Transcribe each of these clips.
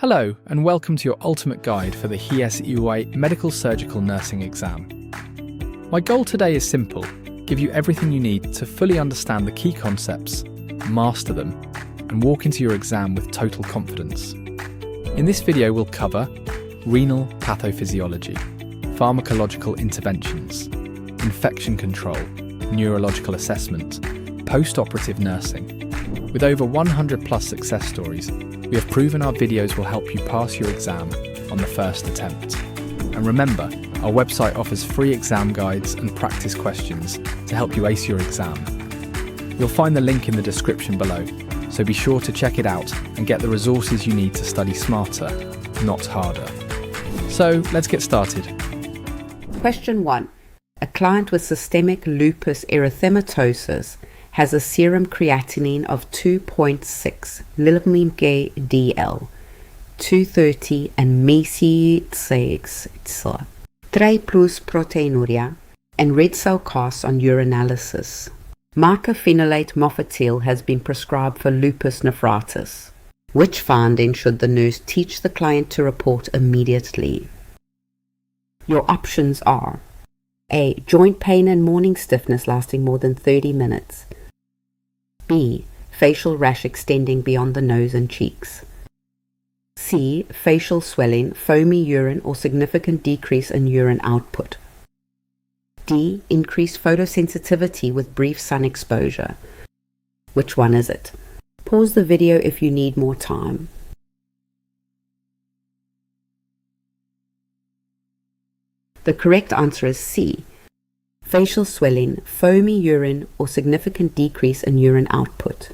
Hello, and welcome to your ultimate guide for the HESI Medical-Surgical Nursing exam. My goal today is simple: give you everything you need to fully understand the key concepts, master them, and walk into your exam with total confidence. In this video, we'll cover renal pathophysiology, pharmacological interventions, infection control, neurological assessment, post-operative nursing. With over 100 plus success stories, we have proven our videos will help you pass your exam on the first attempt. And remember, our website offers free exam guides and practice questions to help you ace your exam. You'll find the link in the description below, so be sure to check it out and get the resources you need to study smarter, not harder. So let's get started. Question 1. A client with systemic lupus erythematosus has a serum creatinine of 2.6 mmHg/dL, 230 and MESI 3 plus proteinuria, and red cell casts on urinalysis. Mycophenolate mofetil has been prescribed for lupus nephritis. Which finding should the nurse teach the client to report immediately? Your options are: A. Joint pain and morning stiffness lasting more than 30 minutes. B. Facial rash extending beyond the nose and cheeks. C. Facial swelling, foamy urine or significant decrease in urine output. D. Increased photosensitivity with brief sun exposure. Which one is it? Pause the video if you need more time. The correct answer is C. Facial swelling, foamy urine, or significant decrease in urine output.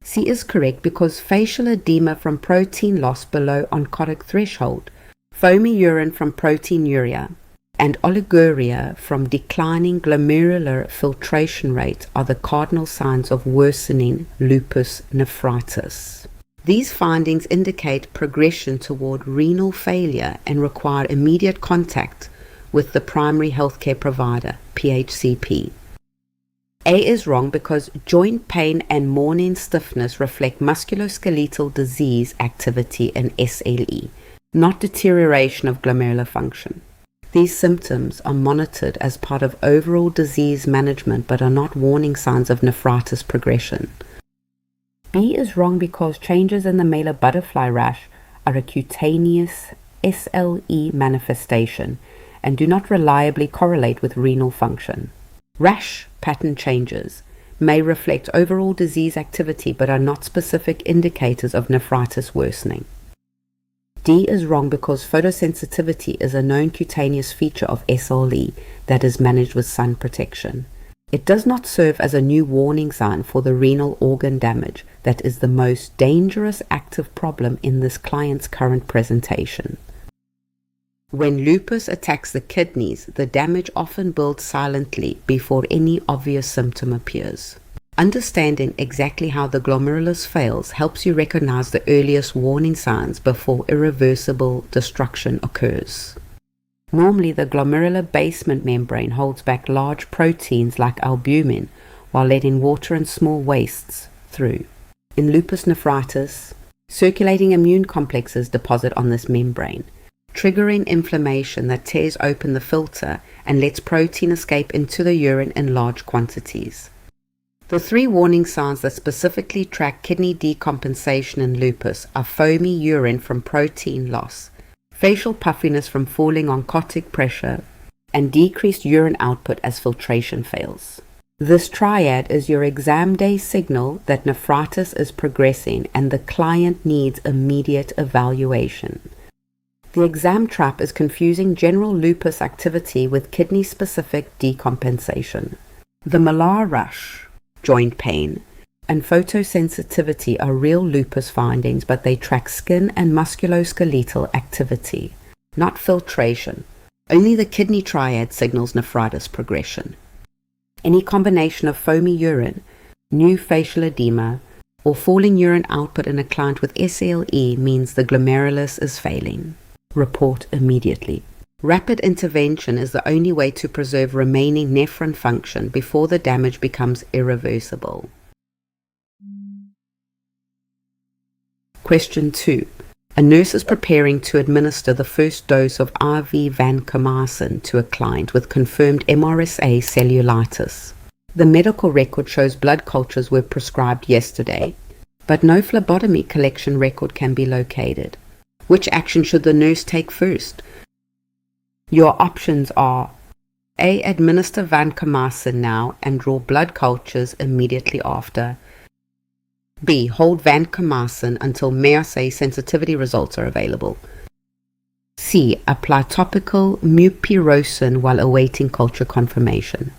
C is correct because facial edema from protein loss below oncotic threshold, foamy urine from proteinuria, and oliguria from declining glomerular filtration rate are the cardinal signs of worsening lupus nephritis. These findings indicate progression toward renal failure and require immediate contact with the primary healthcare provider, PHCP. A is wrong because joint pain and morning stiffness reflect musculoskeletal disease activity in SLE, not deterioration of glomerular function. These symptoms are monitored as part of overall disease management but are not warning signs of nephritis progression. B is wrong because changes in the malar butterfly rash are a cutaneous SLE manifestation and do not reliably correlate with renal function. Rash pattern changes may reflect overall disease activity but are not specific indicators of nephritis worsening. D is wrong because photosensitivity is a known cutaneous feature of SLE that is managed with sun protection. It does not serve as a new warning sign for the renal organ damage that is the most dangerous active problem in this client's current presentation. When lupus attacks the kidneys, the damage often builds silently before any obvious symptom appears. Understanding exactly how the glomerulus fails helps you recognize the earliest warning signs before irreversible destruction occurs. Normally, the glomerular basement membrane holds back large proteins like albumin while letting water and small wastes through. In lupus nephritis, circulating immune complexes deposit on this membrane, triggering inflammation that tears open the filter and lets protein escape into the urine in large quantities. The three warning signs that specifically track kidney decompensation in lupus are foamy urine from protein loss, facial puffiness from falling oncotic pressure, and decreased urine output as filtration fails. This triad is your exam day signal that nephritis is progressing and the client needs immediate evaluation. The exam trap is confusing general lupus activity with kidney-specific decompensation. The malar rash, joint pain, and photosensitivity are real lupus findings, but they track skin and musculoskeletal activity, not filtration. Only the kidney triad signals nephritis progression. Any combination of foamy urine, new facial edema, or falling urine output in a client with SLE means the glomerulus is failing. Report immediately. Rapid intervention is the only way to preserve remaining nephron function before the damage becomes irreversible. Question 2. A nurse is preparing to administer the first dose of IV vancomycin to a client with confirmed MRSA cellulitis. The medical record shows blood cultures were prescribed yesterday, but no phlebotomy collection record can be located. Which action should the nurse take first? Your options are A. Administer vancomycin now and draw blood cultures immediately after. B. Hold vancomycin until MRSA sensitivity results are available. C. Apply topical mupirocin while awaiting culture confirmation.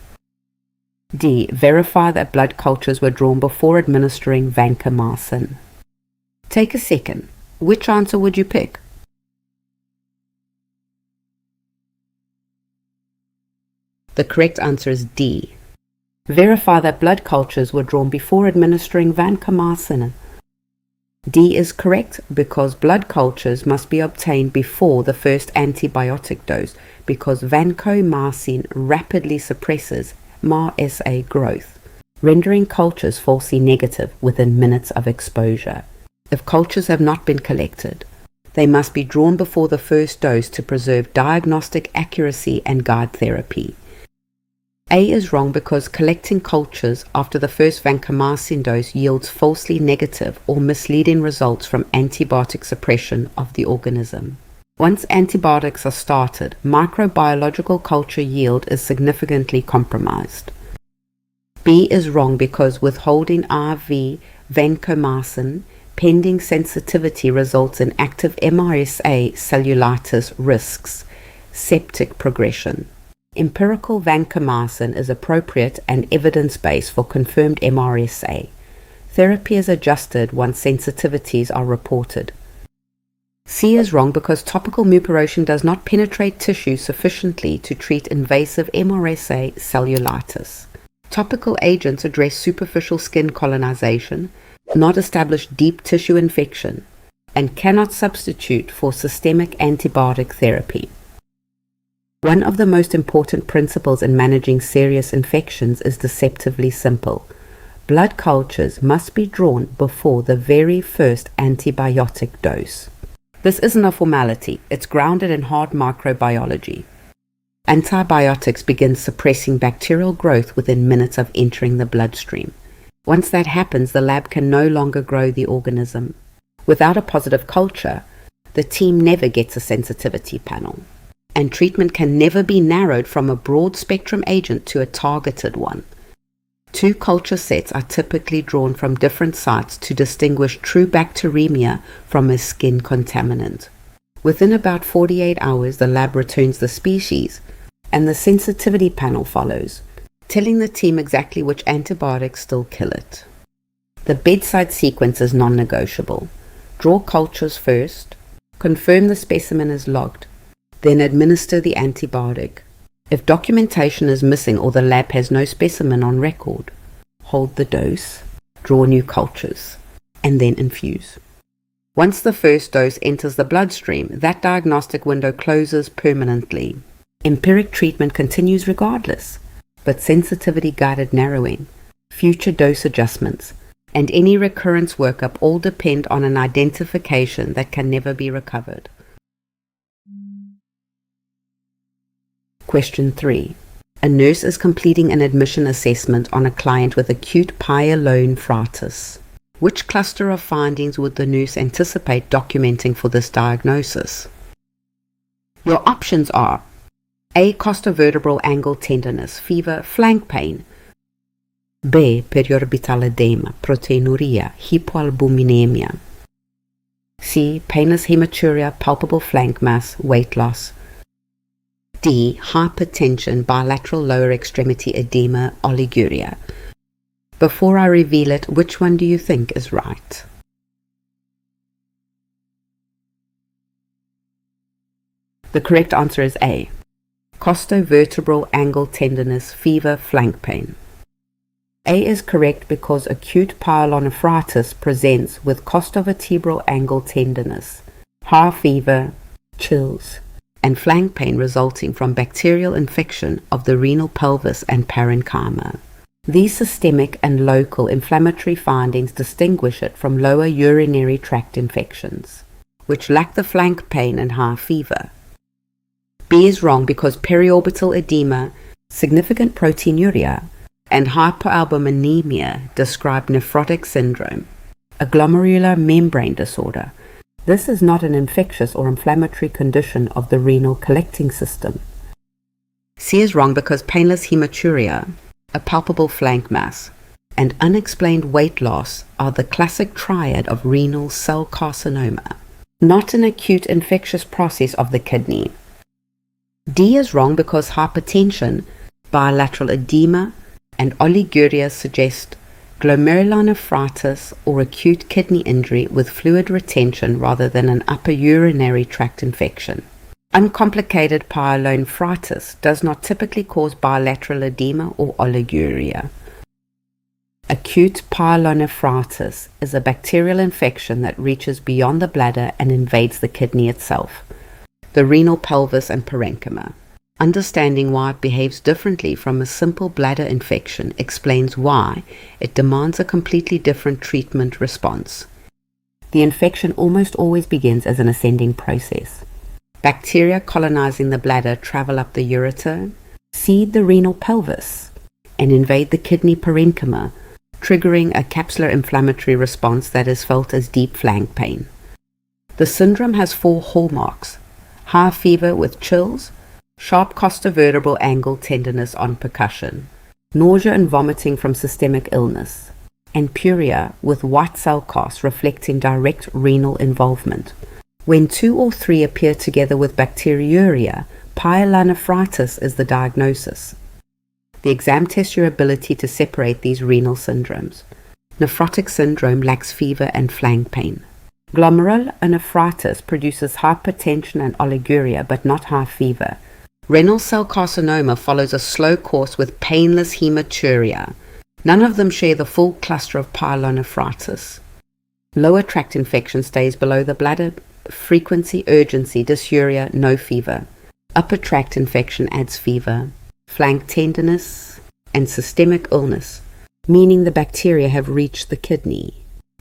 D. Verify that blood cultures were drawn before administering vancomycin. Take a second. Which answer would you pick? The correct answer is D. Verify that blood cultures were drawn before administering vancomycin. D is correct because blood cultures must be obtained before the first antibiotic dose because vancomycin rapidly suppresses MRSA growth, rendering cultures falsely negative within minutes of exposure. If cultures have not been collected, they must be drawn before the first dose to preserve diagnostic accuracy and guide therapy. A is wrong because collecting cultures after the first vancomycin dose yields falsely negative or misleading results from antibiotic suppression of the organism. Once antibiotics are started, microbiological culture yield is significantly compromised. B is wrong because withholding IV vancomycin pending sensitivity results in active MRSA cellulitis risks, septic progression. Empirical vancomycin is appropriate and evidence-based for confirmed MRSA. Therapy is adjusted once sensitivities are reported. C is wrong because topical mupirocin does not penetrate tissue sufficiently to treat invasive MRSA cellulitis. Topical agents address superficial skin colonization, not establish deep tissue infection, and cannot substitute for systemic antibiotic therapy. One of the most important principles in managing serious infections is deceptively simple. Blood cultures must be drawn before the very first antibiotic dose. This isn't a formality, it's grounded in hard microbiology. Antibiotics begin suppressing bacterial growth within minutes of entering the bloodstream. Once that happens, the lab can no longer grow the organism. Without a positive culture, the team never gets a sensitivity panel, and treatment can never be narrowed from a broad-spectrum agent to a targeted one. 2 culture sets are typically drawn from different sites to distinguish true bacteremia from a skin contaminant. Within about 48 hours, the lab returns the species, and the sensitivity panel follows, telling the team exactly which antibiotics still kill it. The bedside sequence is non-negotiable. Draw cultures first, confirm the specimen is logged, then administer the antibiotic. If documentation is missing or the lab has no specimen on record, hold the dose, draw new cultures, and then infuse. Once the first dose enters the bloodstream, that diagnostic window closes permanently. Empiric treatment continues regardless, but sensitivity-guided narrowing, future dose adjustments, and any recurrence workup all depend on an identification that can never be recovered. Question 3. A nurse is completing an admission assessment on a client with acute pyelonephritis. Which cluster of findings would the nurse anticipate documenting for this diagnosis? Your options are A. Costovertebral angle tenderness, fever, flank pain. B. Periorbital edema, proteinuria, hypoalbuminemia. C. Painless hematuria, palpable flank mass, weight loss. D. Hypertension, bilateral lower extremity edema, oliguria. Before I reveal it, which one do you think is right? The correct answer is A. Costovertebral angle tenderness, fever, flank pain. A is correct because acute pyelonephritis presents with costovertebral angle tenderness, high fever, chills, and flank pain resulting from bacterial infection of the renal pelvis and parenchyma. These systemic and local inflammatory findings distinguish it from lower urinary tract infections. which lack the flank pain and high fever. B is wrong because periorbital edema, significant proteinuria, and hypoalbuminemia describe nephrotic syndrome, a glomerular membrane disorder. This is not an infectious or inflammatory condition of the renal collecting system. C is wrong because painless hematuria, a palpable flank mass, and unexplained weight loss are the classic triad of renal cell carcinoma, not an acute infectious process of the kidney. D is wrong because hypertension, bilateral edema, and oliguria suggest glomerulonephritis or acute kidney injury with fluid retention rather than an upper urinary tract infection. Uncomplicated pyelonephritis does not typically cause bilateral edema or oliguria. Acute pyelonephritis is a bacterial infection that reaches beyond the bladder and invades the kidney itself, the renal pelvis and parenchyma. Understanding why it behaves differently from a simple bladder infection explains why it demands a completely different treatment response. The infection almost always begins as an ascending process. Bacteria colonizing the bladder travel up the ureter, seed the renal pelvis, and invade the kidney parenchyma, triggering a capsular inflammatory response that is felt as deep flank pain. The syndrome has 4 hallmarks: high fever with chills, sharp costovertebral angle tenderness on percussion, nausea and vomiting from systemic illness, and pyuria with white cell cast reflecting direct renal involvement. When 2 or 3 appear together with bacteriuria, pyelonephritis is the diagnosis. The exam tests your ability to separate these renal syndromes. Nephrotic syndrome lacks fever and flank pain. Glomerulonephritis produces hypertension and oliguria but not high fever. Renal cell carcinoma follows a slow course with painless hematuria. None of them share the full cluster of pyelonephritis. Lower tract infection stays below the bladder, frequency, urgency, dysuria, no fever. Upper tract infection adds fever, flank tenderness, and systemic illness, meaning the bacteria have reached the kidney.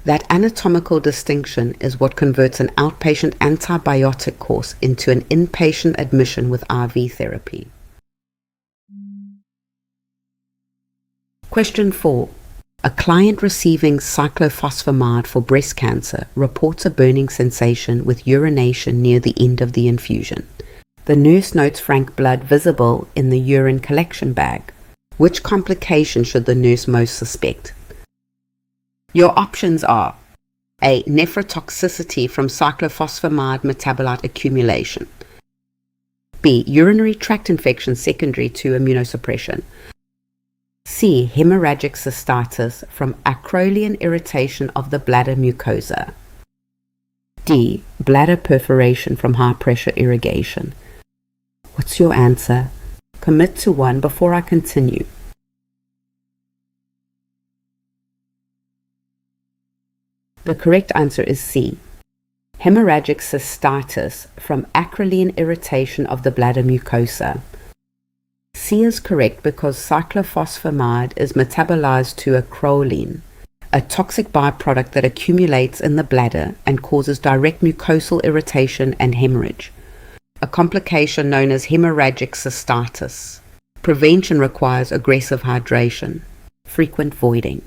That anatomical distinction is what converts an outpatient antibiotic course into an inpatient admission with IV therapy. Question 4. A client receiving cyclophosphamide for breast cancer reports a burning sensation with urination near the end of the infusion. The nurse notes frank blood visible in the urine collection bag. Which complication should the nurse most suspect? Your options are: A. Nephrotoxicity from cyclophosphamide metabolite accumulation. B. Urinary tract infection secondary to immunosuppression. C. Hemorrhagic cystitis from acrolein irritation of the bladder mucosa. D. Bladder perforation from high pressure irrigation. What's your answer? Commit to one before I continue. The correct answer is C. Hemorrhagic cystitis from acrolein irritation of the bladder mucosa. C is correct because cyclophosphamide is metabolized to acrolein, a toxic byproduct that accumulates in the bladder and causes direct mucosal irritation and hemorrhage, a complication known as hemorrhagic cystitis. Prevention requires aggressive hydration, frequent voiding,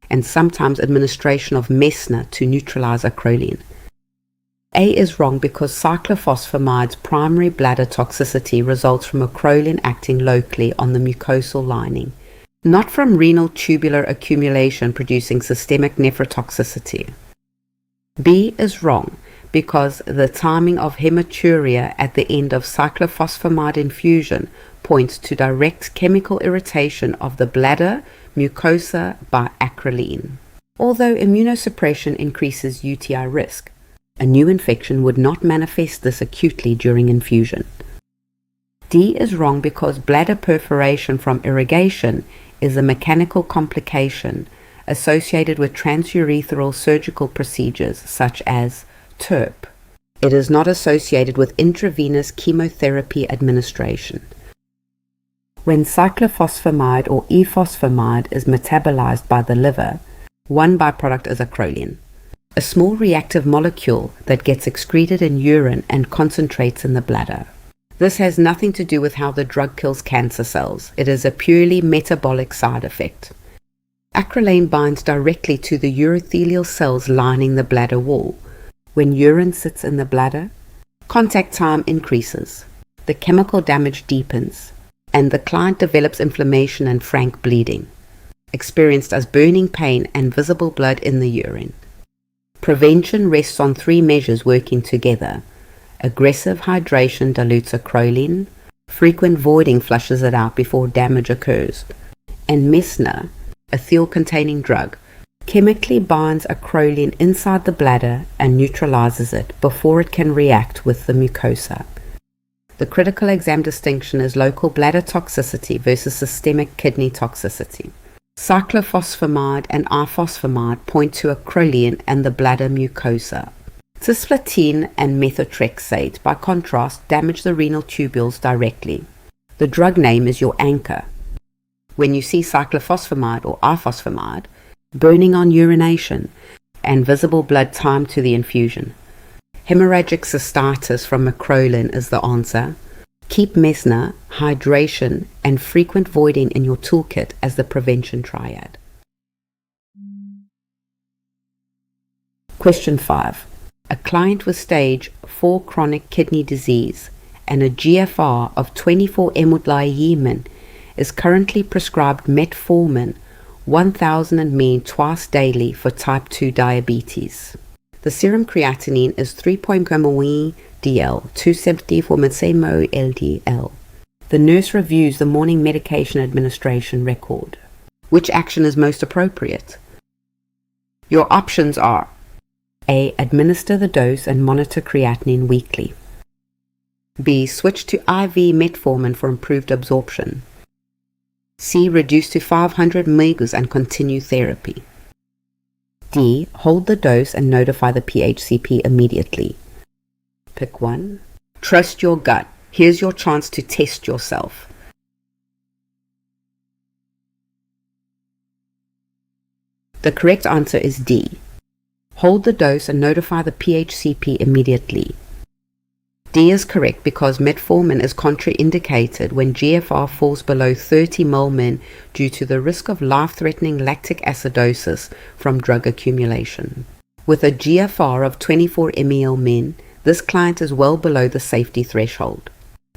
and sometimes administration of mesna to neutralize acrolein. A is wrong because cyclophosphamide's primary bladder toxicity results from acrolein acting locally on the mucosal lining, not from renal tubular accumulation producing systemic nephrotoxicity. B is wrong because the timing of hematuria at the end of cyclophosphamide infusion points to direct chemical irritation of the bladder mucosa by acrolein. Although immunosuppression increases UTI risk, a new infection would not manifest this acutely during infusion. D is wrong because bladder perforation from irrigation is a mechanical complication associated with transurethral surgical procedures such as TURP. It is not associated with intravenous chemotherapy administration. When cyclophosphamide or efosfamide is metabolized by the liver, one byproduct is acrolein. a small reactive molecule that gets excreted in urine and concentrates in the bladder. This has nothing to do with how the drug kills cancer cells. It is a purely metabolic side effect. Acrylane binds directly to the urothelial cells lining the bladder wall. When urine sits in the bladder, contact time increases, the chemical damage deepens, and the client develops inflammation and frank bleeding, experienced as burning pain and visible blood in the urine. Prevention rests on 3 measures working together. Aggressive hydration dilutes acrolein, frequent voiding flushes it out before damage occurs, and Mesner, a thiol-containing drug, chemically binds acrolein inside the bladder and neutralizes it before it can react with the mucosa. The critical exam distinction is local bladder toxicity versus systemic kidney toxicity. Cyclophosphamide and ifosfamide point to acrolein and the bladder mucosa. Cisplatin and methotrexate, by contrast, damage the renal tubules directly. The drug name is your anchor. When you see cyclophosphamide or ifosfamide, burning on urination, and visible blood timed to the infusion. Hemorrhagic cystitis from acrolein is the answer. Keep Mesner, hydration, and frequent voiding in your toolkit as the prevention triad. Question 5. A client with stage 4 chronic kidney disease and a GFR of 24 emodiomin is currently prescribed metformin 1000 mg twice daily for type 2 diabetes. The serum creatinine is 3.1 DL, 274 mg LDL. The nurse reviews the morning medication administration record. Which action is most appropriate? Your options are: A. Administer the dose and monitor creatinine weekly. B. Switch to IV metformin for improved absorption. C. Reduce to 500 mg and continue therapy. D. Hold the dose and notify the PHCP immediately. Pick one. Trust your gut. Here's your chance to test yourself. The correct answer is D. Hold the dose and notify the PHCP immediately. D is correct because metformin is contraindicated when GFR falls below 30 ml/min due to the risk of life-threatening lactic acidosis from drug accumulation. With a GFR of 24 ml/min, this client is well below the safety threshold.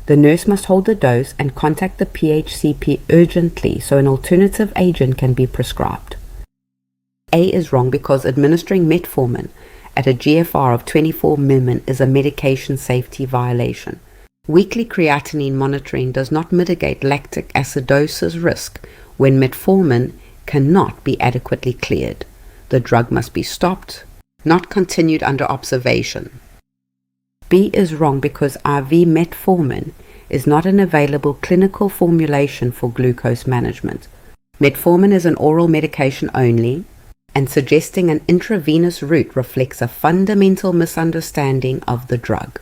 The nurse must hold the dose and contact the PHCP urgently so an alternative agent can be prescribed. A is wrong because administering metformin at a GFR of 24 ml/min is a medication safety violation. Weekly creatinine monitoring does not mitigate lactic acidosis risk when metformin cannot be adequately cleared. The drug must be stopped, not continued under observation. B is wrong because IV metformin is not an available clinical formulation for glucose management. Metformin is an oral medication only, and suggesting an intravenous route reflects a fundamental misunderstanding of the drug.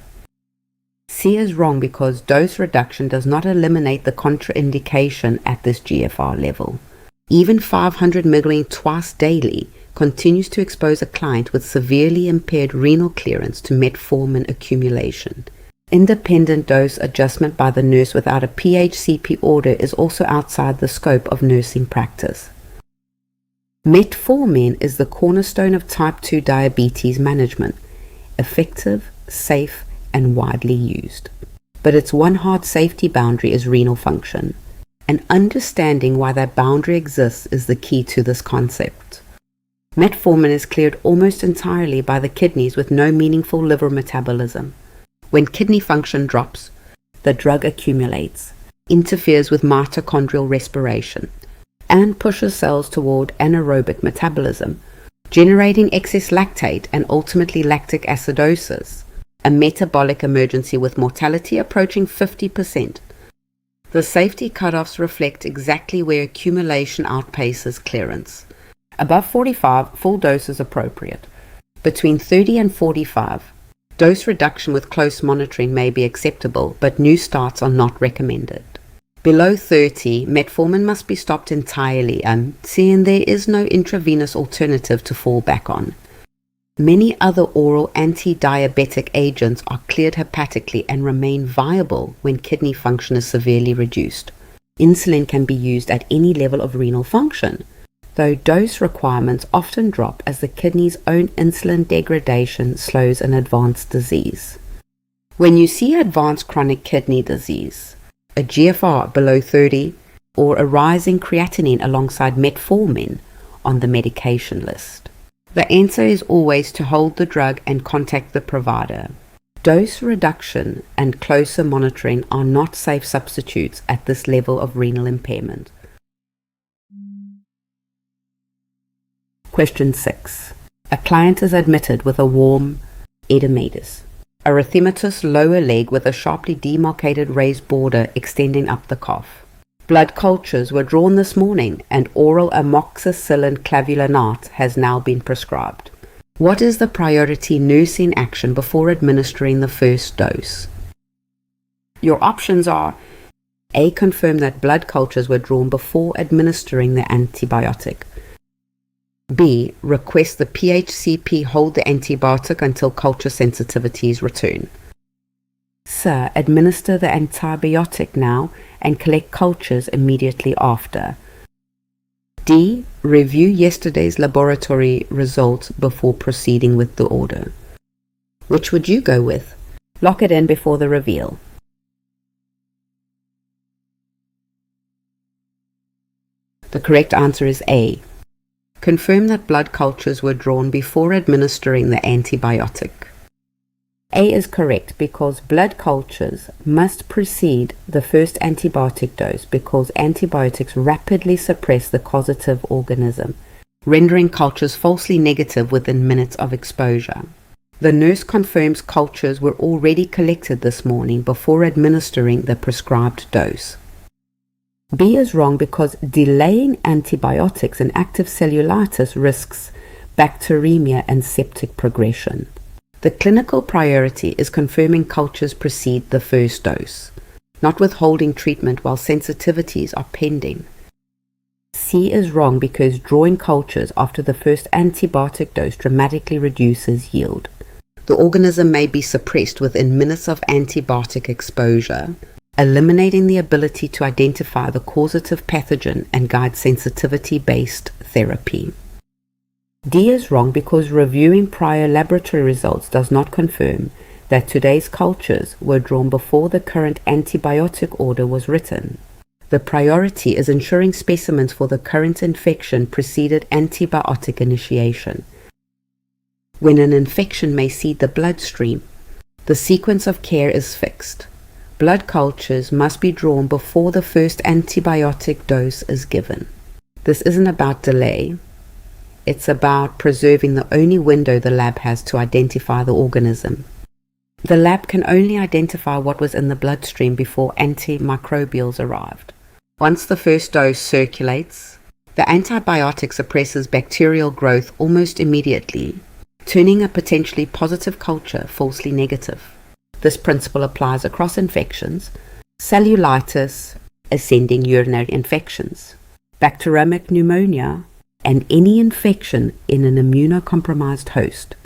C is wrong because dose reduction does not eliminate the contraindication at this GFR level. Even 500 mg twice daily continues to expose a client with severely impaired renal clearance to metformin accumulation. Independent dose adjustment by the nurse without a PHCP order is also outside the scope of nursing practice. Metformin is the cornerstone of type 2 diabetes management, effective, safe, and widely used. But its one hard safety boundary is renal function, and understanding why that boundary exists is the key to this concept. Metformin is cleared almost entirely by the kidneys with no meaningful liver metabolism. When kidney function drops, the drug accumulates, interferes with mitochondrial respiration, and pushes cells toward anaerobic metabolism, generating excess lactate and ultimately lactic acidosis, a metabolic emergency with mortality approaching 50%. The safety cutoffs reflect exactly where accumulation outpaces clearance. Above 45, full dose is appropriate. Between 30 and 45, dose reduction with close monitoring may be acceptable, but new starts are not recommended. Below 30, metformin must be stopped entirely, seeing there is no intravenous alternative to fall back on. Many other oral anti-diabetic agents are cleared hepatically and remain viable when kidney function is severely reduced. Insulin can be used at any level of renal function, though dose requirements often drop as the kidney's own insulin degradation slows an advanced disease. When you see advanced chronic kidney disease, a GFR below 30, or a rising creatinine alongside metformin on the medication list, the answer is always to hold the drug and contact the provider. Dose reduction and closer monitoring are not safe substitutes at this level of renal impairment. Question 6. A client is admitted with a warm edematous, erythematous lower leg with a sharply demarcated raised border extending up the calf. Blood cultures were drawn this morning and oral amoxicillin clavulanate has now been prescribed. What is the priority nursing action before administering the first dose? Your options are: A. Confirm that blood cultures were drawn before administering the antibiotic. B. Request the PHCP hold the antibiotic until culture sensitivities return. C. Administer the antibiotic now and collect cultures immediately after. D. Review yesterday's laboratory results before proceeding with the order. Which would you go with? Lock it in before the reveal. The correct answer is A. Confirm that blood cultures were drawn before administering the antibiotic. A is correct because blood cultures must precede the first antibiotic dose because antibiotics rapidly suppress the causative organism, rendering cultures falsely negative within minutes of exposure. The nurse confirms cultures were already collected this morning before administering the prescribed dose. B is wrong because delaying antibiotics in active cellulitis risks bacteremia and septic progression. The clinical priority is confirming cultures precede the first dose, not withholding treatment while sensitivities are pending. C is wrong because drawing cultures after the first antibiotic dose dramatically reduces yield. The organism may be suppressed within minutes of antibiotic exposure, eliminating the ability to identify the causative pathogen and guide sensitivity-based therapy. D is wrong because reviewing prior laboratory results does not confirm that today's cultures were drawn before the current antibiotic order was written. The priority is ensuring specimens for the current infection preceded antibiotic initiation. When an infection may seed the bloodstream, the sequence of care is fixed. Blood cultures must be drawn before the first antibiotic dose is given. This isn't about delay. It's about preserving the only window the lab has to identify the organism. The lab can only identify what was in the bloodstream before antimicrobials arrived. Once the first dose circulates, the antibiotic suppresses bacterial growth almost immediately, turning a potentially positive culture falsely negative. This principle applies across infections, cellulitis, ascending urinary infections, bacteremic pneumonia, and any infection in an immunocompromised host.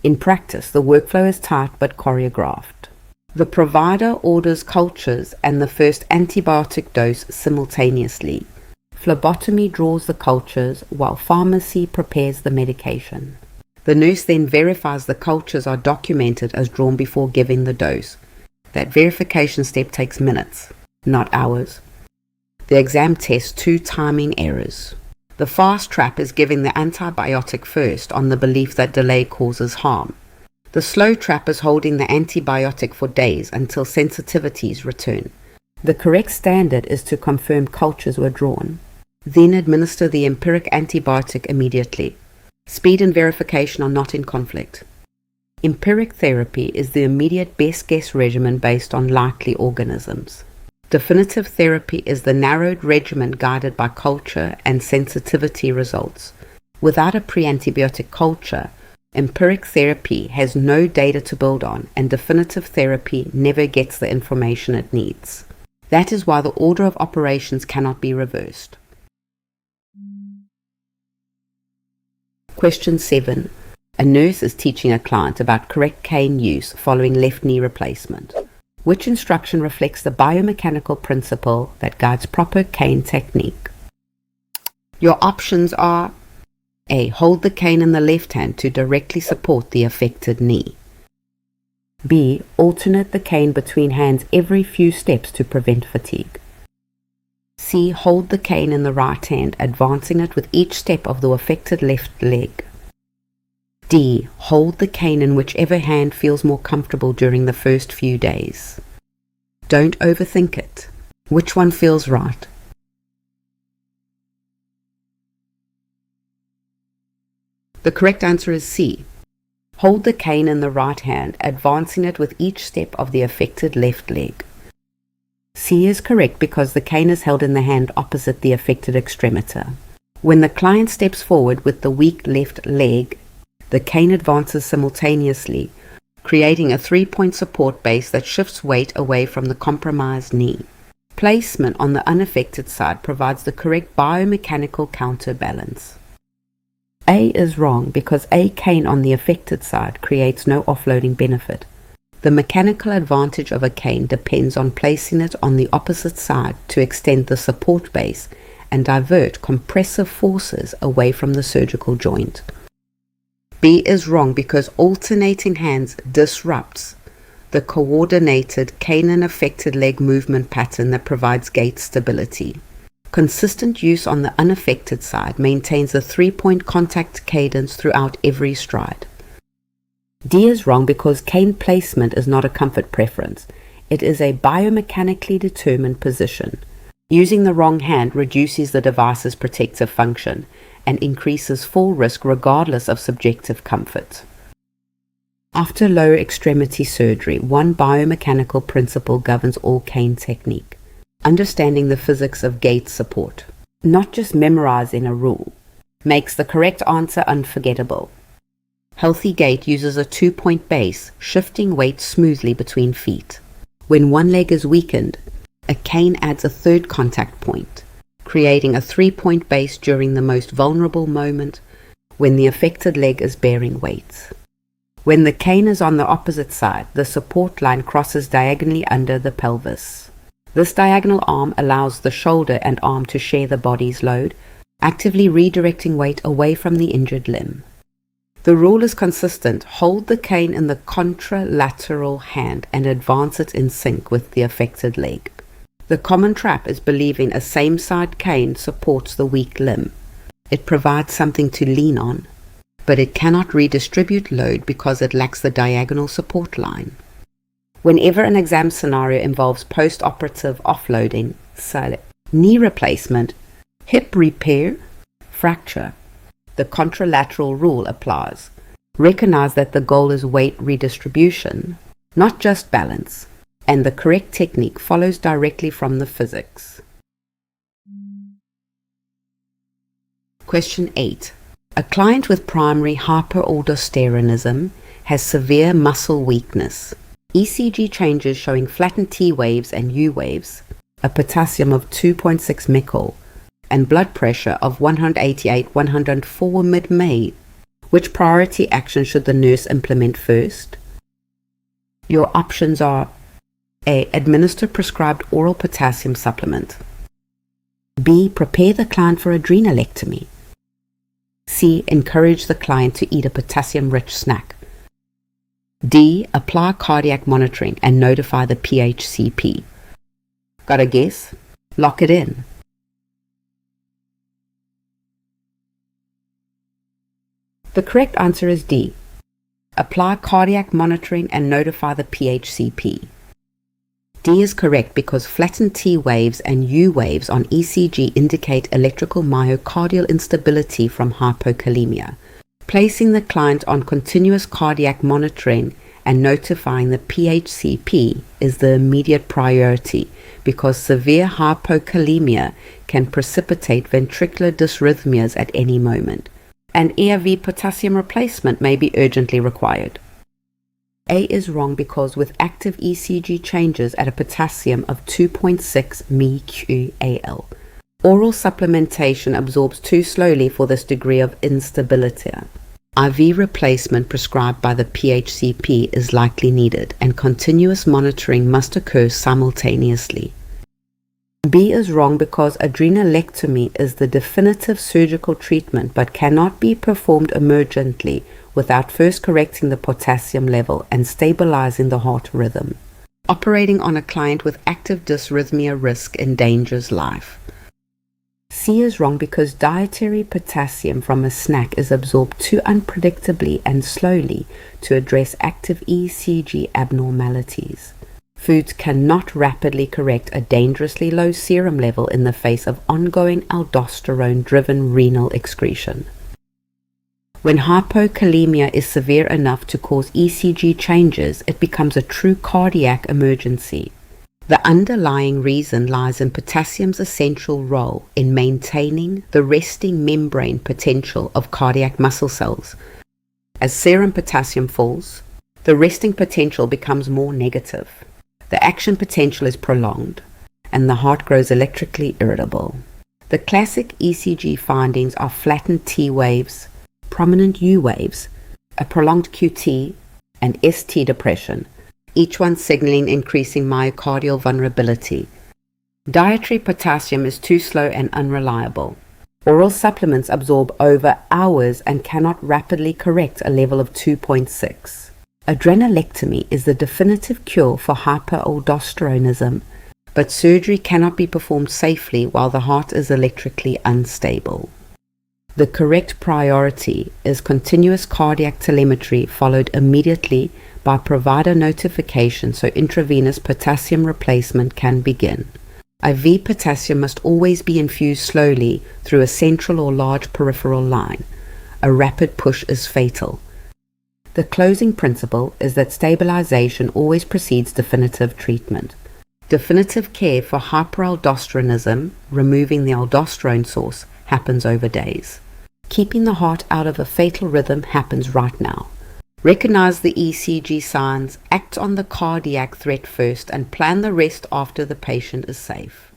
In practice, the workflow is tight but choreographed. The provider orders cultures and the first antibiotic dose simultaneously. Phlebotomy draws the cultures while pharmacy prepares the medication. The nurse then verifies the cultures are documented as drawn before giving the dose. That verification step takes minutes, not hours. The exam tests two timing errors. The fast trap is giving the antibiotic first on the belief that delay causes harm. The slow trap is holding the antibiotic for days until sensitivities return. The correct standard is to confirm cultures were drawn, then administer the empiric antibiotic immediately. Speed and verification are not in conflict. Empiric therapy is the immediate best guess regimen based on likely organisms. Definitive therapy is the narrowed regimen guided by culture and sensitivity results. Without a pre-antibiotic culture, empiric therapy has no data to build on, and definitive therapy never gets the information it needs. That is why the order of operations cannot be reversed. Question 7. A nurse is teaching a client about correct cane use following left knee replacement. Which instruction reflects the biomechanical principle that guides proper cane technique? Your options are: A. Hold the cane in the left hand to directly support the affected knee. B. Alternate the cane between hands every few steps to prevent fatigue. C. Hold the cane in the right hand, advancing it with each step of the affected left leg. D. Hold the cane in whichever hand feels more comfortable during the first few days. Don't overthink it. Which one feels right? The correct answer is C. Hold the cane in the right hand, advancing it with each step of the affected left leg. C is correct because the cane is held in the hand opposite the affected extremity. When the client steps forward with the weak left leg, the cane advances simultaneously, creating a 3-point support base that shifts weight away from the compromised knee. Placement on the unaffected side provides the correct biomechanical counterbalance. A is wrong because a cane on the affected side creates no offloading benefit. The mechanical advantage of a cane depends on placing it on the opposite side to extend the support base and divert compressive forces away from the surgical joint. B is wrong because alternating hands disrupts the coordinated cane and affected leg movement pattern that provides gait stability. Consistent use on the unaffected side maintains a 3-point contact cadence throughout every stride. D is wrong because cane placement is not a comfort preference. It is a biomechanically determined position. Using the wrong hand reduces the device's protective function and increases fall risk regardless of subjective comfort. After lower extremity surgery, one biomechanical principle governs all cane technique: understanding the physics of gait support. Not just memorizing a rule makes the correct answer unforgettable. Healthy gait uses a 2-point base, shifting weight smoothly between feet. When one leg is weakened, a cane adds a third contact point, creating a 3-point base during the most vulnerable moment when the affected leg is bearing weight. When the cane is on the opposite side, the support line crosses diagonally under the pelvis. This diagonal arm allows the shoulder and arm to share the body's load, actively redirecting weight away from the injured limb. The rule is consistent: hold the cane in the contralateral hand and advance it in sync with the affected leg. The common trap is believing a same-side cane supports the weak limb. It provides something to lean on, but it cannot redistribute load because it lacks the diagonal support line. Whenever an exam scenario involves post-operative offloading, knee replacement, hip repair, fracture, the contralateral rule applies. Recognize that the goal is weight redistribution, not just balance, and the correct technique follows directly from the physics. Question 8. A client with primary hyperaldosteronism has severe muscle weakness. ECG changes showing flattened T waves and U waves, a potassium of 2.6 microl, and blood pressure of 188/104 mid-May. Which priority action should the nurse implement first? Your options are: A. Administer prescribed oral potassium supplement. B. Prepare the client for adrenalectomy. C. Encourage the client to eat a potassium-rich snack. D. Apply cardiac monitoring and notify the PHCP. Got a guess? Lock it in. The correct answer is D. Apply cardiac monitoring and notify the PHCP. D is correct because flattened T waves and U waves on ECG indicate electrical myocardial instability from hypokalemia. Placing the client on continuous cardiac monitoring and notifying the PHCP is the immediate priority because severe hypokalemia can precipitate ventricular dysrhythmias at any moment. An ERV potassium replacement may be urgently required. A is wrong because with active ECG changes at a potassium of 2.6 mqAl, oral supplementation absorbs too slowly for this degree of instability. IV replacement prescribed by the PHCP is likely needed, and continuous monitoring must occur simultaneously. B is wrong because adrenalectomy is the definitive surgical treatment but cannot be performed emergently without first correcting the potassium level and stabilizing the heart rhythm. Operating on a client with active dysrhythmia risk endangers life. C is wrong because dietary potassium from a snack is absorbed too unpredictably and slowly to address active ECG abnormalities. Foods cannot rapidly correct a dangerously low serum level in the face of ongoing aldosterone-driven renal excretion. When hypokalemia is severe enough to cause ECG changes, it becomes a true cardiac emergency. The underlying reason lies in potassium's essential role in maintaining the resting membrane potential of cardiac muscle cells. As serum potassium falls, the resting potential becomes more negative. The action potential is prolonged, and the heart grows electrically irritable. The classic ECG findings are flattened T waves, prominent U waves, a prolonged QT, and ST depression, each one signaling increasing myocardial vulnerability. Dietary potassium is too slow and unreliable. Oral supplements absorb over hours and cannot rapidly correct a level of 2.6. Adrenalectomy is the definitive cure for hyperaldosteronism, but surgery cannot be performed safely while the heart is electrically unstable. The correct priority is continuous cardiac telemetry followed immediately by provider notification so intravenous potassium replacement can begin. IV potassium must always be infused slowly through a central or large peripheral line. A rapid push is fatal. The closing principle is that stabilization always precedes definitive treatment. Definitive care for hyperaldosteronism, removing the aldosterone source, happens over days. Keeping the heart out of a fatal rhythm happens right now. Recognize the ECG signs, act on the cardiac threat first, and plan the rest after the patient is safe.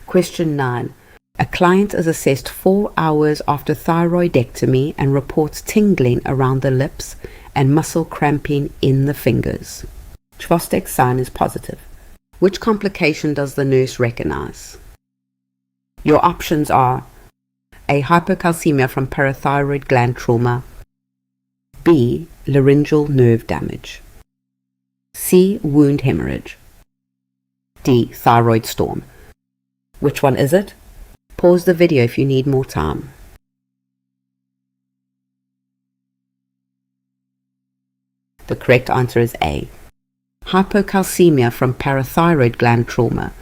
Question 9. A client is assessed 4 hours after thyroidectomy and reports tingling around the lips and muscle cramping in the fingers. Chvostek's sign is positive. Which complication does the nurse recognize? Your options are A. Hypocalcemia from parathyroid gland trauma, B. Laryngeal nerve damage, C. Wound hemorrhage, D. Thyroid storm. Which one is it? Pause the video if you need more time. The correct answer is A. Hypocalcemia from parathyroid gland trauma.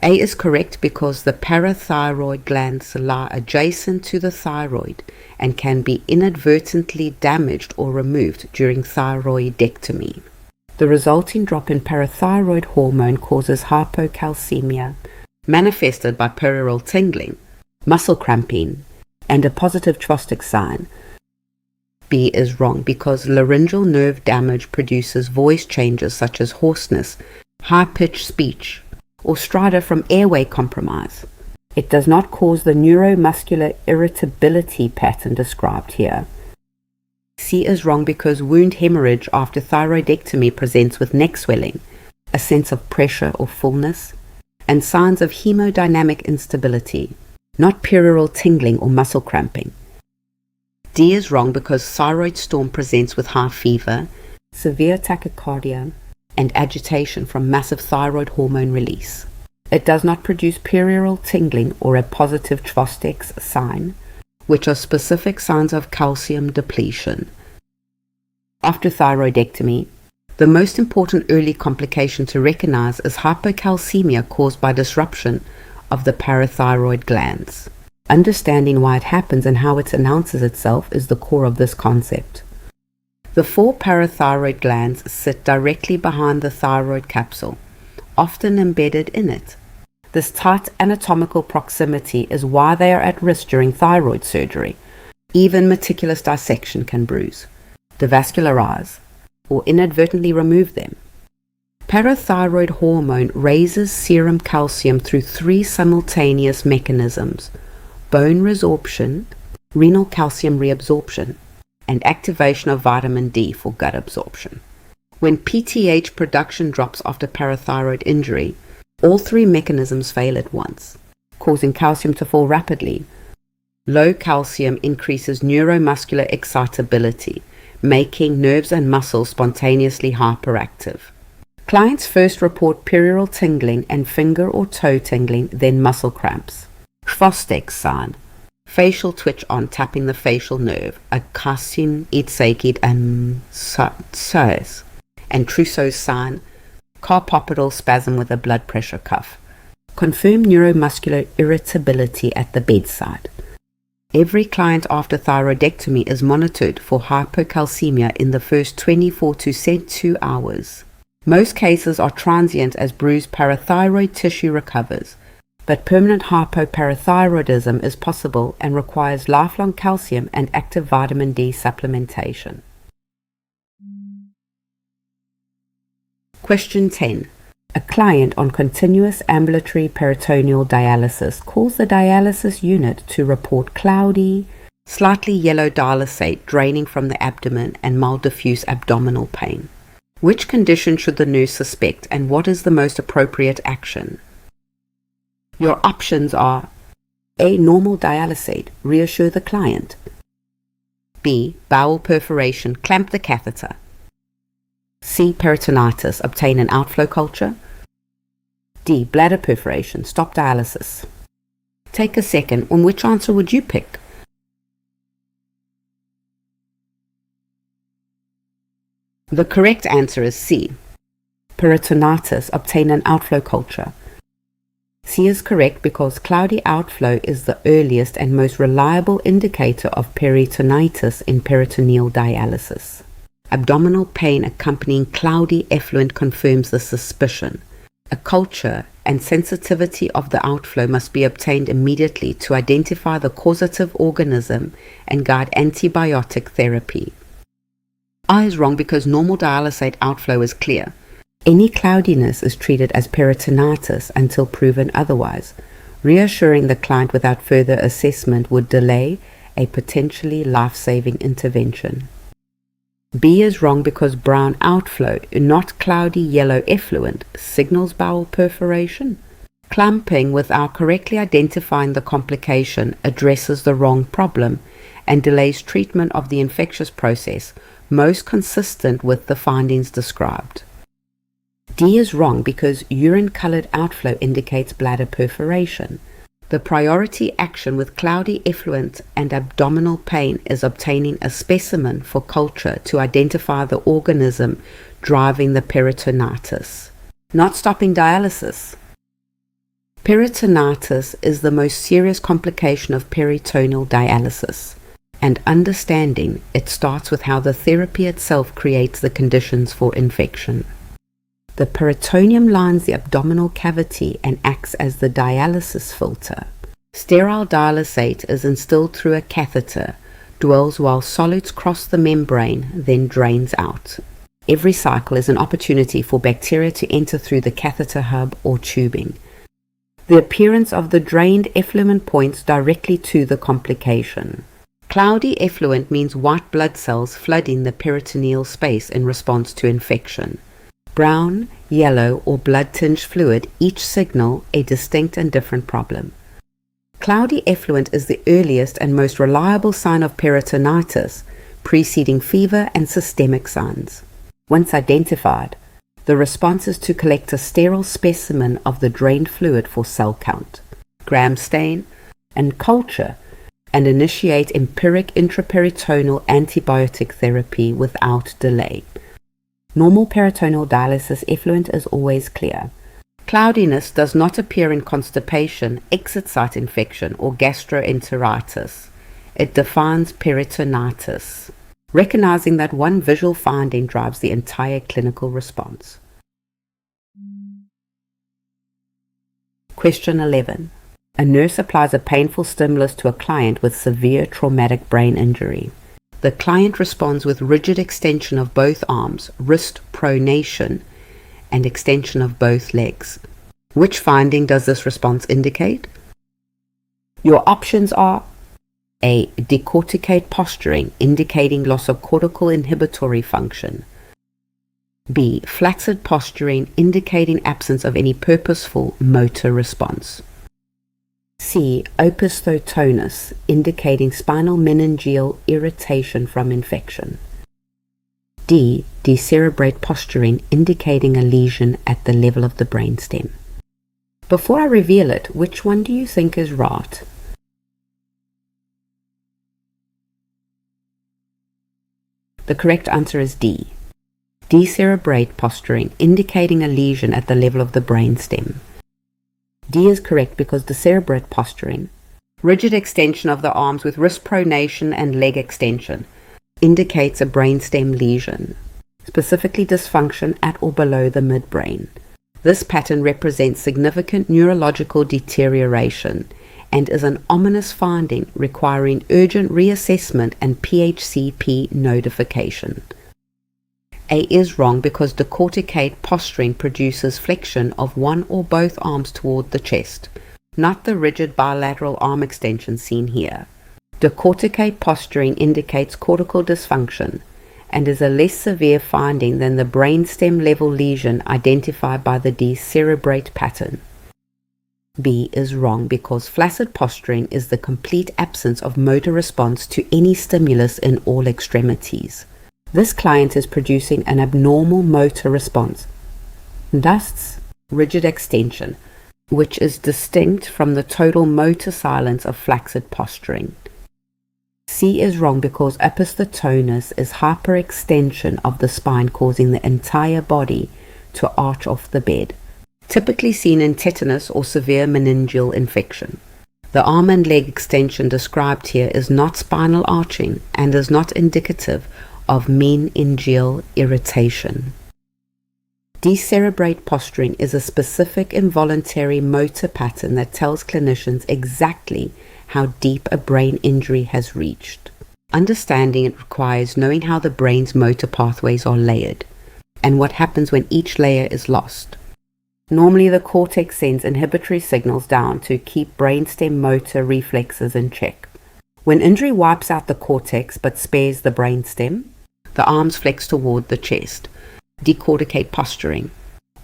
A is correct because the parathyroid glands lie adjacent to the thyroid and can be inadvertently damaged or removed during thyroidectomy. The resulting drop in parathyroid hormone causes hypocalcemia, manifested by perioral tingling, muscle cramping, and a positive Chvostek sign. B is wrong because laryngeal nerve damage produces voice changes such as hoarseness, high-pitched speech, or stridor from airway compromise. It does not cause the neuromuscular irritability pattern described here. C is wrong because wound hemorrhage after thyroidectomy presents with neck swelling, a sense of pressure or fullness, and signs of hemodynamic instability, not perioral tingling or muscle cramping. D is wrong because thyroid storm presents with high fever, severe tachycardia, and agitation from massive thyroid hormone release. It does not produce perioral tingling or a positive Chvostek's sign, which are specific signs of calcium depletion. After thyroidectomy, the most important early complication to recognize is hypocalcemia caused by disruption of the parathyroid glands. Understanding why it happens and how it announces itself is the core of this concept. The 4 parathyroid glands sit directly behind the thyroid capsule, often embedded in it. This tight anatomical proximity is why they are at risk during thyroid surgery. Even meticulous dissection can bruise, devascularize, or inadvertently remove them. Parathyroid hormone raises serum calcium through 3 simultaneous mechanisms: bone resorption, renal calcium reabsorption, and activation of vitamin D for gut absorption. When PTH production drops after parathyroid injury, all three mechanisms fail at once, causing calcium to fall rapidly. Low calcium increases neuromuscular excitability, making nerves and muscles spontaneously hyperactive. Clients first report perioral tingling and finger or toe tingling, then muscle cramps. Schwostek's sign, facial twitch on tapping the facial nerve, a kasin itsakid and says, and Trousseau's sign, carpopetal spasm with a blood pressure cuff. Confirm neuromuscular irritability at the bedside. Every client after thyroidectomy is monitored for hypocalcemia in the first 24 to 72 hours. Most cases are transient as bruised parathyroid tissue recovers, but permanent hypoparathyroidism is possible and requires lifelong calcium and active vitamin D supplementation. Question 10. A client on continuous ambulatory peritoneal dialysis calls the dialysis unit to report cloudy, slightly yellow dialysate draining from the abdomen and mild diffuse abdominal pain. Which condition should the nurse suspect, and what is the most appropriate action? Your options are A. Normal dialysate, reassure the client. B. Bowel perforation, clamp the catheter. C. Peritonitis, obtain an outflow culture. D. Bladder perforation, stop dialysis. Take a second. On which answer would you pick? The correct answer is C. Peritonitis, obtain an outflow culture. C is correct because cloudy outflow is the earliest and most reliable indicator of peritonitis in peritoneal dialysis. Abdominal pain accompanying cloudy effluent confirms the suspicion. A culture and sensitivity of the outflow must be obtained immediately to identify the causative organism and guide antibiotic therapy. I is wrong because normal dialysate outflow is clear. Any cloudiness is treated as peritonitis until proven otherwise. Reassuring the client without further assessment would delay a potentially life-saving intervention. B is wrong because brown outflow, not cloudy yellow effluent, signals bowel perforation. Clumping without correctly identifying the complication addresses the wrong problem and delays treatment of the infectious process, most consistent with the findings described. D is wrong because urine-colored outflow indicates bladder perforation. The priority action with cloudy effluent and abdominal pain is obtaining a specimen for culture to identify the organism driving the peritonitis, not stopping dialysis. Peritonitis is the most serious complication of peritoneal dialysis, and understanding it starts with how the therapy itself creates the conditions for infection. The peritoneum lines the abdominal cavity and acts as the dialysis filter. Sterile dialysate is instilled through a catheter, dwells while solids cross the membrane, then drains out. Every cycle is an opportunity for bacteria to enter through the catheter hub or tubing. The appearance of the drained effluent points directly to the complication. Cloudy effluent means white blood cells flooding the peritoneal space in response to infection. Brown, yellow, or blood-tinged fluid each signal a distinct and different problem. Cloudy effluent is the earliest and most reliable sign of peritonitis, preceding fever and systemic signs. Once identified, the response is to collect a sterile specimen of the drained fluid for cell count, gram stain, and culture, and initiate empiric intraperitoneal antibiotic therapy without delay. Normal peritoneal dialysis effluent is always clear. Cloudiness does not appear in constipation, exit site infection, or gastroenteritis. It defines peritonitis, recognizing that one visual finding drives the entire clinical response. Question 11. A nurse applies a painful stimulus to a client with severe traumatic brain injury. The client responds with rigid extension of both arms, wrist pronation, and extension of both legs. Which finding does this response indicate? Your options are A. Decorticate posturing, indicating loss of cortical inhibitory function. B. Flaccid posturing, indicating absence of any purposeful motor response. C. Opisthotonus, indicating spinal meningeal irritation from infection. D. Decerebrate posturing, indicating a lesion at the level of the brainstem. Before I reveal it, which one do you think is right? The correct answer is D. Decerebrate posturing, indicating a lesion at the level of the brainstem. D is correct because decerebrate posturing, rigid extension of the arms with wrist pronation and leg extension, indicates a brainstem lesion, specifically dysfunction at or below the midbrain. This pattern represents significant neurological deterioration and is an ominous finding requiring urgent reassessment and PHCP notification. A is wrong because decorticate posturing produces flexion of one or both arms toward the chest, not the rigid bilateral arm extension seen here. Decorticate posturing indicates cortical dysfunction and is a less severe finding than the brainstem level lesion identified by the decerebrate pattern. B is wrong because flaccid posturing is the complete absence of motor response to any stimulus in all extremities. This client is producing an abnormal motor response, thus rigid extension, which is distinct from the total motor silence of flaccid posturing. C is wrong because opisthotonus is hyperextension of the spine causing the entire body to arch off the bed, typically seen in tetanus or severe meningeal infection. The arm and leg extension described here is not spinal arching and is not indicative of meningeal irritation. Decerebrate posturing is a specific involuntary motor pattern that tells clinicians exactly how deep a brain injury has reached. Understanding it requires knowing how the brain's motor pathways are layered and what happens when each layer is lost. Normally, the cortex sends inhibitory signals down to keep brainstem motor reflexes in check. When injury wipes out the cortex but spares the brainstem, the arms flex toward the chest. Decorticate posturing.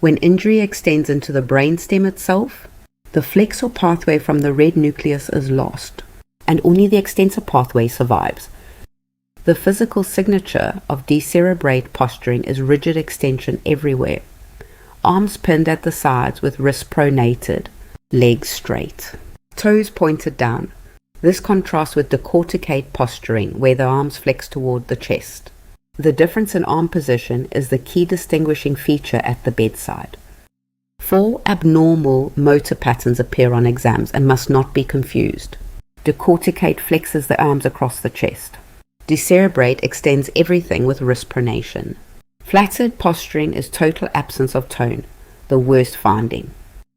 When injury extends into the brainstem itself, the flexor pathway from the red nucleus is lost, and only the extensor pathway survives. The physical signature of decerebrate posturing is rigid extension everywhere. Arms pinned at the sides with wrists pronated, legs straight, toes pointed down. This contrasts with decorticate posturing, where the arms flex toward the chest. The difference in arm position is the key distinguishing feature at the bedside. 4 abnormal motor patterns appear on exams and must not be confused. Decorticate flexes the arms across the chest. Decerebrate extends everything with wrist pronation. Flaccid posturing is total absence of tone, the worst finding.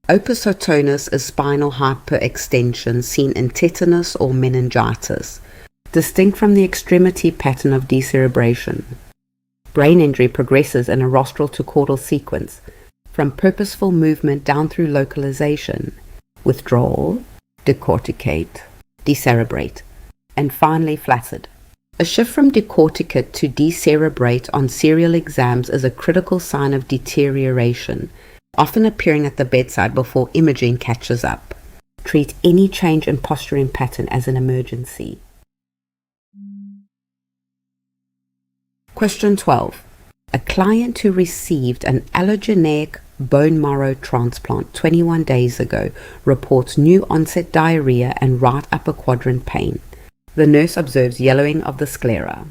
Opisthotonus is spinal hyperextension seen in tetanus or meningitis, distinct from the extremity pattern of decerebration. Brain injury progresses in a rostral to caudal sequence, from purposeful movement down through localization, withdrawal, decorticate, decerebrate, and finally flaccid. A shift from decorticate to decerebrate on serial exams is a critical sign of deterioration, often appearing at the bedside before imaging catches up. Treat any change in posturing pattern as an emergency. Question 12. A client who received an allogeneic bone marrow transplant 21 days ago reports new onset diarrhea and right upper quadrant pain. The nurse observes yellowing of the sclera.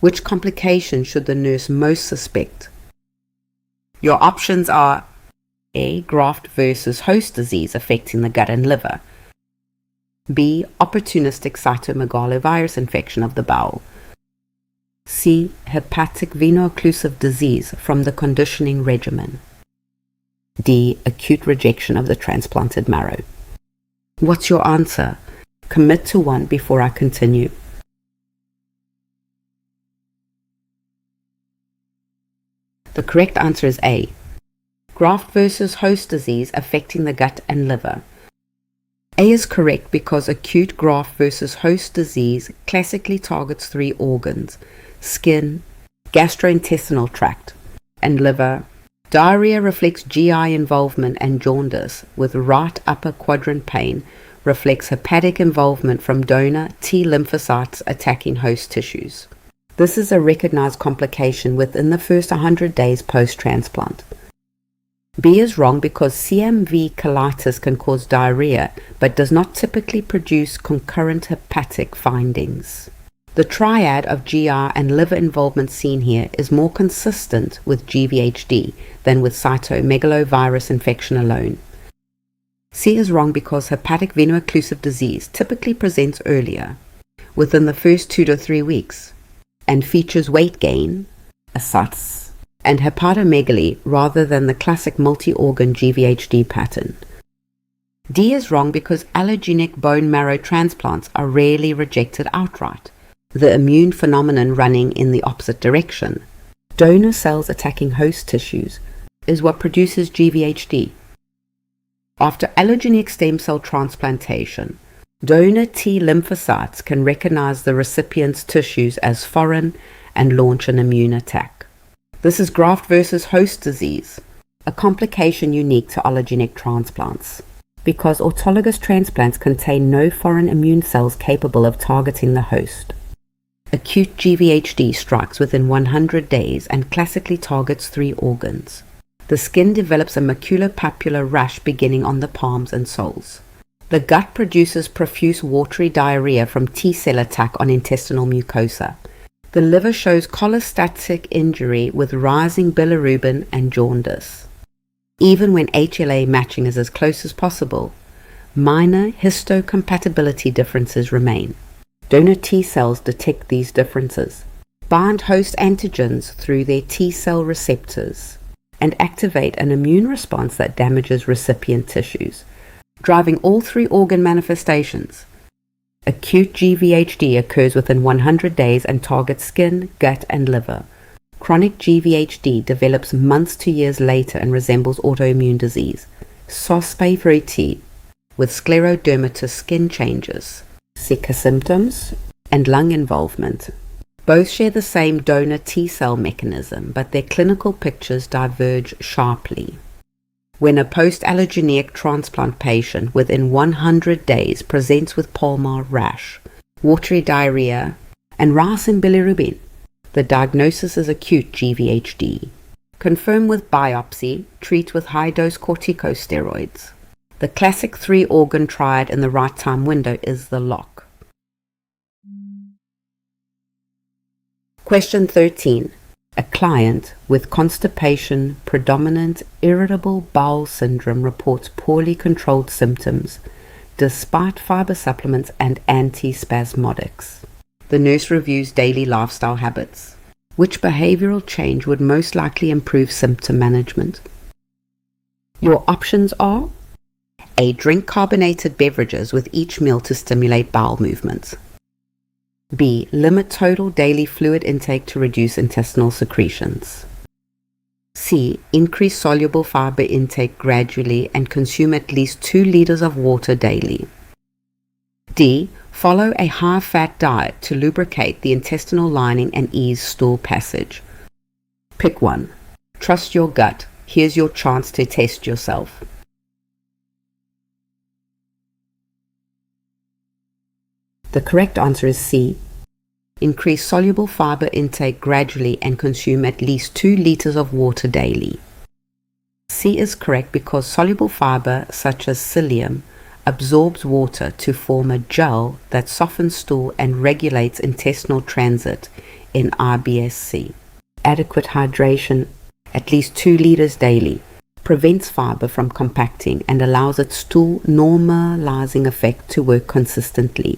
Which complication should the nurse most suspect? Your options are A. Graft versus host disease affecting the gut and liver. B. Opportunistic cytomegalovirus infection of the bowel. C. Hepatic veno-occlusive disease from the conditioning regimen. D. Acute rejection of the transplanted marrow. What's your answer? Commit to one before I continue. The correct answer is A. Graft versus host disease affecting the gut and liver. A is correct because acute graft versus host disease classically targets 3 organs: skin, gastrointestinal tract, and liver. Diarrhea reflects GI involvement and jaundice, with right upper quadrant pain reflects hepatic involvement from donor T lymphocytes attacking host tissues. This is a recognized complication within the first 100 days post-transplant. B is wrong because CMV colitis can cause diarrhea but does not typically produce concurrent hepatic findings. The triad of GI and liver involvement seen here is more consistent with GVHD than with cytomegalovirus infection alone. C is wrong because hepatic veno-occlusive disease typically presents earlier, within the first 2 to 3 weeks, and features weight gain, ascites, and hepatomegaly rather than the classic multi-organ GVHD pattern. D is wrong because allogeneic bone marrow transplants are rarely rejected outright, the immune phenomenon running in the opposite direction. Donor cells attacking host tissues is what produces GVHD. After allogeneic stem cell transplantation, donor T lymphocytes can recognize the recipient's tissues as foreign and launch an immune attack. This is graft versus host disease, a complication unique to allogeneic transplants, because autologous transplants contain no foreign immune cells capable of targeting the host. Acute GVHD strikes within 100 days and classically targets 3 organs. The skin develops a maculopapular rash beginning on the palms and soles. The gut produces profuse watery diarrhea from T-cell attack on intestinal mucosa. The liver shows cholestatic injury with rising bilirubin and jaundice. Even when HLA matching is as close as possible, minor histocompatibility differences remain. Donor T cells detect these differences, bind host antigens through their T cell receptors, and activate an immune response that damages recipient tissues, driving all 3 organ manifestations. Acute GVHD occurs within 100 days and targets skin, gut, and liver. Chronic GVHD develops months to years later and resembles autoimmune disease, SOS-T, with sclerodermatous skin changes, Zika symptoms, and lung involvement. Both share the same donor T-cell mechanism, but their clinical pictures diverge sharply. When a post-allogeneic transplant patient within 100 days presents with palmar rash, watery diarrhea, and rise in bilirubin, the diagnosis is acute GVHD. Confirm with biopsy, treat with high-dose corticosteroids. The classic 3-organ triad in the right time window is the lock. Question 13. A client with constipation, predominant irritable bowel syndrome reports poorly controlled symptoms despite fiber supplements and antispasmodics. The nurse reviews daily lifestyle habits. Which behavioral change would most likely improve symptom management? Your options are: A. Drink carbonated beverages with each meal to stimulate bowel movements. B. Limit total daily fluid intake to reduce intestinal secretions. C. Increase soluble fiber intake gradually and consume at least 2 liters of water daily. D. Follow a high-fat diet to lubricate the intestinal lining and ease stool passage. Pick one. Trust your gut. Here's your chance to test yourself. The correct answer is C. Increase soluble fiber intake gradually and consume at least 2 liters of water daily. C is correct because soluble fiber, such as psyllium, absorbs water to form a gel that softens stool and regulates intestinal transit in IBS-C. Adequate hydration, at least 2 liters daily, prevents fiber from compacting and allows its stool normalizing effect to work consistently.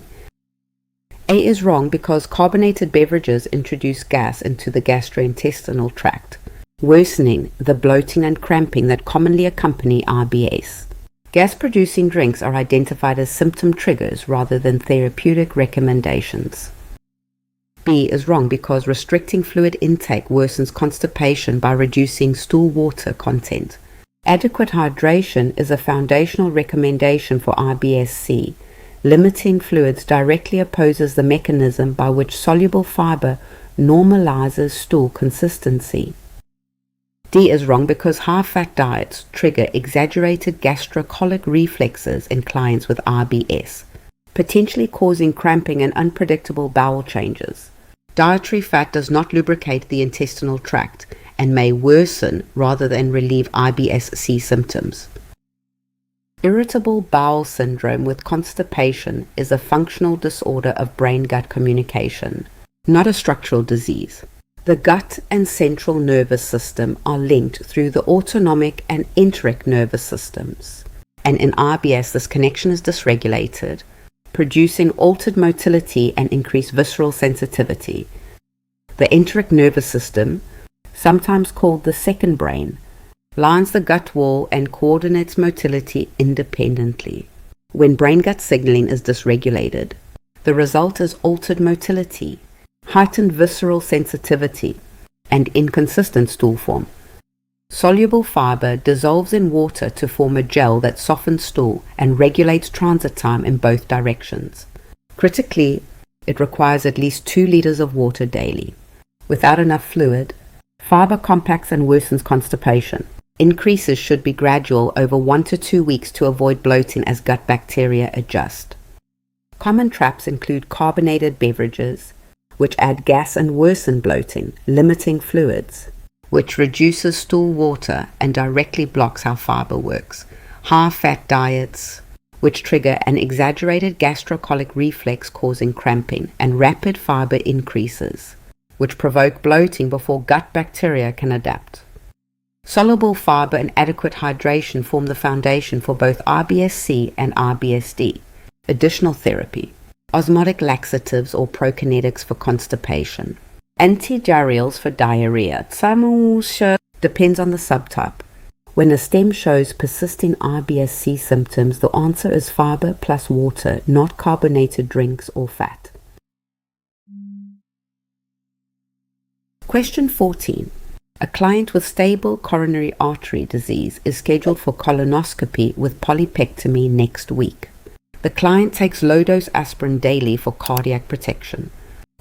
A is wrong because carbonated beverages introduce gas into the gastrointestinal tract, worsening the bloating and cramping that commonly accompany IBS. Gas-producing drinks are identified as symptom triggers rather than therapeutic recommendations. B is wrong because restricting fluid intake worsens constipation by reducing stool water content. Adequate hydration is a foundational recommendation for IBS-C. Limiting fluids directly opposes the mechanism by which soluble fiber normalizes stool consistency. D is wrong because high-fat diets trigger exaggerated gastrocolic reflexes in clients with IBS, potentially causing cramping and unpredictable bowel changes. Dietary fat does not lubricate the intestinal tract and may worsen rather than relieve IBS-C symptoms. Irritable bowel syndrome with constipation is a functional disorder of brain-gut communication, not a structural disease. The gut and central nervous system are linked through the autonomic and enteric nervous systems, and in IBS this connection is dysregulated, producing altered motility and increased visceral sensitivity. The enteric nervous system, sometimes called the second brain, lines the gut wall and coordinates motility independently. When brain-gut signaling is dysregulated, the result is altered motility, heightened visceral sensitivity, and inconsistent stool form. Soluble fiber dissolves in water to form a gel that softens stool and regulates transit time in both directions. Critically, it requires at least 2 liters of water daily. Without enough fluid, fiber compacts and worsens constipation. Increases should be gradual over 1 to 2 weeks to avoid bloating as gut bacteria adjust. Common traps include carbonated beverages, which add gas and worsen bloating, limiting fluids, which reduces stool water and directly blocks how fiber works. High-fat diets, which trigger an exaggerated gastrocolic reflex causing cramping, and rapid fiber increases, which provoke bloating before gut bacteria can adapt. Soluble fiber and adequate hydration form the foundation for both IBS-C and IBS-D. Additional therapy: osmotic laxatives or prokinetics for constipation, antidiarrheals for diarrhea. Depends on the subtype. When a stem shows persisting IBS-C symptoms, the answer is fiber plus water, not carbonated drinks or fat. Question 14. A client with stable coronary artery disease is scheduled for colonoscopy with polypectomy next week. The client takes low-dose aspirin daily for cardiac protection.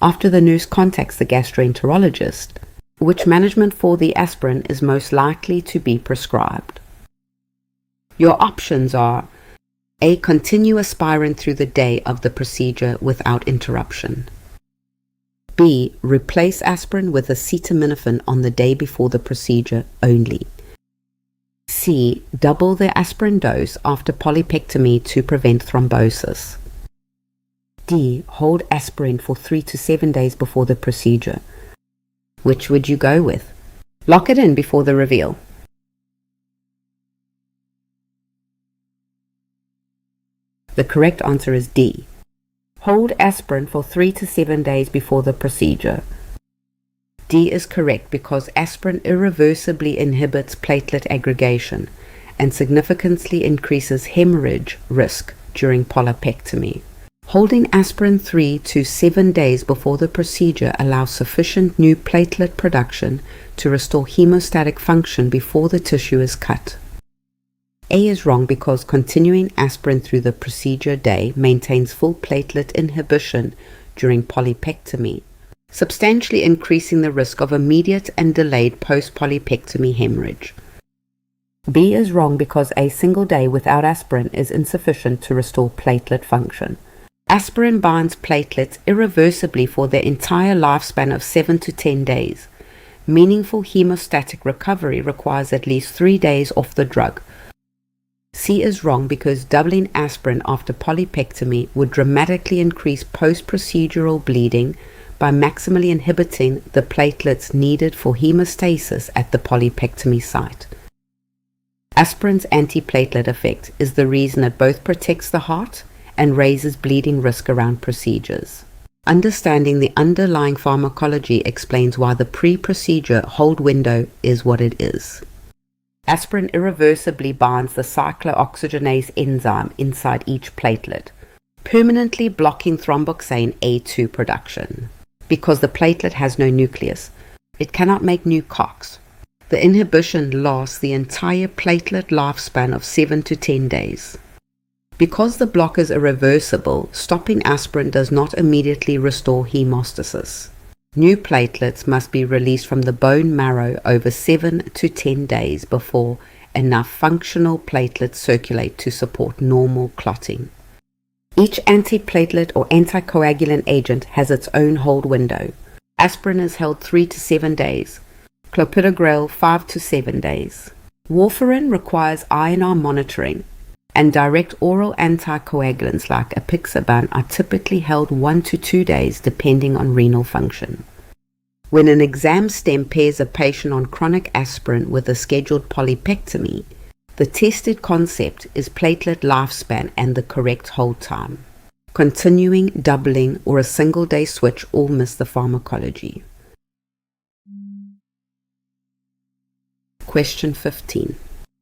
After the nurse contacts the gastroenterologist, which management for the aspirin is most likely to be prescribed? Your options are: A. Continue aspirin through the day of the procedure without interruption. B. Replace aspirin with acetaminophen on the day before the procedure only. C. Double the aspirin dose after polypectomy to prevent thrombosis. D. Hold aspirin for 3 to 7 days before the procedure. Which would you go with? Lock it in before the reveal. The correct answer is D. Hold aspirin for 3 to 7 days before the procedure. D is correct because aspirin irreversibly inhibits platelet aggregation and significantly increases hemorrhage risk during polypectomy. Holding aspirin 3 to 7 days before the procedure allows sufficient new platelet production to restore hemostatic function before the tissue is cut. A is wrong because continuing aspirin through the procedure day maintains full platelet inhibition during polypectomy, substantially increasing the risk of immediate and delayed post-polypectomy hemorrhage. B is wrong because a single day without aspirin is insufficient to restore platelet function. Aspirin binds platelets irreversibly for their entire lifespan of 7 to 10 days. Meaningful hemostatic recovery requires at least 3 days off the drug. C is wrong because doubling aspirin after polypectomy would dramatically increase post-procedural bleeding by maximally inhibiting the platelets needed for hemostasis at the polypectomy site. Aspirin's antiplatelet effect is the reason it both protects the heart and raises bleeding risk around procedures. Understanding the underlying pharmacology explains why the pre-procedure hold window is what it is. Aspirin irreversibly binds the cyclooxygenase enzyme inside each platelet, permanently blocking thromboxane A2 production. Because the platelet has no nucleus, it cannot make new COX. The inhibition lasts the entire platelet lifespan of 7 to 10 days. Because the blockers are reversible, stopping aspirin does not immediately restore hemostasis. New platelets must be released from the bone marrow over 7 to 10 days before enough functional platelets circulate to support normal clotting. Each antiplatelet or anticoagulant agent has its own hold window. Aspirin is held 3 to 7 days, clopidogrel 5 to 7 days. Warfarin requires INR monitoring, and direct oral anticoagulants like apixaban are typically held 1 to 2 days depending on renal function. When an exam stem pairs a patient on chronic aspirin with a scheduled polypectomy, the tested concept is platelet lifespan and the correct hold time. Continuing, doubling, or a single-day switch all miss the pharmacology. Question 15.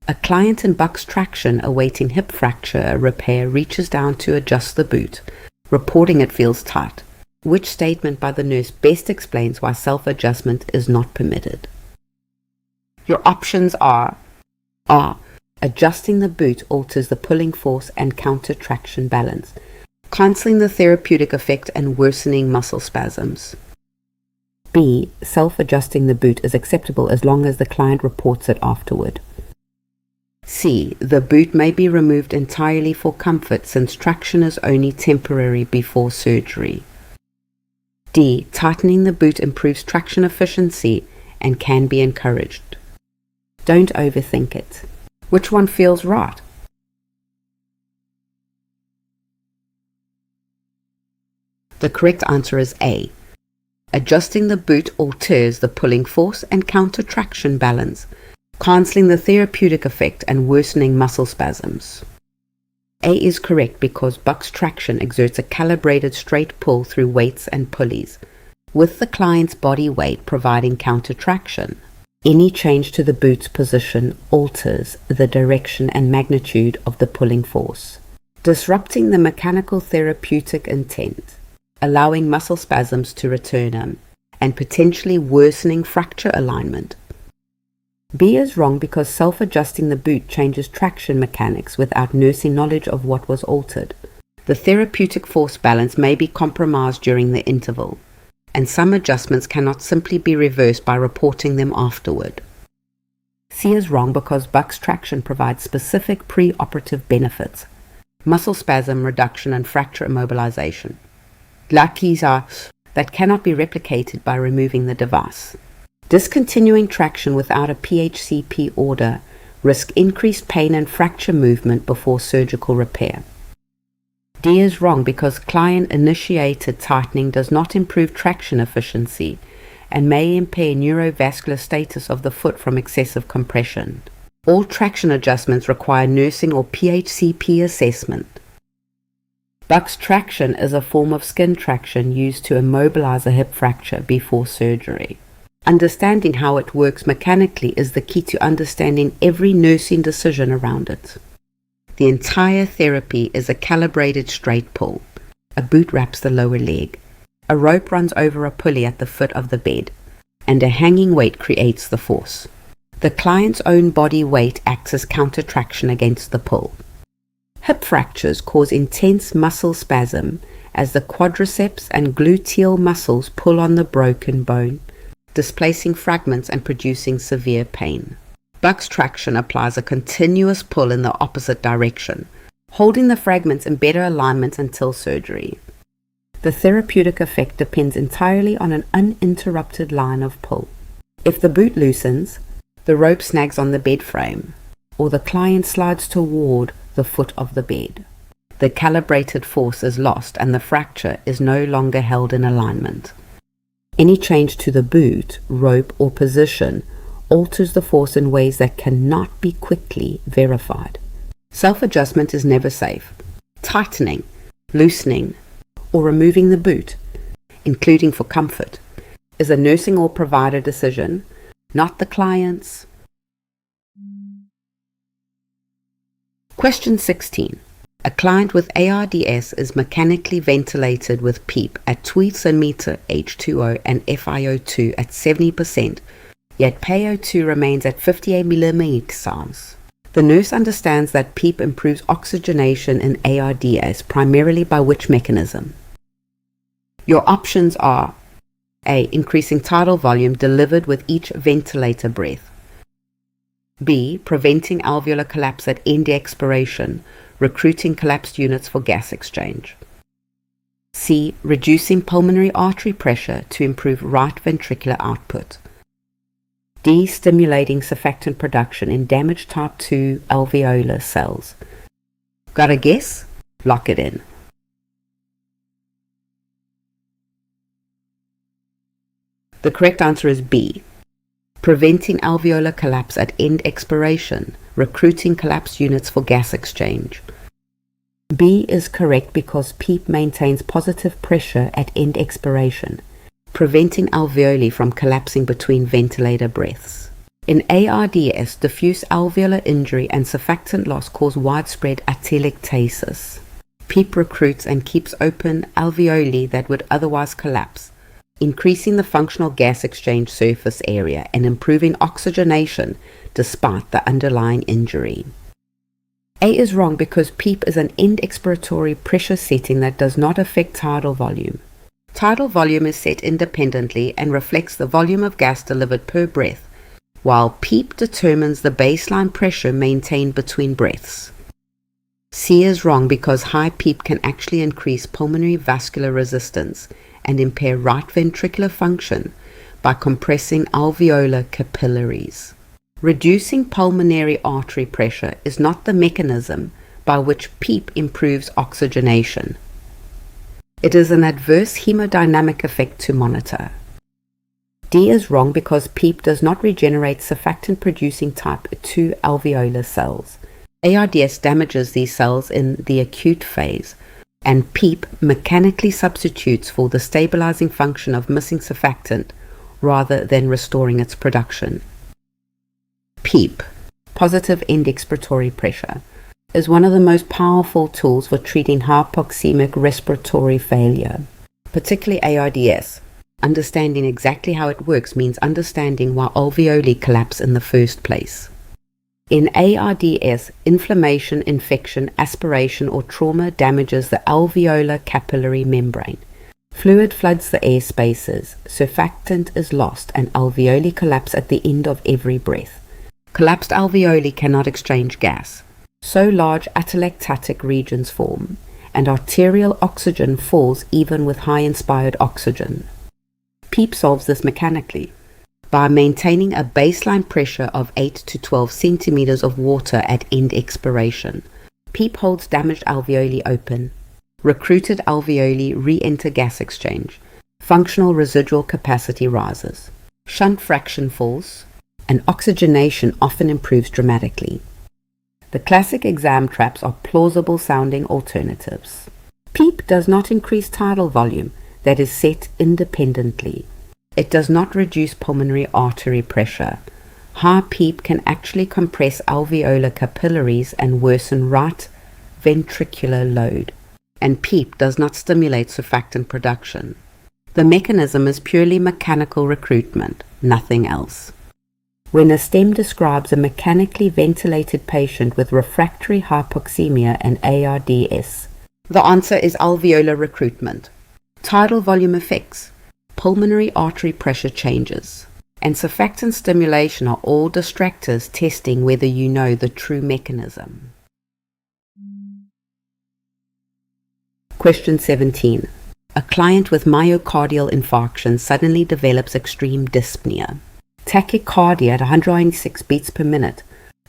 A client in Buck's traction awaiting hip fracture repair reaches down to adjust the boot, reporting it feels tight. Which statement by the nurse best explains why self-adjustment is not permitted? Your options are adjusting the boot alters the pulling force and counter-traction balance, cancelling the therapeutic effect and worsening muscle spasms. B. Self-adjusting the boot is acceptable as long as the client reports it afterward. C. The boot may be removed entirely for comfort since traction is only temporary before surgery. D. Tightening the boot improves traction efficiency and can be encouraged. Don't overthink it. Which one feels right? The correct answer is A. Adjusting the boot alters the pulling force and counter-traction balance, cancelling the therapeutic effect and worsening muscle spasms. A is correct because Buck's traction exerts a calibrated straight pull through weights and pulleys, with the client's body weight providing counter-traction. Any change to the boot's position alters the direction and magnitude of the pulling force, disrupting the mechanical therapeutic intent, allowing muscle spasms to return and potentially worsening fracture alignment. B is wrong because self-adjusting the boot changes traction mechanics without nursing knowledge of what was altered. The therapeutic force balance may be compromised during the interval, and some adjustments cannot simply be reversed by reporting them afterward. C is wrong because Buck's traction provides specific pre-operative benefits: muscle spasm reduction and fracture immobilization. Keys are that cannot be replicated by removing the device. Discontinuing traction without a PHCP order risks increased pain and fracture movement before surgical repair. D is wrong because client-initiated tightening does not improve traction efficiency and may impair neurovascular status of the foot from excessive compression. All traction adjustments require nursing or PHCP assessment. Buck's traction is a form of skin traction used to immobilize a hip fracture before surgery. Understanding how it works mechanically is the key to understanding every nursing decision around it. The entire therapy is a calibrated straight pull. A boot wraps the lower leg. A rope runs over a pulley at the foot of the bed, and a hanging weight creates the force. The client's own body weight acts as counter-traction against the pull. Hip fractures cause intense muscle spasm as the quadriceps and gluteal muscles pull on the broken bone, displacing fragments and producing severe pain. Buck's traction applies a continuous pull in the opposite direction, holding the fragments in better alignment until surgery. The therapeutic effect depends entirely on an uninterrupted line of pull. If the boot loosens, the rope snags on the bed frame, or the client slides toward the foot of the bed. The calibrated force is lost and the fracture is no longer held in alignment. Any change to the boot, rope, or position alters the force in ways that cannot be quickly verified. Self-adjustment is never safe. Tightening, loosening, or removing the boot, including for comfort, is a nursing or provider decision, not the client's. Question 16. A client with ARDS is mechanically ventilated with PEEP at 2 cm H2O and FiO2 at 70% yet PaO2 remains at 58 millimeters. The nurse understands that PEEP improves oxygenation in ARDS, primarily by which mechanism? Your options are A. Increasing tidal volume delivered with each ventilator breath. B. Preventing alveolar collapse at end expiration, recruiting collapsed units for gas exchange. C. Reducing pulmonary artery pressure to improve right ventricular output. D. Stimulating surfactant production in damaged type 2 alveolar cells. Got a guess? Lock it in. The correct answer is B. Preventing alveolar collapse at end expiration, recruiting collapsed units for gas exchange. B is correct because PEEP maintains positive pressure at end expiration, preventing alveoli from collapsing between ventilator breaths. In ARDS, diffuse alveolar injury and surfactant loss cause widespread atelectasis. PEEP recruits and keeps open alveoli that would otherwise collapse, increasing the functional gas exchange surface area and improving oxygenation despite the underlying injury. A is wrong because PEEP is an end expiratory pressure setting that does not affect tidal volume. Tidal volume is set independently and reflects the volume of gas delivered per breath, while PEEP determines the baseline pressure maintained between breaths. C is wrong because high PEEP can actually increase pulmonary vascular resistance and impair right ventricular function by compressing alveolar capillaries. Reducing pulmonary artery pressure is not the mechanism by which PEEP improves oxygenation. It is an adverse hemodynamic effect to monitor. D is wrong because PEEP does not regenerate surfactant-producing type 2 alveolar cells. ARDS damages these cells in the acute phase, and PEEP mechanically substitutes for the stabilizing function of missing surfactant rather than restoring its production. PEEP, positive end expiratory pressure, is one of the most powerful tools for treating hypoxemic respiratory failure, particularly ARDS. Understanding exactly how it works means understanding why alveoli collapse in the first place. In ARDS, inflammation, infection, aspiration, or trauma damages the alveolar capillary membrane. Fluid floods the air spaces, surfactant is lost, and alveoli collapse at the end of every breath. Collapsed alveoli cannot exchange gas, so large atelectatic regions form, and arterial oxygen falls even with high inspired oxygen. PEEP solves this mechanically by maintaining a baseline pressure of 8 to 12 centimeters of water at end expiration. PEEP holds damaged alveoli open. Recruited alveoli re-enter gas exchange. Functional residual capacity rises. Shunt fraction falls, and oxygenation often improves dramatically. The classic exam traps are plausible sounding alternatives. PEEP does not increase tidal volume that is set independently. It does not reduce pulmonary artery pressure. High PEEP can actually compress alveolar capillaries and worsen right ventricular load. And PEEP does not stimulate surfactant production. The mechanism is purely mechanical recruitment, nothing else. When a STEM describes a mechanically ventilated patient with refractory hypoxemia and ARDS, the answer is alveolar recruitment. Tidal volume effects, pulmonary artery pressure changes, and surfactant stimulation are all distractors testing whether you know the true mechanism. Question 17. A client with myocardial infarction suddenly develops extreme dyspnea, tachycardia at 196 beats per minute,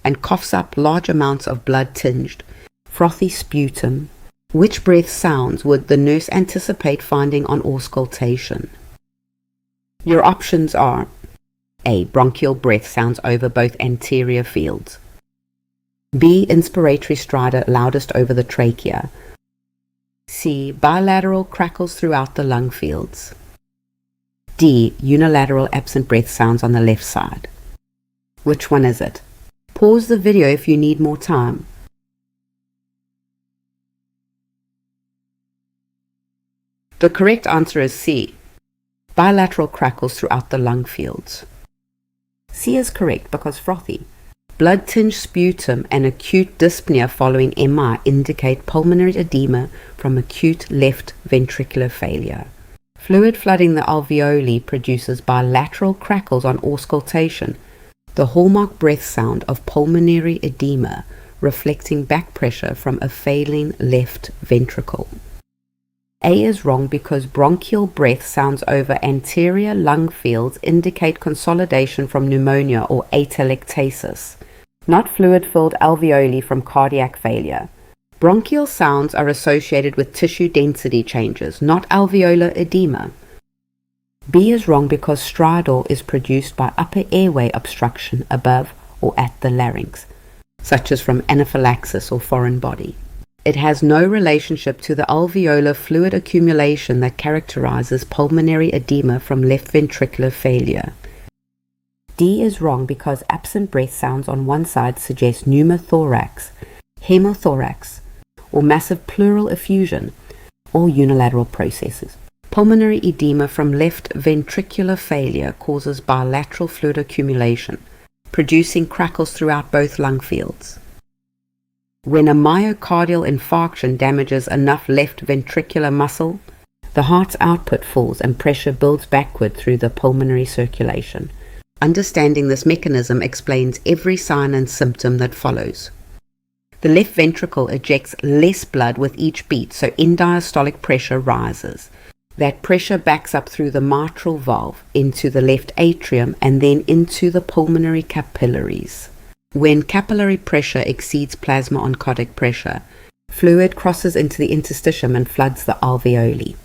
and coughs up large amounts of blood-tinged, frothy sputum. Which breath sounds would the nurse anticipate finding on auscultation? Your options are A. Bronchial breath sounds over both anterior fields. B. Inspiratory stridor loudest over the trachea. C. Bilateral crackles throughout the lung fields. D. Unilateral absent breath sounds on the left side. Which one is it? Pause the video if you need more time. The correct answer is C. Bilateral crackles throughout the lung fields. C is correct because frothy. Blood-tinged sputum and acute dyspnea following MI indicate pulmonary edema from acute left ventricular failure. Fluid flooding the alveoli produces bilateral crackles on auscultation, the hallmark breath sound of pulmonary edema, reflecting back pressure from a failing left ventricle. A is wrong because bronchial breath sounds over anterior lung fields indicate consolidation from pneumonia or atelectasis, not fluid-filled alveoli from cardiac failure. Bronchial sounds are associated with tissue density changes, not alveolar edema. B is wrong because stridor is produced by upper airway obstruction above or at the larynx, such as from anaphylaxis or foreign body. It has no relationship to the alveolar fluid accumulation that characterizes pulmonary edema from left ventricular failure. D is wrong because absent breath sounds on one side suggest pneumothorax, hemothorax, or massive pleural effusion, or unilateral processes. Pulmonary edema from left ventricular failure causes bilateral fluid accumulation, producing crackles throughout both lung fields. When a myocardial infarction damages enough left ventricular muscle, the heart's output falls and pressure builds backward through the pulmonary circulation. Understanding this mechanism explains every sign and symptom that follows. The left ventricle ejects less blood with each beat, so end-diastolic pressure rises. That pressure backs up through the mitral valve into the left atrium and then into the pulmonary capillaries. When capillary pressure exceeds plasma oncotic pressure, fluid crosses into the interstitium and floods the alveoli.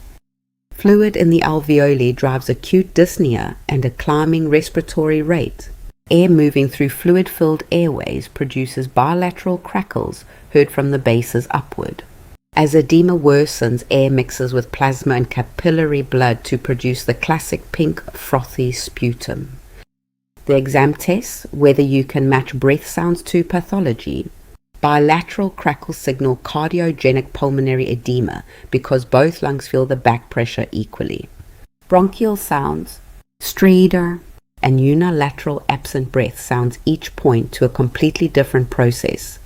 Fluid in the alveoli drives acute dyspnea and a climbing respiratory rate. Air moving through fluid-filled airways produces bilateral crackles heard from the bases upward. As edema worsens, air mixes with plasma and capillary blood to produce the classic pink frothy sputum. The exam tests whether you can match breath sounds to pathology. Bilateral crackles signal cardiogenic pulmonary edema because both lungs feel the back pressure equally. Bronchial sounds, stridor, and unilateral absent breath sounds each point to a completely different process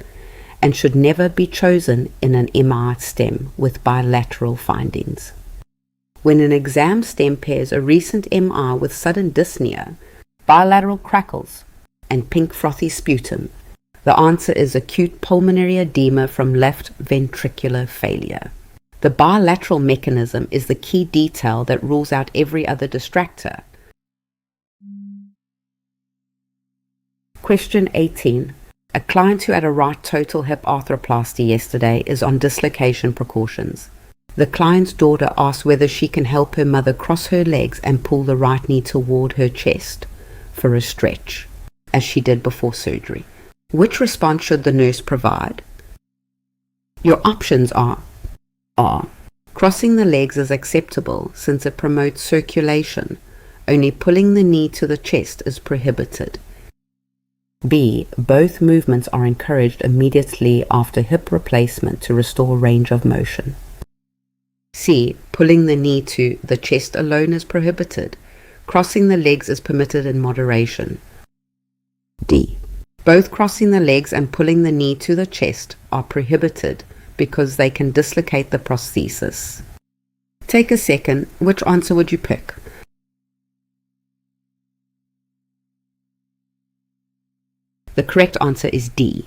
and should never be chosen in an MI stem with bilateral findings. When an exam stem pairs a recent MI with sudden dyspnea, bilateral crackles, and pink frothy sputum, the answer is acute pulmonary edema from left ventricular failure. The bilateral mechanism is the key detail that rules out every other distractor. Question 18. A client who had a right total hip arthroplasty yesterday is on dislocation precautions. The client's daughter asks whether she can help her mother cross her legs and pull the right knee toward her chest for a stretch, as she did before surgery. Which response should the nurse provide? Your options are crossing the legs is acceptable since it promotes circulation. Only pulling the knee to the chest is prohibited. B. Both movements are encouraged immediately after hip replacement to restore range of motion. C. Pulling the knee to the chest alone is prohibited. Crossing the legs is permitted in moderation. D. Both crossing the legs and pulling the knee to the chest are prohibited because they can dislocate the prosthesis. Take a second. Which answer would you pick? The correct answer is D.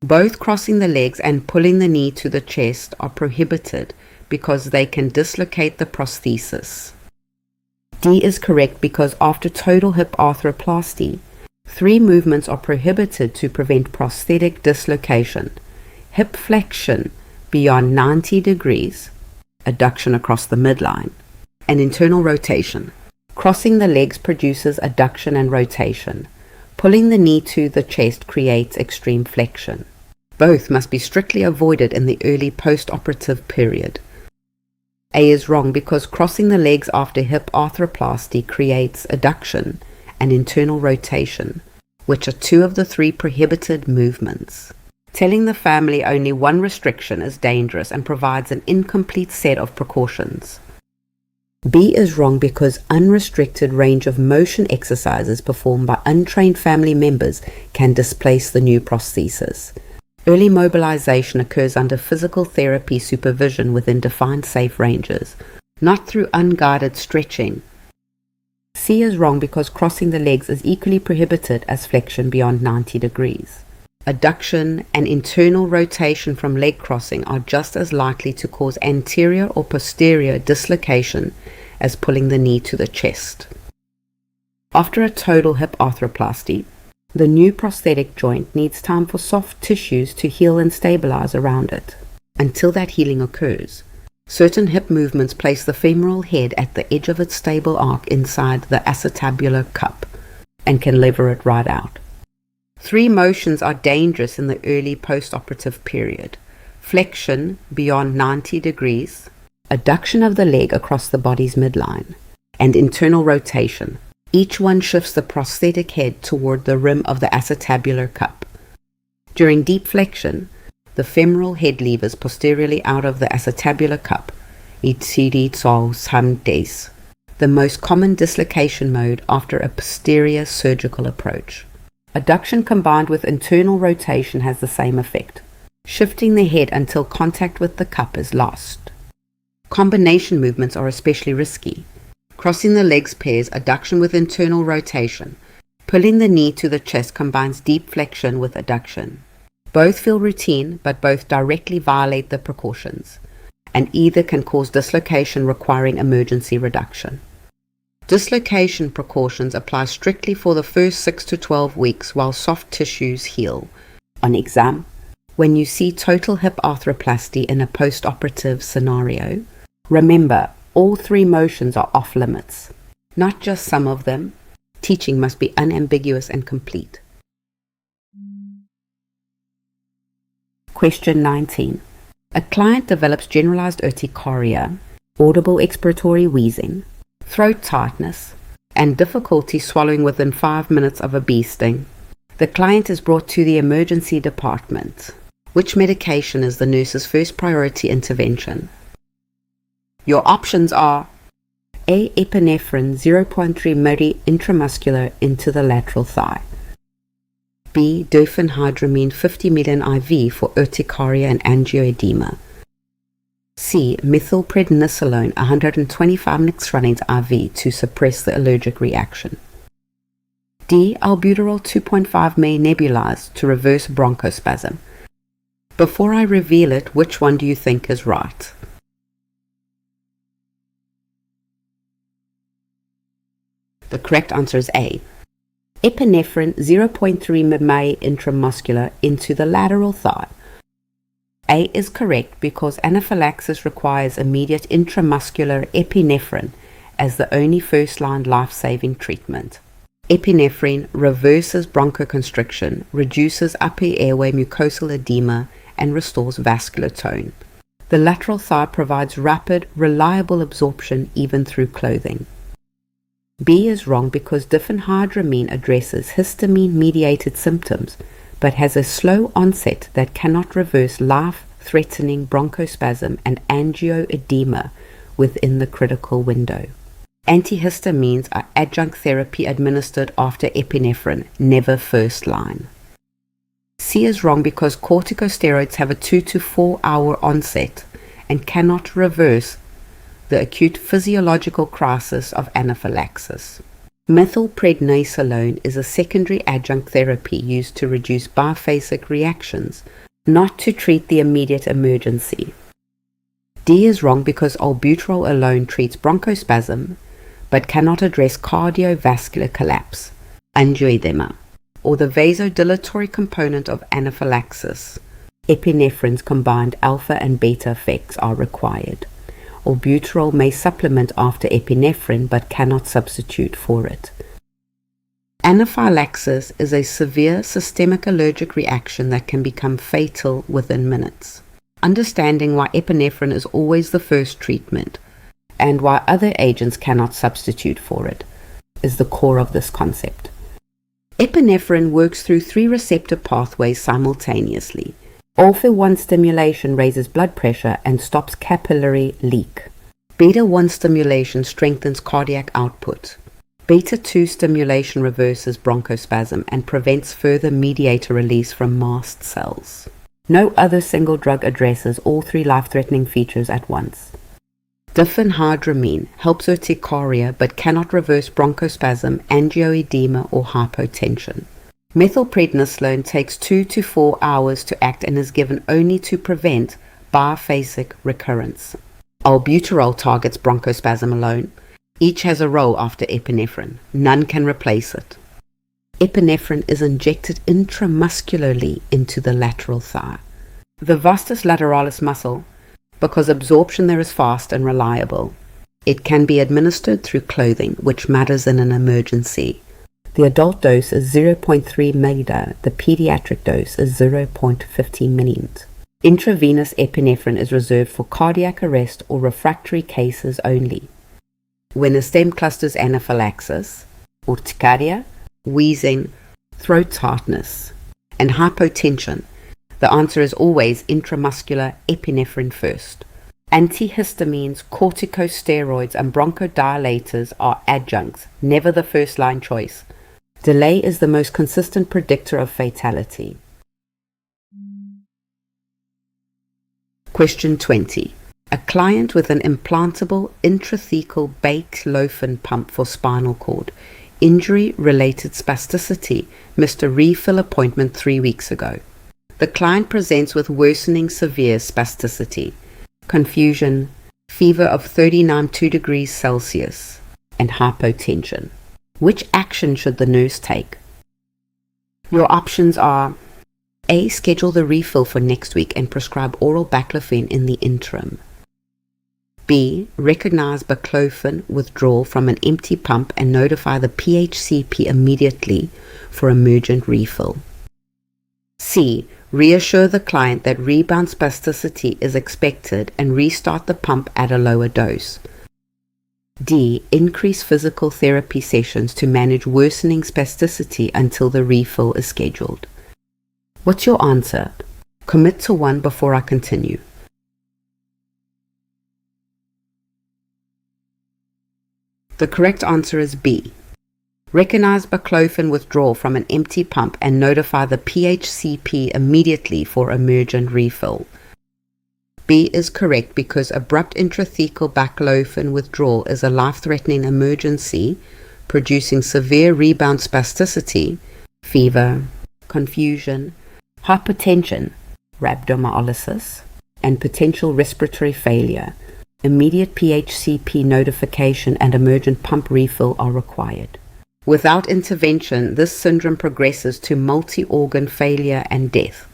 Both crossing the legs and pulling the knee to the chest are prohibited because they can dislocate the prosthesis. D is correct because after total hip arthroplasty, 3 movements are prohibited to prevent prosthetic dislocation: hip flexion beyond 90 degrees, adduction across the midline, and internal rotation. Crossing the legs produces adduction and rotation. Pulling the knee to the chest creates extreme flexion. Both must be strictly avoided in the early post-operative period. A is wrong because crossing the legs after hip arthroplasty creates adduction and internal rotation, which are 2 of the 3 prohibited movements. Telling the family only one restriction is dangerous and provides an incomplete set of precautions. B is wrong because unrestricted range of motion exercises performed by untrained family members can displace the new prosthesis. Early mobilization occurs under physical therapy supervision within defined safe ranges, not through unguided stretching. C is wrong because crossing the legs is equally prohibited as flexion beyond 90 degrees. Adduction and internal rotation from leg crossing are just as likely to cause anterior or posterior dislocation as pulling the knee to the chest. After a total hip arthroplasty, the new prosthetic joint needs time for soft tissues to heal and stabilize around it. Until that healing occurs, certain hip movements place the femoral head at the edge of its stable arc inside the acetabular cup and can lever it right out. 3 motions are dangerous in the early postoperative period: flexion beyond 90 degrees, adduction of the leg across the body's midline, and internal rotation. Each one shifts the prosthetic head toward the rim of the acetabular cup. During deep flexion, the femoral head levers posteriorly out of the acetabular cup, the most common dislocation mode after a posterior surgical approach. Adduction combined with internal rotation has the same effect, shifting the head until contact with the cup is lost. Combination movements are especially risky. Crossing the legs pairs adduction with internal rotation. Pulling the knee to the chest combines deep flexion with adduction. Both feel routine, but both directly violate the precautions, and either can cause dislocation requiring emergency reduction. Dislocation precautions apply strictly for the first 6 to 12 weeks while soft tissues heal. On exam, when you see total hip arthroplasty in a post-operative scenario, remember all 3 motions are off limits, not just some of them. Teaching must be unambiguous and complete. Question 19. A client develops generalized urticaria, audible expiratory wheezing, throat tightness, and difficulty swallowing within 5 minutes of a bee sting. The client is brought to the emergency department. Which medication is the nurse's first priority intervention? Your options are A. Epinephrine 0.3 mg intramuscular into the lateral thigh, B. Diphenhydramine 50 mg IV for urticaria and angioedema, C. Methylprednisolone 125 nixranins IV to suppress the allergic reaction, D. Albuterol 2.5 mg nebulized to reverse bronchospasm. Before I reveal it, which one do you think is right? The correct answer is A. Epinephrine 0.3 mg intramuscular into the lateral thigh. A is correct because anaphylaxis requires immediate intramuscular epinephrine as the only first-line life-saving treatment. Epinephrine reverses bronchoconstriction, reduces upper airway mucosal edema, and restores vascular tone. The lateral thigh provides rapid, reliable absorption even through clothing. B is wrong because diphenhydramine addresses histamine-mediated symptoms but has a slow onset that cannot reverse life-threatening bronchospasm and angioedema within the critical window. Antihistamines are adjunct therapy administered after epinephrine, never first line. C is wrong because corticosteroids have a 2 to 4 hour onset and cannot reverse the acute physiological crisis of anaphylaxis. Methylprednisolone is a secondary adjunct therapy used to reduce biphasic reactions, not to treat the immediate emergency. D is wrong because albuterol alone treats bronchospasm but cannot address cardiovascular collapse, angioedema, or the vasodilatory component of anaphylaxis. Epinephrine's combined alpha and beta effects are required. Albuterol may supplement after epinephrine but cannot substitute for it. Anaphylaxis is a severe systemic allergic reaction that can become fatal within minutes. Understanding why epinephrine is always the first treatment and why other agents cannot substitute for it is the core of this concept. Epinephrine works through 3 receptor pathways simultaneously. Alpha-1 stimulation raises blood pressure and stops capillary leak. Beta 1 stimulation strengthens cardiac output. Beta 2 stimulation reverses bronchospasm and prevents further mediator release from mast cells. No other single drug addresses all three life-threatening features at once. Diphenhydramine helps urticaria but cannot reverse bronchospasm, angioedema, or hypotension. Methylprednisolone takes 2 to 4 hours to act and is given only to prevent biphasic recurrence. Albuterol targets bronchospasm alone. Each has a role after epinephrine. None can replace it. Epinephrine is injected intramuscularly into the lateral thigh, the vastus lateralis muscle, because absorption there is fast and reliable. It can be administered through clothing, which matters in an emergency. The adult dose is 0.3 ml, the pediatric dose is 0.50 ml. Intravenous epinephrine is reserved for cardiac arrest or refractory cases only. When a stem clusters anaphylaxis, urticaria, wheezing, throat tightness, and hypotension, the answer is always intramuscular epinephrine first. Antihistamines, corticosteroids, and bronchodilators are adjuncts, never the first-line choice. Delay is the most consistent predictor of fatality. Question 20. A client with an implantable intrathecal baclofen pump for spinal cord injury-related spasticity missed a refill appointment 3 weeks ago. The client presents with worsening severe spasticity, confusion, fever of 39.2 degrees Celsius, and hypotension. Which action should the nurse take? Your options are: A. Schedule the refill for next week and prescribe oral baclofen in the interim. B. Recognize baclofen withdrawal from an empty pump and notify the PHCP immediately for emergent refill. C. Reassure the client that rebound spasticity is expected and restart the pump at a lower dose. D. Increase physical therapy sessions to manage worsening spasticity until the refill is scheduled. What's your answer? Commit to one before I continue. The correct answer is B. Recognize baclofen withdrawal from an empty pump and notify the PHCP immediately for emergent refill. B is correct because abrupt intrathecal baclofen withdrawal is a life-threatening emergency, producing severe rebound spasticity, fever, confusion, hypertension, rhabdomyolysis, and potential respiratory failure. Immediate PHCP notification and emergent pump refill are required. Without intervention, this syndrome progresses to multi-organ failure and death.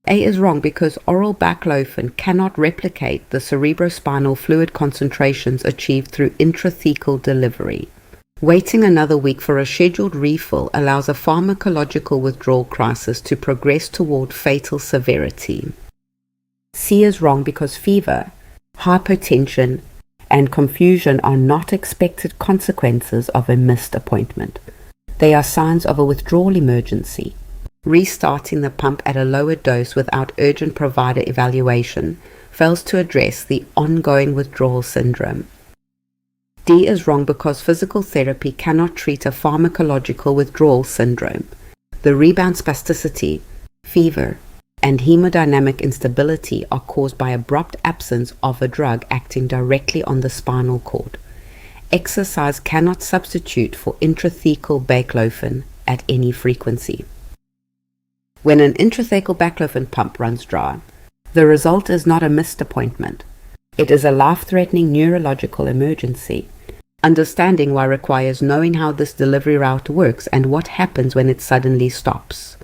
A is wrong because oral baclofen cannot replicate the cerebrospinal fluid concentrations achieved through intrathecal delivery. Waiting another week for a scheduled refill allows a pharmacological withdrawal crisis to progress toward fatal severity. C is wrong because fever, hypotension, and confusion are not expected consequences of a missed appointment. They are signs of a withdrawal emergency. Restarting the pump at a lower dose without urgent provider evaluation fails to address the ongoing withdrawal syndrome. D is wrong because physical therapy cannot treat a pharmacological withdrawal syndrome. The rebound spasticity, fever, and hemodynamic instability are caused by abrupt absence of a drug acting directly on the spinal cord. Exercise cannot substitute for intrathecal baclofen at any frequency. When an intrathecal baclofen pump runs dry, the result is not a missed appointment. It is a life-threatening neurological emergency. Understanding why requires knowing how this delivery route works and what happens when it suddenly stops.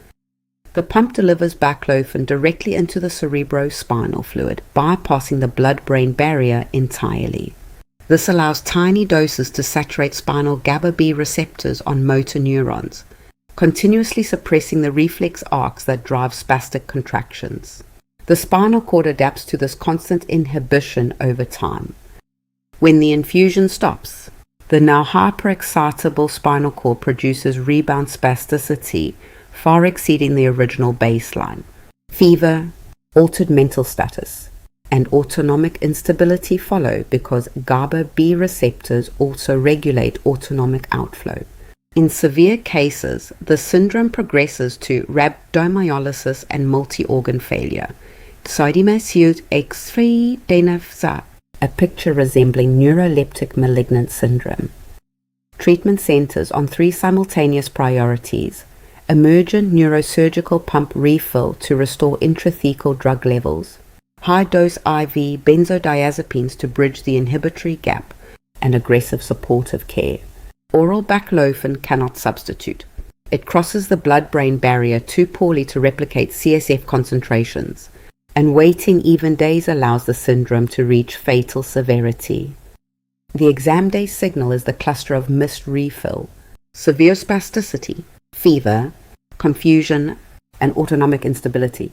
The pump delivers baclofen directly into the cerebrospinal fluid, bypassing the blood-brain barrier entirely. This allows tiny doses to saturate spinal GABA B receptors on motor neurons, continuously suppressing the reflex arcs that drive spastic contractions. The spinal cord adapts to this constant inhibition over time. When the infusion stops, the now hyperexcitable spinal cord produces rebound spasticity, far exceeding the original baseline. Fever, altered mental status, and autonomic instability follow because GABA B receptors also regulate autonomic outflow. In severe cases, the syndrome progresses to rhabdomyolysis and multi-organ failure. A picture resembling neuroleptic malignant syndrome. Treatment centers on 3 simultaneous priorities: emergent neurosurgical pump refill to restore intrathecal drug levels, high-dose IV benzodiazepines to bridge the inhibitory gap, and aggressive supportive care. Oral baclofen cannot substitute. It crosses the blood-brain barrier too poorly to replicate CSF concentrations, and waiting even days allows the syndrome to reach fatal severity. The exam day signal is the cluster of missed refill, severe spasticity, fever, confusion, and autonomic instability.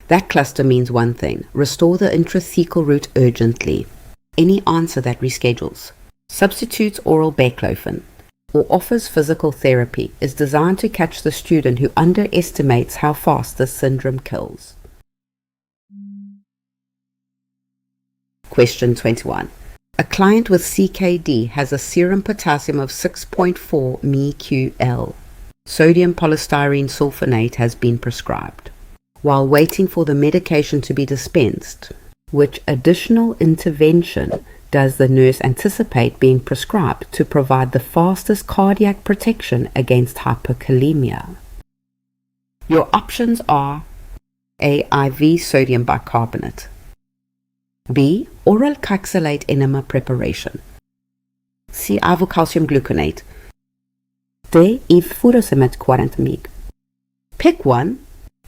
That cluster means one thing: restore the intrathecal route urgently. Any answer that reschedules, substitutes oral baclofen, or offers physical therapy is designed to catch the student who underestimates how fast this syndrome kills. Question 21. A client with CKD has a serum potassium of 6.4 μQL. Sodium polystyrene sulfonate has been prescribed. While waiting for the medication to be dispensed, which additional intervention does the nurse anticipate being prescribed to provide the fastest cardiac protection against hyperkalemia? Your options are A. IV sodium bicarbonate, B. Oral caxylate enema preparation, C. Ivocalcium gluconate, D. Furosemide 40 mg. Pick one.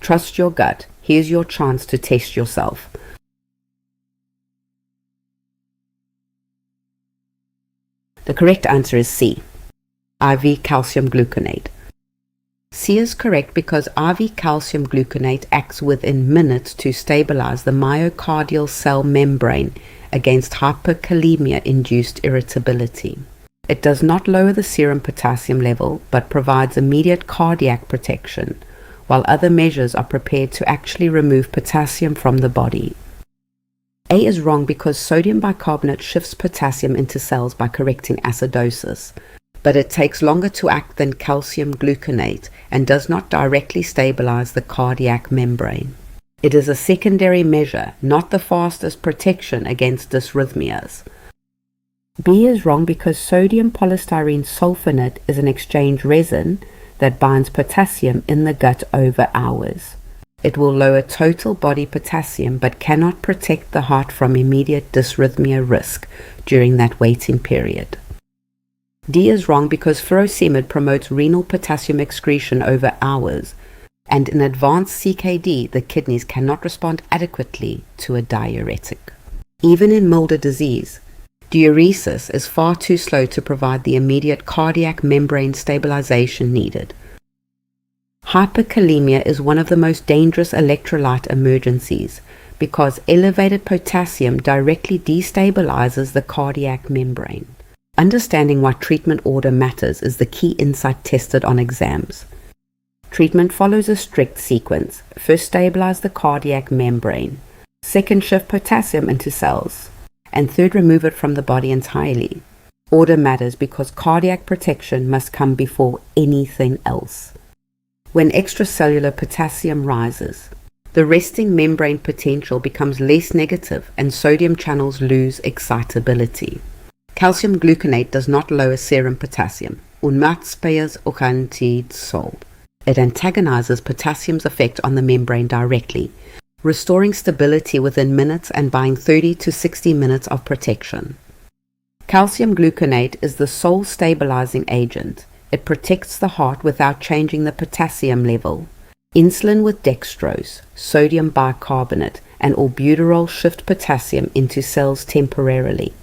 Trust your gut. Here's your chance to test yourself. The correct answer is C. IV calcium gluconate. C is correct because IV calcium gluconate acts within minutes to stabilize the myocardial cell membrane against hyperkalemia-induced irritability. It does not lower the serum potassium level but provides immediate cardiac protection, while other measures are prepared to actually remove potassium from the body. A is wrong because sodium bicarbonate shifts potassium into cells by correcting acidosis, but it takes longer to act than calcium gluconate and does not directly stabilize the cardiac membrane. It is a secondary measure, not the fastest protection against dysrhythmias. B is wrong because sodium polystyrene sulfonate is an exchange resin that binds potassium in the gut over hours. It will lower total body potassium but cannot protect the heart from immediate dysrhythmia risk during that waiting period. D is wrong because furosemide promotes renal potassium excretion over hours, and in advanced CKD, the kidneys cannot respond adequately to a diuretic. Even in milder disease, diuresis is far too slow to provide the immediate cardiac membrane stabilization needed. Hyperkalemia is one of the most dangerous electrolyte emergencies because elevated potassium directly destabilizes the cardiac membrane. Understanding why treatment order matters is the key insight tested on exams. Treatment follows a strict sequence. First, stabilize the cardiac membrane. Second, shift potassium into cells. And third, remove it from the body entirely. Order matters because cardiac protection must come before anything else. When extracellular potassium rises, the resting membrane potential becomes less negative and sodium channels lose excitability. Calcium gluconate does not lower serum potassium. It antagonizes potassium's effect on the membrane directly, restoring stability within minutes and buying 30 to 60 minutes of protection. Calcium gluconate is the sole stabilizing agent. It protects the heart without changing the potassium level. Insulin with dextrose, sodium bicarbonate, and albuterol shift potassium into cells temporarily.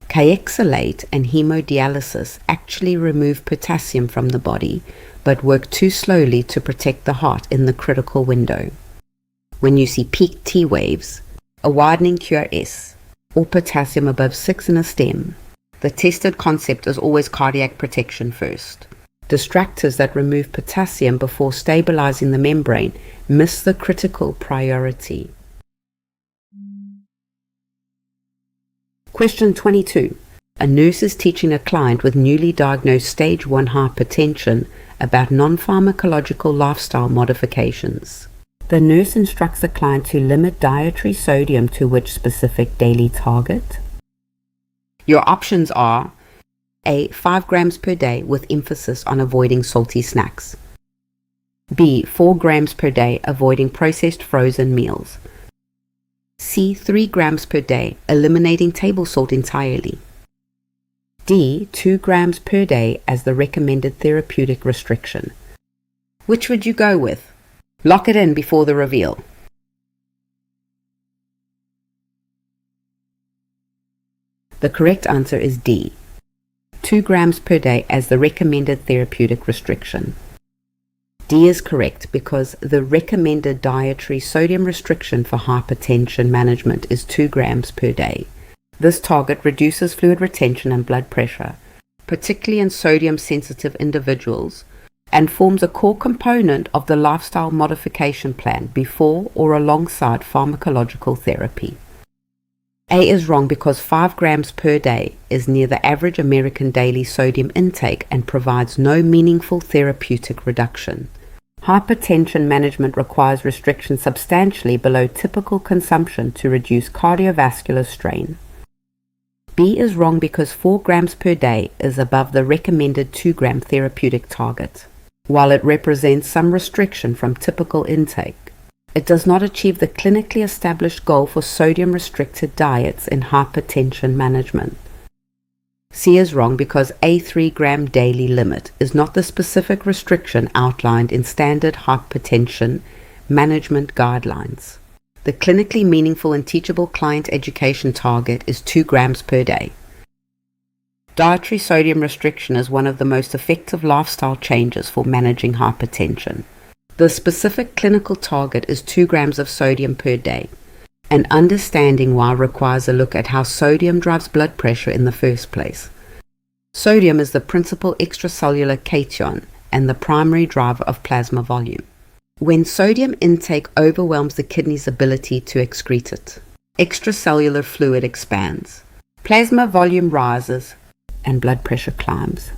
Caxylate and hemodialysis actually remove potassium from the body, but work too slowly to protect the heart in the critical window. When you see peak T waves, a widening QRS, or potassium above 6 in a stem, the tested concept is always cardiac protection first. Distractors that remove potassium before stabilizing the membrane miss the critical priority. Question 22. A nurse is teaching a client with newly diagnosed stage 1 hypertension about non-pharmacological lifestyle modifications. The nurse instructs the client to limit dietary sodium to which specific daily target? Your options are A. 5 grams per day with emphasis on avoiding salty snacks. B. 4 grams per day, avoiding processed frozen meals. C. 3 grams per day, eliminating table salt entirely. D. 2 grams per day as the recommended therapeutic restriction. Which would you go with? Lock it in before the reveal. The correct answer is D. 2 grams per day as the recommended therapeutic restriction. D is correct because the recommended dietary sodium restriction for hypertension management is 2 grams per day. This target reduces fluid retention and blood pressure, particularly in sodium-sensitive individuals, and forms a core component of the lifestyle modification plan before or alongside pharmacological therapy. A is wrong because 5 grams per day is near the average American daily sodium intake and provides no meaningful therapeutic reduction. Hypertension management requires restriction substantially below typical consumption to reduce cardiovascular strain. B is wrong because 4 grams per day is above the recommended 2-gram therapeutic target. While it represents some restriction from typical intake, it does not achieve the clinically established goal for sodium-restricted diets in hypertension management. C is wrong because a 3-gram daily limit is not the specific restriction outlined in standard hypertension management guidelines. The clinically meaningful and teachable client education target is 2 grams per day. Dietary sodium restriction is one of the most effective lifestyle changes for managing hypertension. The specific clinical target is 2 grams of sodium per day, and understanding why requires a look at how sodium drives blood pressure in the first place. Sodium is the principal extracellular cation and the primary driver of plasma volume. When sodium intake overwhelms the kidney's ability to excrete it, extracellular fluid expands, plasma volume rises, and blood pressure climbs,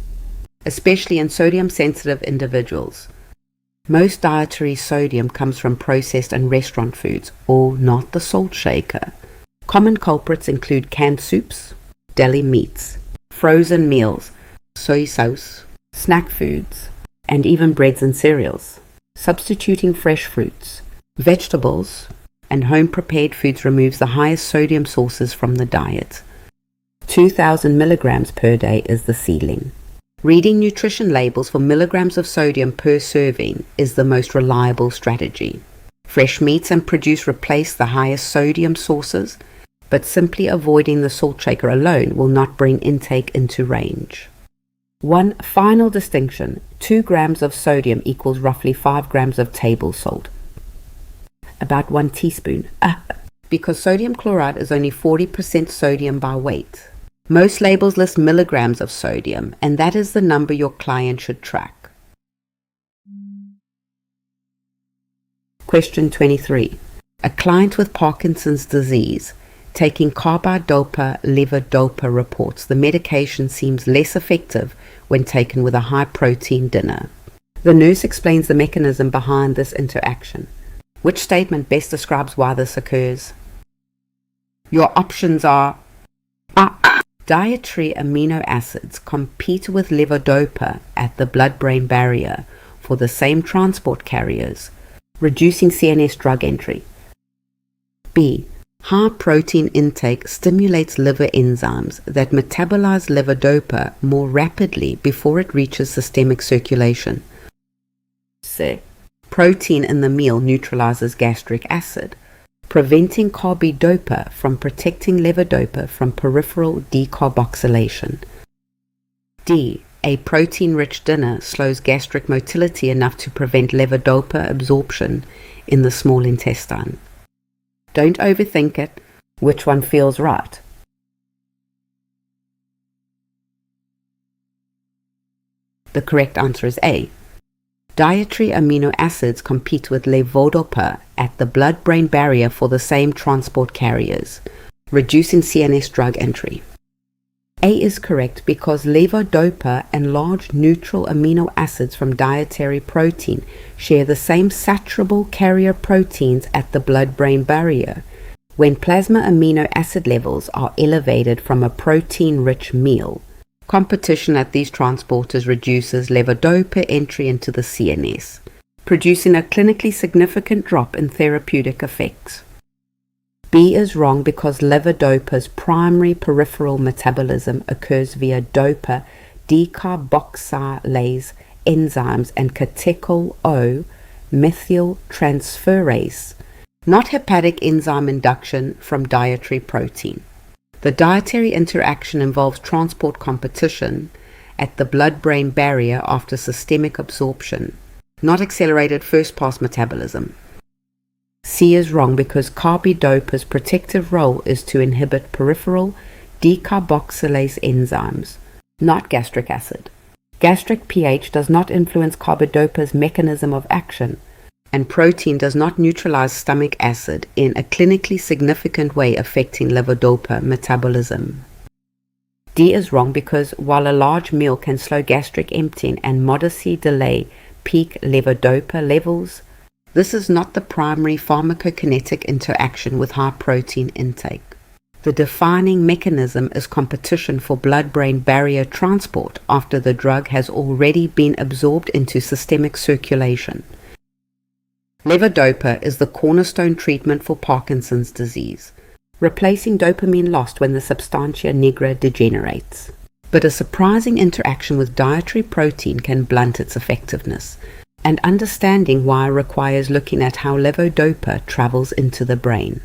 especially in sodium-sensitive individuals. Most dietary sodium comes from processed and restaurant foods, or not the salt shaker. Common culprits include canned soups, deli meats, frozen meals, soy sauce, snack foods, and even breads and cereals. Substituting fresh fruits, vegetables, and home-prepared foods removes the highest sodium sources from the diet. 2,000 milligrams per day is the ceiling. Reading nutrition labels for milligrams of sodium per serving is the most reliable strategy. Fresh meats and produce replace the highest sodium sources, but simply avoiding the salt shaker alone will not bring intake into range. One final distinction: 2 grams of sodium equals roughly 5 grams of table salt. About 1 teaspoon. Because sodium chloride is only 40% sodium by weight. Most labels list milligrams of sodium, and that is the number your client should track. Question 23. A client with Parkinson's disease taking carbidopa-levodopa reports the medication seems less effective when taken with a high-protein dinner. The nurse explains the mechanism behind this interaction. Which statement best describes why this occurs? Your options are dietary amino acids compete with levodopa at the blood-brain barrier for the same transport carriers, reducing CNS drug entry. B. High protein intake stimulates liver enzymes that metabolize levodopa more rapidly before it reaches systemic circulation. C. Protein in the meal neutralizes gastric acid, preventing carbidopa from protecting levodopa from peripheral decarboxylation. D. A protein-rich dinner slows gastric motility enough to prevent levodopa absorption in the small intestine. Don't overthink it. Which one feels right? The correct answer is A. Dietary amino acids compete with levodopa at the blood-brain barrier for the same transport carriers, reducing CNS drug entry. A is correct because levodopa and large neutral amino acids from dietary protein share the same saturable carrier proteins at the blood-brain barrier. When plasma amino acid levels are elevated from a protein-rich meal, competition at these transporters reduces levodopa entry into the CNS, producing a clinically significant drop in therapeutic effects. B is wrong because levodopa's primary peripheral metabolism occurs via dopa decarboxylase enzymes and catechol-O methyltransferase, not hepatic enzyme induction from dietary protein. The dietary interaction involves transport competition at the blood-brain barrier after systemic absorption, not accelerated first-pass metabolism. C is wrong because carbidopa's protective role is to inhibit peripheral decarboxylase enzymes, not gastric acid. Gastric pH does not influence carbidopa's mechanism of action, and protein does not neutralize stomach acid in a clinically significant way affecting levodopa metabolism. D is wrong because while a large meal can slow gastric emptying and modestly delay peak levodopa levels, this is not the primary pharmacokinetic interaction with high protein intake. The defining mechanism is competition for blood-brain barrier transport after the drug has already been absorbed into systemic circulation. Levodopa is the cornerstone treatment for Parkinson's disease, replacing dopamine lost when the substantia nigra degenerates. But a surprising interaction with dietary protein can blunt its effectiveness, and understanding why requires looking at how levodopa travels into the brain.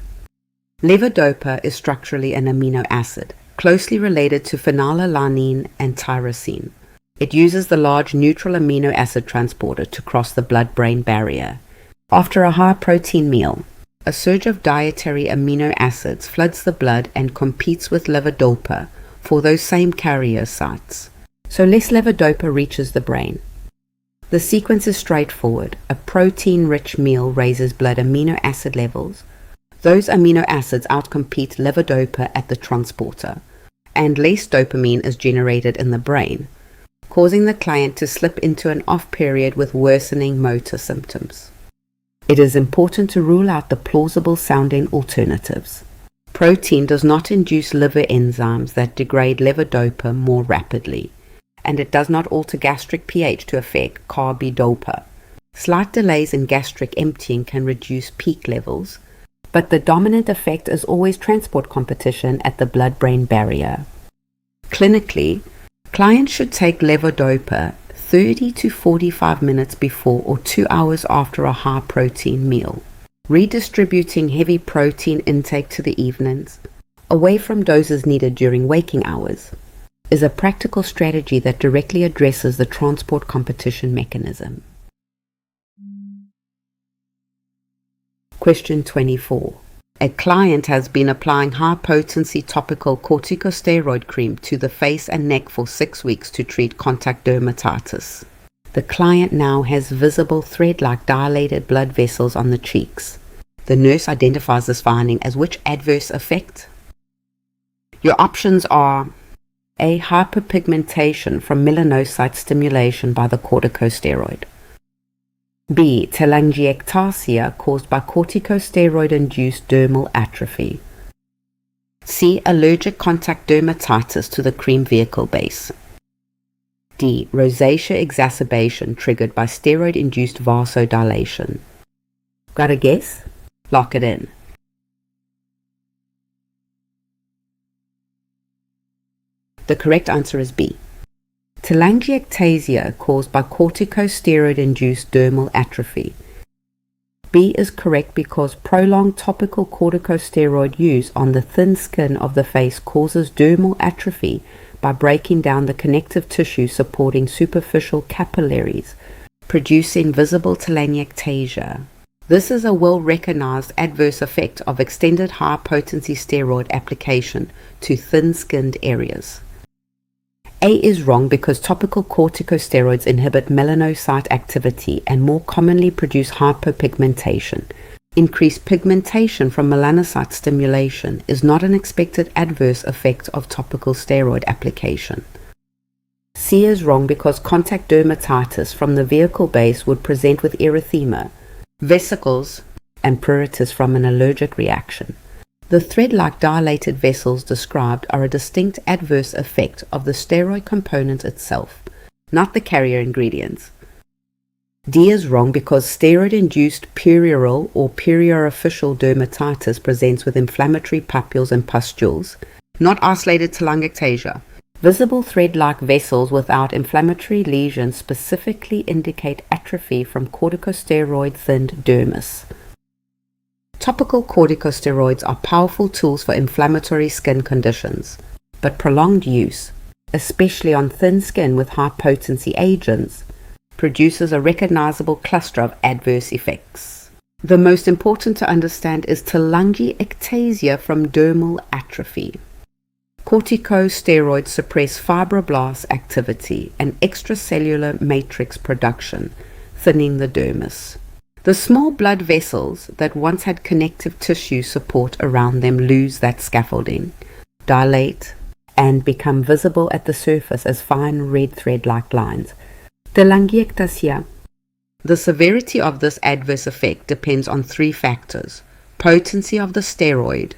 Levodopa is structurally an amino acid, closely related to phenylalanine and tyrosine. It uses the large neutral amino acid transporter to cross the blood-brain barrier. After a high-protein meal, a surge of dietary amino acids floods the blood and competes with levodopa for those same carrier sites. So less levodopa reaches the brain. The sequence is straightforward. A protein-rich meal raises blood amino acid levels. Those amino acids outcompete levodopa at the transporter, and less dopamine is generated in the brain, causing the client to slip into an off period with worsening motor symptoms. It is important to rule out the plausible-sounding alternatives. Protein does not induce liver enzymes that degrade levodopa more rapidly, and it does not alter gastric pH to affect carbidopa. Slight delays in gastric emptying can reduce peak levels, but the dominant effect is always transport competition at the blood-brain barrier. Clinically, clients should take levodopa 30 to 45 minutes before or 2 hours after a high-protein meal, redistributing heavy protein intake to the evenings, away from doses needed during waking hours, is a practical strategy that directly addresses the transport competition mechanism. Question 24. A client has been applying high-potency topical corticosteroid cream to the face and neck for 6 weeks to treat contact dermatitis. The client now has visible thread-like dilated blood vessels on the cheeks. The nurse identifies this finding as which adverse effect? Your options are A. Hyperpigmentation from melanocyte stimulation by the corticosteroid. B. Telangiectasia caused by corticosteroid-induced dermal atrophy. C. Allergic contact dermatitis to the cream vehicle base. D. Rosacea exacerbation triggered by steroid-induced vasodilation. Got a guess? Lock it in. The correct answer is B. Telangiectasia caused by corticosteroid-induced dermal atrophy. B is correct because prolonged topical corticosteroid use on the thin skin of the face causes dermal atrophy by breaking down the connective tissue supporting superficial capillaries, producing visible telangiectasia. This is a well-recognized adverse effect of extended high-potency steroid application to thin-skinned areas. A is wrong because topical corticosteroids inhibit melanocyte activity and more commonly produce hypopigmentation, Increased pigmentation from melanocyte stimulation is not an expected adverse effect of topical steroid application. C is wrong because contact dermatitis from the vehicle base would present with erythema, vesicles, and pruritus from an allergic reaction. The thread-like dilated vessels described are a distinct adverse effect of the steroid component itself, not the carrier ingredients. D is wrong because steroid-induced puerperal or periorificial dermatitis presents with inflammatory papules and pustules, not isolated telangiectasia. Visible thread-like vessels without inflammatory lesions specifically indicate atrophy from corticosteroid-thinned dermis. Topical corticosteroids are powerful tools for inflammatory skin conditions, but prolonged use, especially on thin skin with high-potency agents, produces a recognizable cluster of adverse effects. The most important to understand is telangiectasia from dermal atrophy. Corticosteroids suppress fibroblast activity and extracellular matrix production, thinning the dermis. The small blood vessels that once had connective tissue support around them lose that scaffolding, dilate, and become visible at the surface as fine red thread-like lines. Telangiectasia. The severity of this adverse effect depends on three factors: potency of the steroid,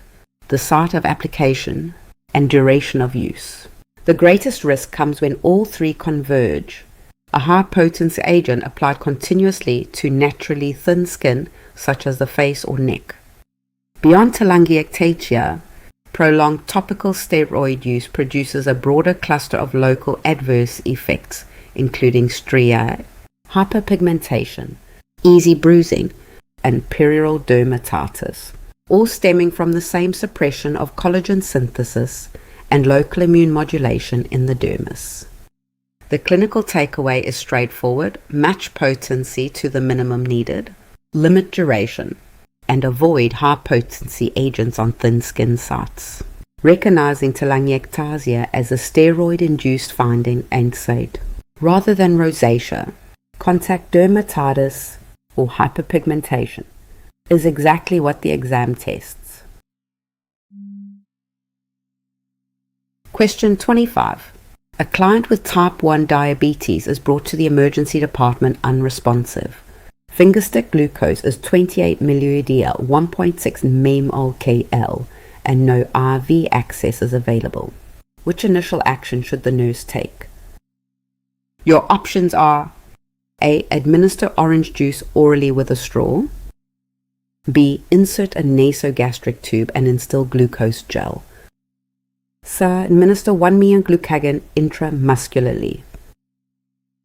the site of application, and duration of use. The greatest risk comes when all three converge. A high-potency agent applied continuously to naturally thin skin, such as the face or neck. Beyond telangiectasia, prolonged topical steroid use produces a broader cluster of local adverse effects, including striae, hyperpigmentation, easy bruising, and puerperal dermatitis, all stemming from the same suppression of collagen synthesis and local immune modulation in the dermis. The clinical takeaway is straightforward: match potency to the minimum needed, limit duration, and avoid high-potency agents on thin skin sites. Recognizing telangiectasia as a steroid-induced finding NSAID, rather than rosacea, contact dermatitis, or hyperpigmentation, is exactly what the exam tests. Question 25. A client with type 1 diabetes is brought to the emergency department unresponsive. Fingerstick glucose is 28 mUDL, 1.6 mmol/kL, and no IV access is available. Which initial action should the nurse take? Your options are: A. Administer orange juice orally with a straw. B. Insert a nasogastric tube and instill glucose gel. C. Administer 1 mg glucagon intramuscularly.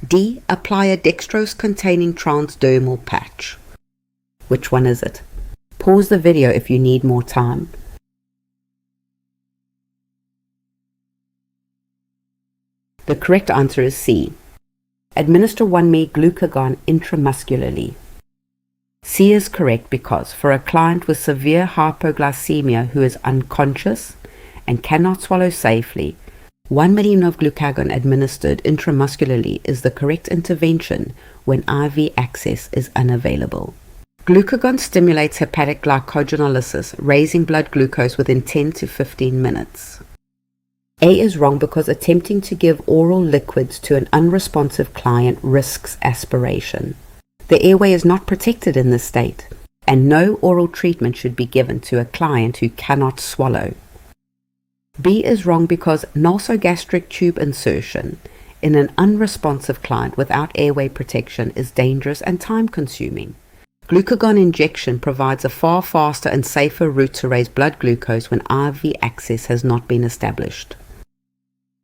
D. Apply a dextrose-containing transdermal patch. Which one is it? Pause the video if you need more time. The correct answer is C. Administer 1 mg glucagon intramuscularly. C is correct because for a client with severe hypoglycemia who is unconscious and cannot swallow safely, 1 million of glucagon administered intramuscularly is the correct intervention when IV access is unavailable. Glucagon stimulates hepatic glycogenolysis, raising blood glucose within 10 to 15 minutes. A is wrong because attempting to give oral liquids to an unresponsive client risks aspiration. The airway is not protected in this state, and no oral treatment should be given to a client who cannot swallow. B is wrong because nasogastric tube insertion in an unresponsive client without airway protection is dangerous and time-consuming. Glucagon injection provides a far faster and safer route to raise blood glucose when IV access has not been established.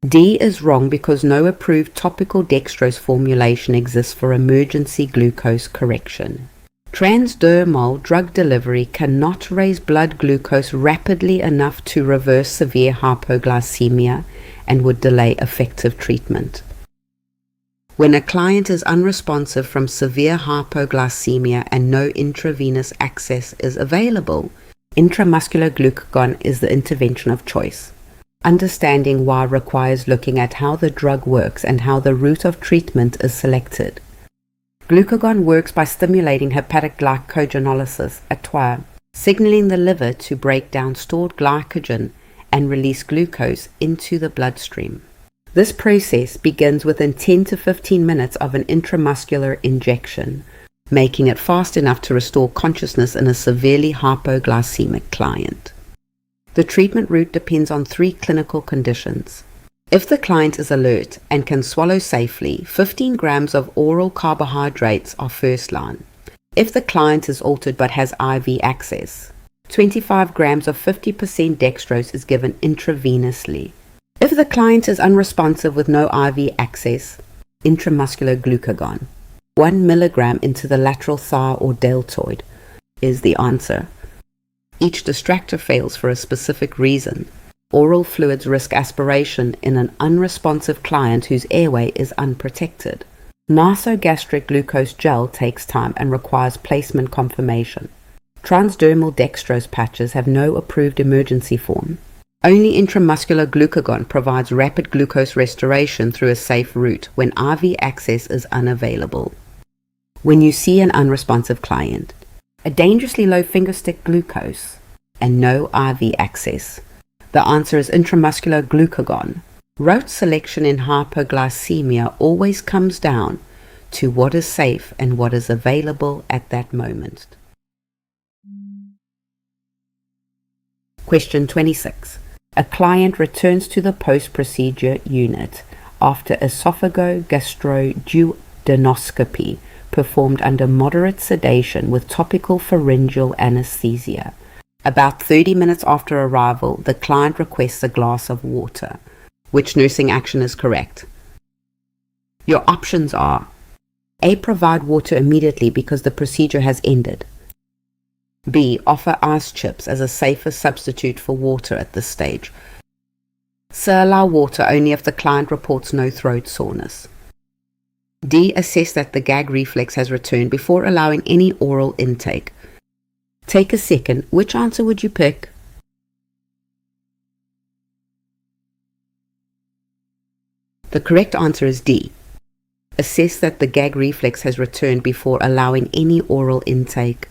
D is wrong because no approved topical dextrose formulation exists for emergency glucose correction. Transdermal drug delivery cannot raise blood glucose rapidly enough to reverse severe hypoglycemia and would delay effective treatment. When a client is unresponsive from severe hypoglycemia and no intravenous access is available, intramuscular glucagon is the intervention of choice. Understanding why requires looking at how the drug works and how the route of treatment is selected. Glucagon works by stimulating hepatic glycogenolysis, ATOA, signaling the liver to break down stored glycogen and release glucose into the bloodstream. This process begins within 10 to 15 minutes of an intramuscular injection, making it fast enough to restore consciousness in a severely hypoglycemic client. The treatment route depends on 3 clinical conditions. If the client is alert and can swallow safely, 15 grams of oral carbohydrates are first line. If the client is altered but has IV access, 25 grams of 50% dextrose is given intravenously. If the client is unresponsive with no IV access, intramuscular glucagon, 1 milligram into the lateral thigh or deltoid is the answer. Each distractor fails for a specific reason. Oral fluids risk aspiration in an unresponsive client whose airway is unprotected. Nasogastric glucose gel takes time and requires placement confirmation. Transdermal dextrose patches have no approved emergency form. Only intramuscular glucagon provides rapid glucose restoration through a safe route when IV access is unavailable. When you see an unresponsive client, a dangerously low fingerstick glucose, and no IV access, the answer is intramuscular glucagon. Route selection in hypoglycemia always comes down to what is safe and what is available at that moment. Question 26. A client returns to the post-procedure unit after esophagogastroduodenoscopy performed under moderate sedation with topical pharyngeal anesthesia. About 30 minutes after arrival, the client requests a glass of water. Which nursing action is correct? Your options are: A. Provide water immediately because the procedure has ended. B. Offer ice chips as a safer substitute for water at this stage. C. Allow water only if the client reports no throat soreness. D. Assess that the gag reflex has returned before allowing any oral intake. Take a second. Which answer would you pick? The correct answer is D. Assess that the gag reflex has returned before allowing any oral intake.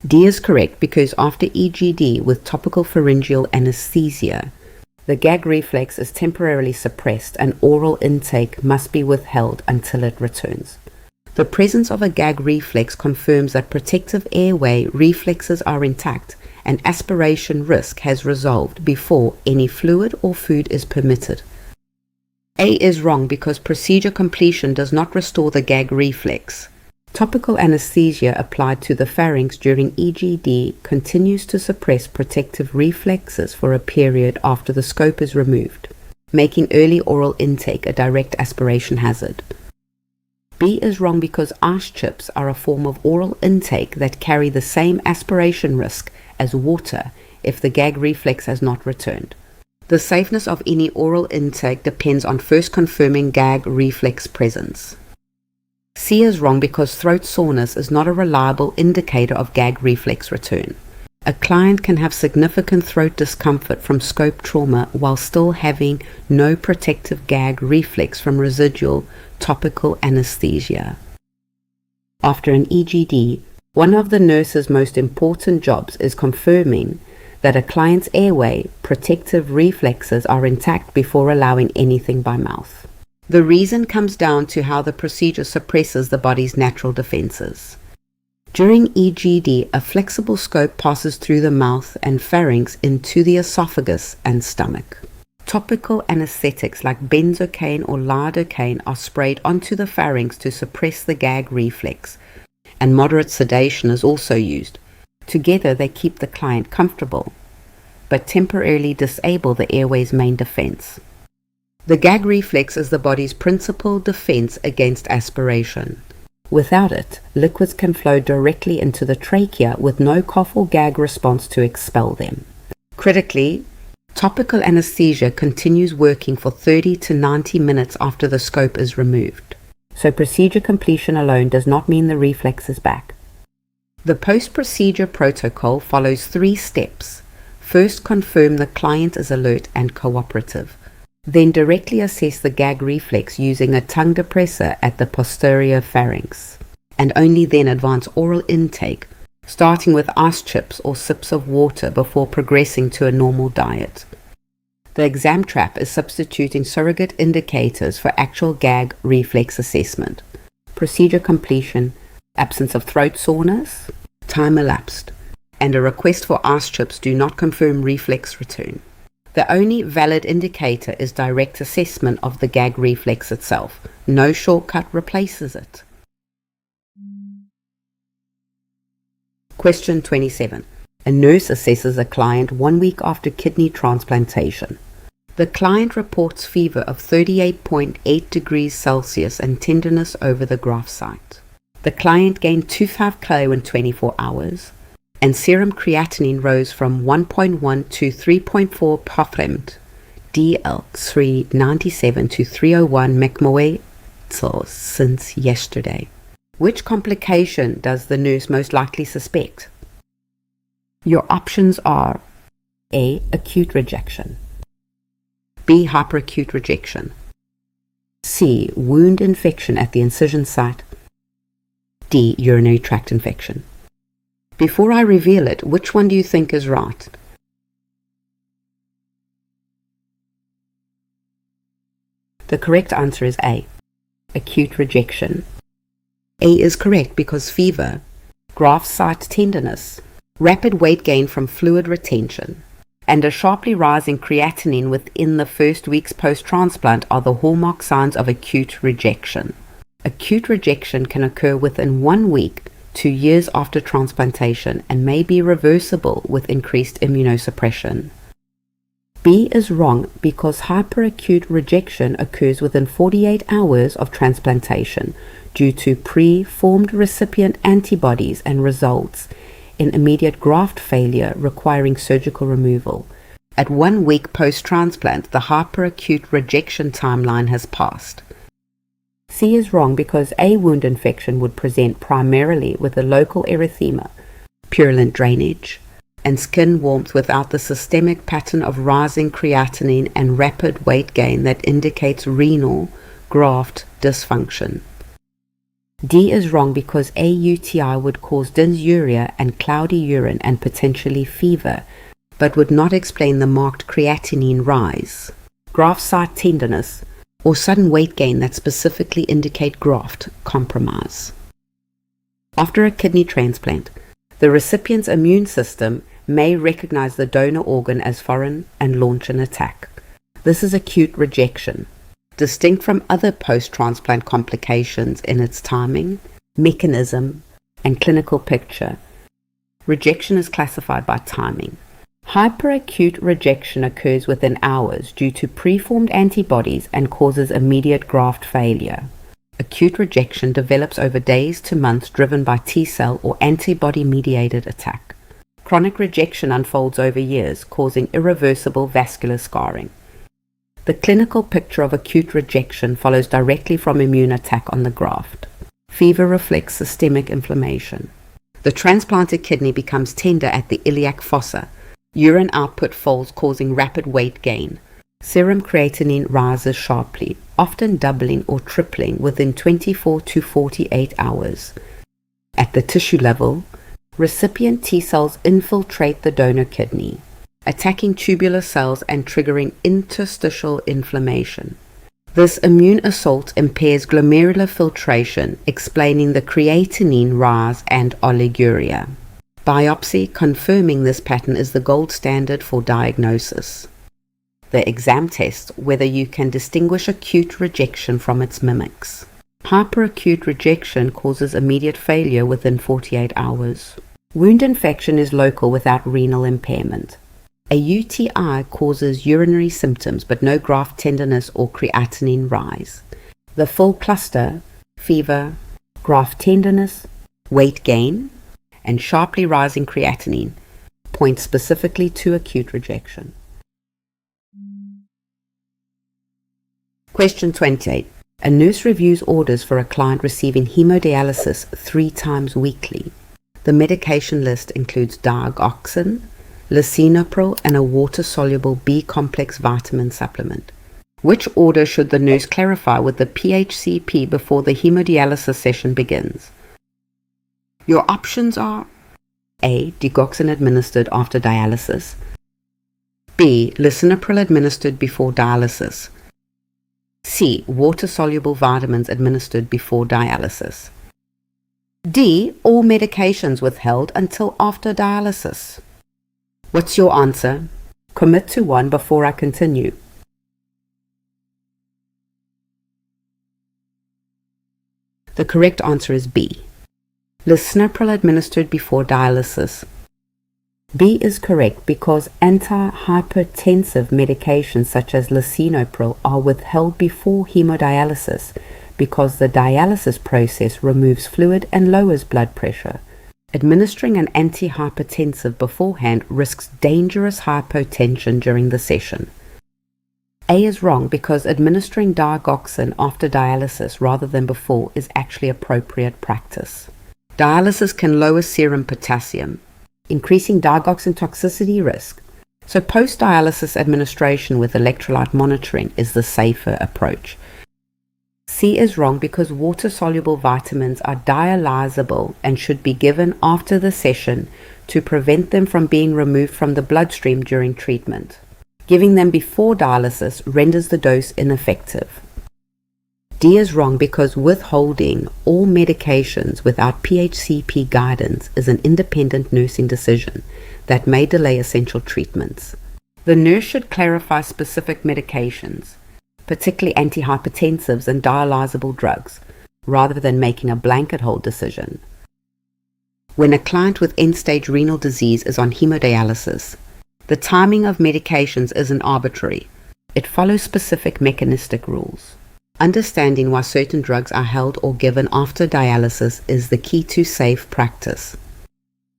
D is correct because after EGD with topical pharyngeal anesthesia, the gag reflex is temporarily suppressed and oral intake must be withheld until it returns. The presence of a gag reflex confirms that protective airway reflexes are intact and aspiration risk has resolved before any fluid or food is permitted. A is wrong because procedure completion does not restore the gag reflex. Topical anesthesia applied to the pharynx during EGD continues to suppress protective reflexes for a period after the scope is removed, making early oral intake a direct aspiration hazard. B is wrong because ice chips are a form of oral intake that carry the same aspiration risk as water if the gag reflex has not returned. The safeness of any oral intake depends on first confirming gag reflex presence. C is wrong because throat soreness is not a reliable indicator of gag reflex return. A client can have significant throat discomfort from scope trauma while still having no protective gag reflex from residual topical anesthesia. After an EGD, one of the nurse's most important jobs is confirming that a client's airway protective reflexes are intact before allowing anything by mouth. The reason comes down to how the procedure suppresses the body's natural defenses. During EGD, a flexible scope passes through the mouth and pharynx into the esophagus and stomach. Topical anesthetics like benzocaine or lidocaine are sprayed onto the pharynx to suppress the gag reflex, and moderate sedation is also used. Together they keep the client comfortable, but temporarily disable the airway's main defense. The gag reflex is the body's principal defense against aspiration. Without it, liquids can flow directly into the trachea with no cough or gag response to expel them. Critically, topical anesthesia continues working for 30 to 90 minutes after the scope is removed. So procedure completion alone does not mean the reflex is back. The post-procedure protocol follows 3 steps. First, confirm the client is alert and cooperative. Then directly assess the gag reflex using a tongue depressor at the posterior pharynx, and only then advance oral intake, starting with ice chips or sips of water before progressing to a normal diet. The exam trap is substituting surrogate indicators for actual gag reflex assessment: procedure completion, absence of throat soreness, time elapsed, and a request for ice chips do not confirm reflex return. The only valid indicator is direct assessment of the gag reflex itself. No shortcut replaces it. Question 27. A nurse assesses a client 1 week after kidney transplantation. The client reports fever of 38.8 degrees Celsius and tenderness over the graft site. The client gained 2.5 kilo in 24 hours, and serum creatinine rose from 1.1 to 3.4 pfremed, DL 397 to 301 mcMoe since yesterday. Which complication does the nurse most likely suspect? Your options are A. Acute rejection, B. Hyperacute rejection, C. Wound infection at the incision site, D. Urinary tract infection. Before I reveal it, which one do you think is right? The correct answer is A. Acute rejection. A is correct because fever, graft site tenderness, rapid weight gain from fluid retention, and a sharply rising creatinine within the first weeks post-transplant are the hallmark signs of acute rejection. Acute rejection can occur within 1 week, 2 years after transplantation, and may be reversible with increased immunosuppression. B is wrong because hyperacute rejection occurs within 48 hours of transplantation due to pre-formed recipient antibodies and results in immediate graft failure requiring surgical removal. At 1 week post-transplant, the hyperacute rejection timeline has passed. C is wrong because a wound infection would present primarily with a local erythema, purulent drainage, and skin warmth without the systemic pattern of rising creatinine and rapid weight gain that indicates renal graft dysfunction. D is wrong because a UTI would cause dysuria and cloudy urine and potentially fever, but would not explain the marked creatinine rise, graft site tenderness, or sudden weight gain that specifically indicate graft compromise. After a kidney transplant, the recipient's immune system may recognize the donor organ as foreign and launch an attack. This is acute rejection, distinct from other post-transplant complications in its timing, mechanism, and clinical picture. Rejection is classified by timing. Hyperacute rejection occurs within hours due to preformed antibodies and causes immediate graft failure. Acute rejection develops over days to months driven by T-cell or antibody-mediated attack. Chronic rejection unfolds over years, causing irreversible vascular scarring. The clinical picture of acute rejection follows directly from immune attack on the graft. Fever reflects systemic inflammation. The transplanted kidney becomes tender at the iliac fossa. Urine output falls, causing rapid weight gain. Serum creatinine rises sharply, often doubling or tripling within 24 to 48 hours. At the tissue level, recipient T cells infiltrate the donor kidney, attacking tubular cells and triggering interstitial inflammation. This immune assault impairs glomerular filtration, explaining the creatinine rise and oliguria. Biopsy confirming this pattern is the gold standard for diagnosis. The exam tests whether you can distinguish acute rejection from its mimics. Hyperacute rejection causes immediate failure within 48 hours. Wound infection is local without renal impairment. A UTI causes urinary symptoms but no graft tenderness or creatinine rise. The full cluster, fever, graft tenderness, weight gain, and sharply rising creatinine, point specifically to acute rejection. Question 28. A nurse reviews orders for a client receiving hemodialysis 3 times weekly. The medication list includes digoxin, lisinopril, and a water-soluble B-complex vitamin supplement. Which order should the nurse clarify with the PHCP before the hemodialysis session begins? Your options are A. Digoxin administered after dialysis, B. Lisinopril administered before dialysis, C. Water-soluble vitamins administered before dialysis, D. All medications withheld until after dialysis. What's your answer? Commit to one before I continue. The correct answer is B. Lisinopril administered before dialysis. B is correct because antihypertensive medications such as lisinopril are withheld before hemodialysis because the dialysis process removes fluid and lowers blood pressure. Administering an antihypertensive beforehand risks dangerous hypotension during the session. A is wrong because administering digoxin after dialysis rather than before is actually appropriate practice. Dialysis can lower serum potassium, increasing digoxin toxicity risk, so post-dialysis administration with electrolyte monitoring is the safer approach. C is wrong because water-soluble vitamins are dialyzable and should be given after the session to prevent them from being removed from the bloodstream during treatment. Giving them before dialysis renders the dose ineffective. D is wrong because withholding all medications without PHCP guidance is an independent nursing decision that may delay essential treatments. The nurse should clarify specific medications, particularly antihypertensives and dialyzable drugs, rather than making a blanket hold decision. When a client with end-stage renal disease is on hemodialysis, the timing of medications isn't arbitrary. It follows specific mechanistic rules. Understanding why certain drugs are held or given after dialysis is the key to safe practice.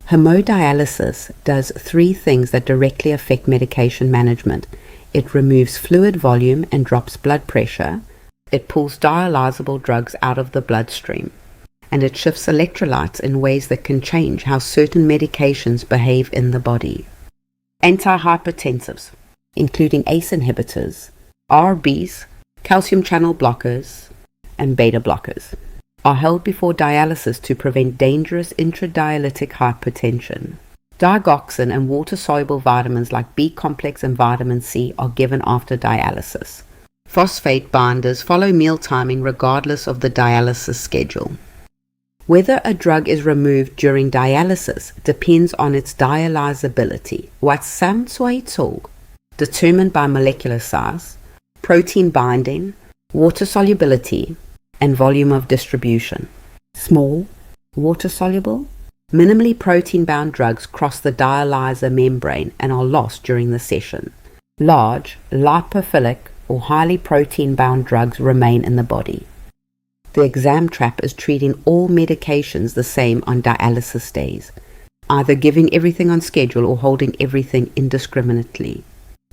Hemodialysis does three things that directly affect medication management. It removes fluid volume and drops blood pressure. It pulls dialyzable drugs out of the bloodstream. And it shifts electrolytes in ways that can change how certain medications behave in the body. Antihypertensives, including ACE inhibitors, ARBs, calcium channel blockers, and beta blockers, are held before dialysis to prevent dangerous intradialytic hypertension. Digoxin and water-soluble vitamins like B-complex and vitamin C are given after dialysis. Phosphate binders follow meal timing regardless of the dialysis schedule. Whether a drug is removed during dialysis depends on its dialyzability, determined by molecular size, protein binding, water solubility, and volume of distribution. Small, water-soluble, minimally protein-bound drugs cross the dialyzer membrane and are lost during the session. Large, lipophilic, or highly protein-bound drugs remain in the body. The exam trap is treating all medications the same on dialysis days, either giving everything on schedule or holding everything indiscriminately.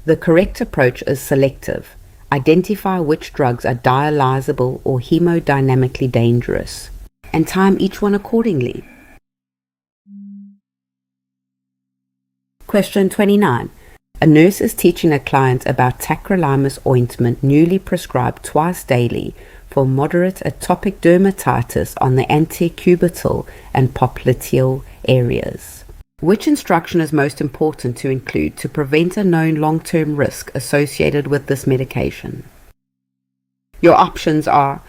The correct approach is selective. Identify which drugs are dialyzable or hemodynamically dangerous, and time each one accordingly. Question 29. A nurse is teaching a client about tacrolimus ointment newly prescribed twice daily for moderate atopic dermatitis on the antecubital and popliteal areas. Which instruction is most important to include to prevent a known long-term risk associated with this medication? Your options are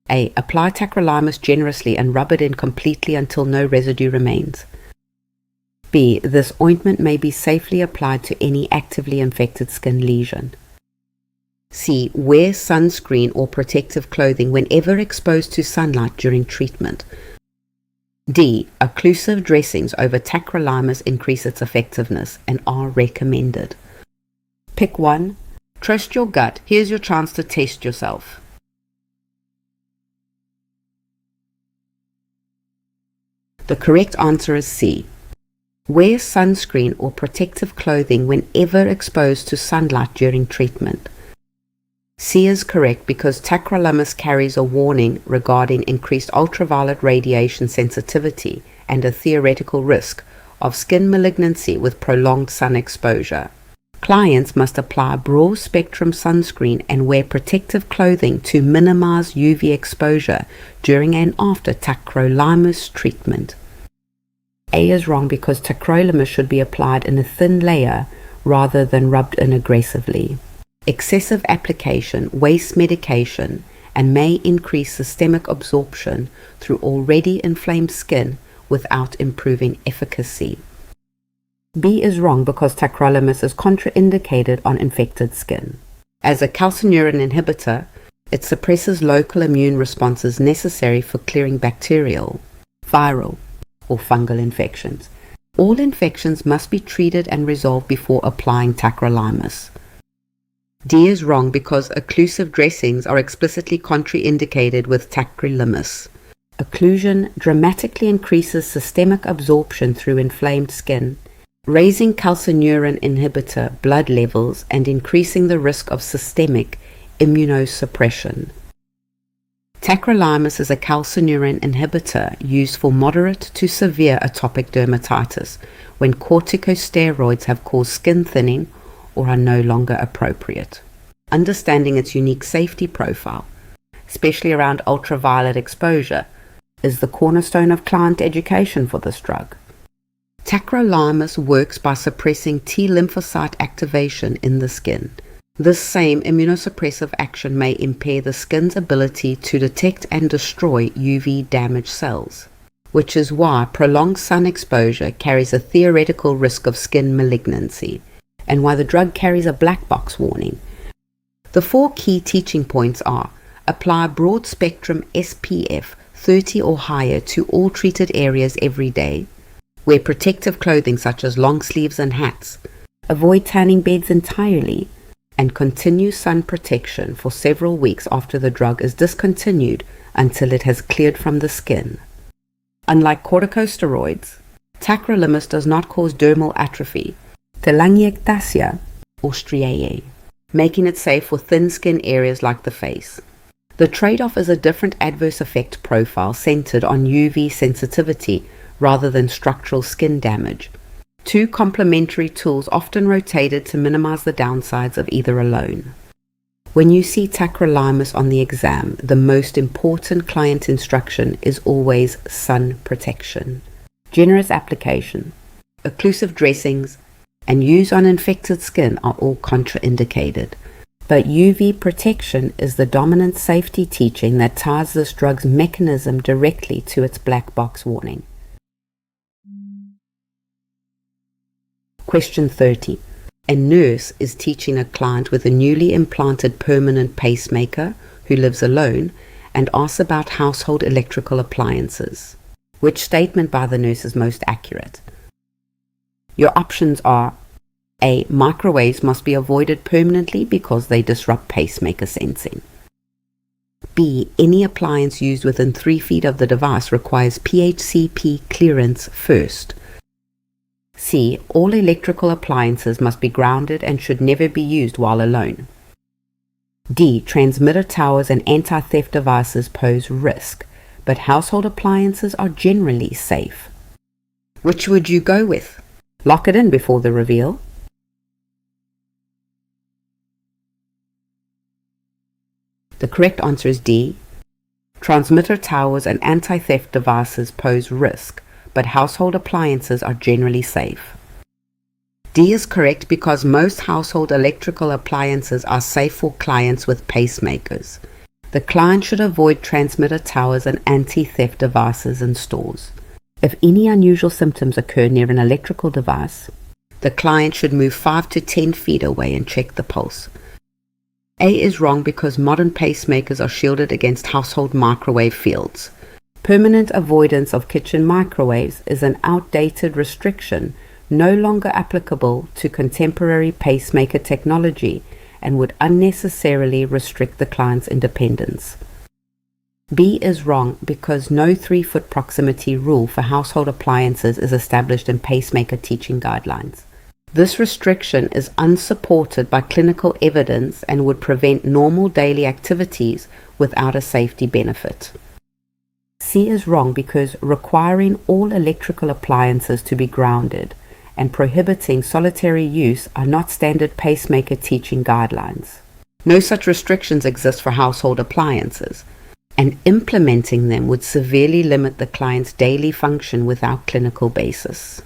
A. Apply tacrolimus generously and rub it in completely until no residue remains. B. This ointment may be safely applied to any actively infected skin lesion. C. Wear sunscreen or protective clothing whenever exposed to sunlight during treatment. D. Occlusive dressings over tacrolimus increase its effectiveness and are recommended. Pick one. Trust your gut. Here's your chance to test yourself. The correct answer is C. Wear sunscreen or protective clothing whenever exposed to sunlight during treatment. C is correct because tacrolimus carries a warning regarding increased ultraviolet radiation sensitivity and a theoretical risk of skin malignancy with prolonged sun exposure. Clients must apply broad-spectrum sunscreen and wear protective clothing to minimize UV exposure during and after tacrolimus treatment. A is wrong because tacrolimus should be applied in a thin layer rather than rubbed in aggressively. Excessive application wastes medication and may increase systemic absorption through already inflamed skin without improving efficacy. B is wrong because tacrolimus is contraindicated on infected skin. As a calcineurin inhibitor, it suppresses local immune responses necessary for clearing bacterial, viral, or fungal infections. All infections must be treated and resolved before applying tacrolimus. D is wrong because occlusive dressings are explicitly contraindicated with tacrolimus. Occlusion dramatically increases systemic absorption through inflamed skin, raising calcineurin inhibitor blood levels and increasing the risk of systemic immunosuppression. Tacrolimus is a calcineurin inhibitor used for moderate to severe atopic dermatitis when corticosteroids have caused skin thinning or are no longer appropriate. Understanding its unique safety profile, especially around ultraviolet exposure, is the cornerstone of client education for this drug. Tacrolimus works by suppressing T lymphocyte activation in the skin. This same immunosuppressive action may impair the skin's ability to detect and destroy UV damaged cells, which is why prolonged sun exposure carries a theoretical risk of skin malignancy, and why the drug carries a black box warning. The 4 key teaching points are: apply broad spectrum SPF 30 or higher to all treated areas every day, wear protective clothing such as long sleeves and hats, avoid tanning beds entirely, and continue sun protection for several weeks after the drug is discontinued until it has cleared from the skin. Unlike corticosteroids, tacrolimus does not cause dermal atrophy, telangiectasia, or striae, making it safe for thin skin areas like the face. The trade-off is a different adverse effect profile centered on UV sensitivity rather than structural skin damage. 2 complementary tools often rotated to minimize the downsides of either alone. When you see tacrolimus on the exam, the most important client instruction is always sun protection. Generous application, occlusive dressings, and use on infected skin are all contraindicated. But UV protection is the dominant safety teaching that ties this drug's mechanism directly to its black box warning. Question 30. A nurse is teaching a client with a newly implanted permanent pacemaker who lives alone and asks about household electrical appliances. Which statement by the nurse is most accurate? Your options are: A. Microwaves must be avoided permanently because they disrupt pacemaker sensing. B. Any appliance used within 3 feet of the device requires PHCP clearance first. C. All electrical appliances must be grounded and should never be used while alone. D. Transmitter towers and anti-theft devices pose risk, but household appliances are generally safe. Which would you go with? Lock it in before the reveal. The correct answer is D. Transmitter towers and anti-theft devices pose risk, but household appliances are generally safe. D is correct because most household electrical appliances are safe for clients with pacemakers. The client should avoid transmitter towers and anti-theft devices in stores. If any unusual symptoms occur near an electrical device, the client should move 5 to 10 feet away and check the pulse. A is wrong because modern pacemakers are shielded against household microwave fields. Permanent avoidance of kitchen microwaves is an outdated restriction no longer applicable to contemporary pacemaker technology and would unnecessarily restrict the client's independence. B is wrong because no 3-foot proximity rule for household appliances is established in pacemaker teaching guidelines. This restriction is unsupported by clinical evidence and would prevent normal daily activities without a safety benefit. C is wrong because requiring all electrical appliances to be grounded and prohibiting solitary use are not standard pacemaker teaching guidelines. No such restrictions exist for household appliances, and implementing them would severely limit the client's daily function without clinical basis.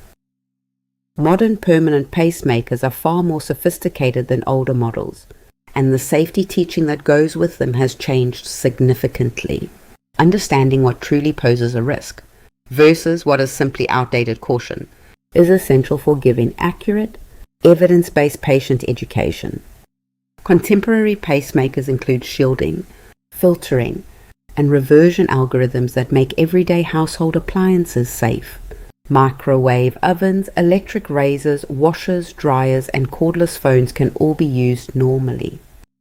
Modern permanent pacemakers are far more sophisticated than older models, and the safety teaching that goes with them has changed significantly. Understanding what truly poses a risk versus what is simply outdated caution is essential for giving accurate, evidence-based patient education. Contemporary pacemakers include shielding, filtering, and reversion algorithms that make everyday household appliances safe. Microwave ovens, electric razors, washers, dryers, and cordless phones can all be used normally.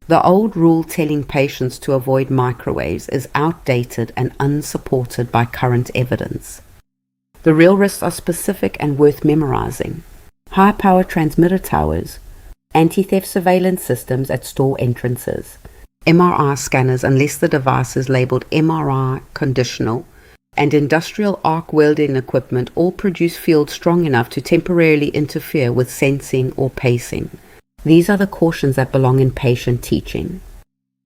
The old rule telling patients to avoid microwaves is outdated and unsupported by current evidence. The real risks are specific and worth memorizing. High-power transmitter towers, anti-theft surveillance systems at store entrances, MRI scanners unless the device is labeled MRI conditional, and industrial arc welding equipment all produce fields strong enough to temporarily interfere with sensing or pacing. These are the cautions that belong in patient teaching.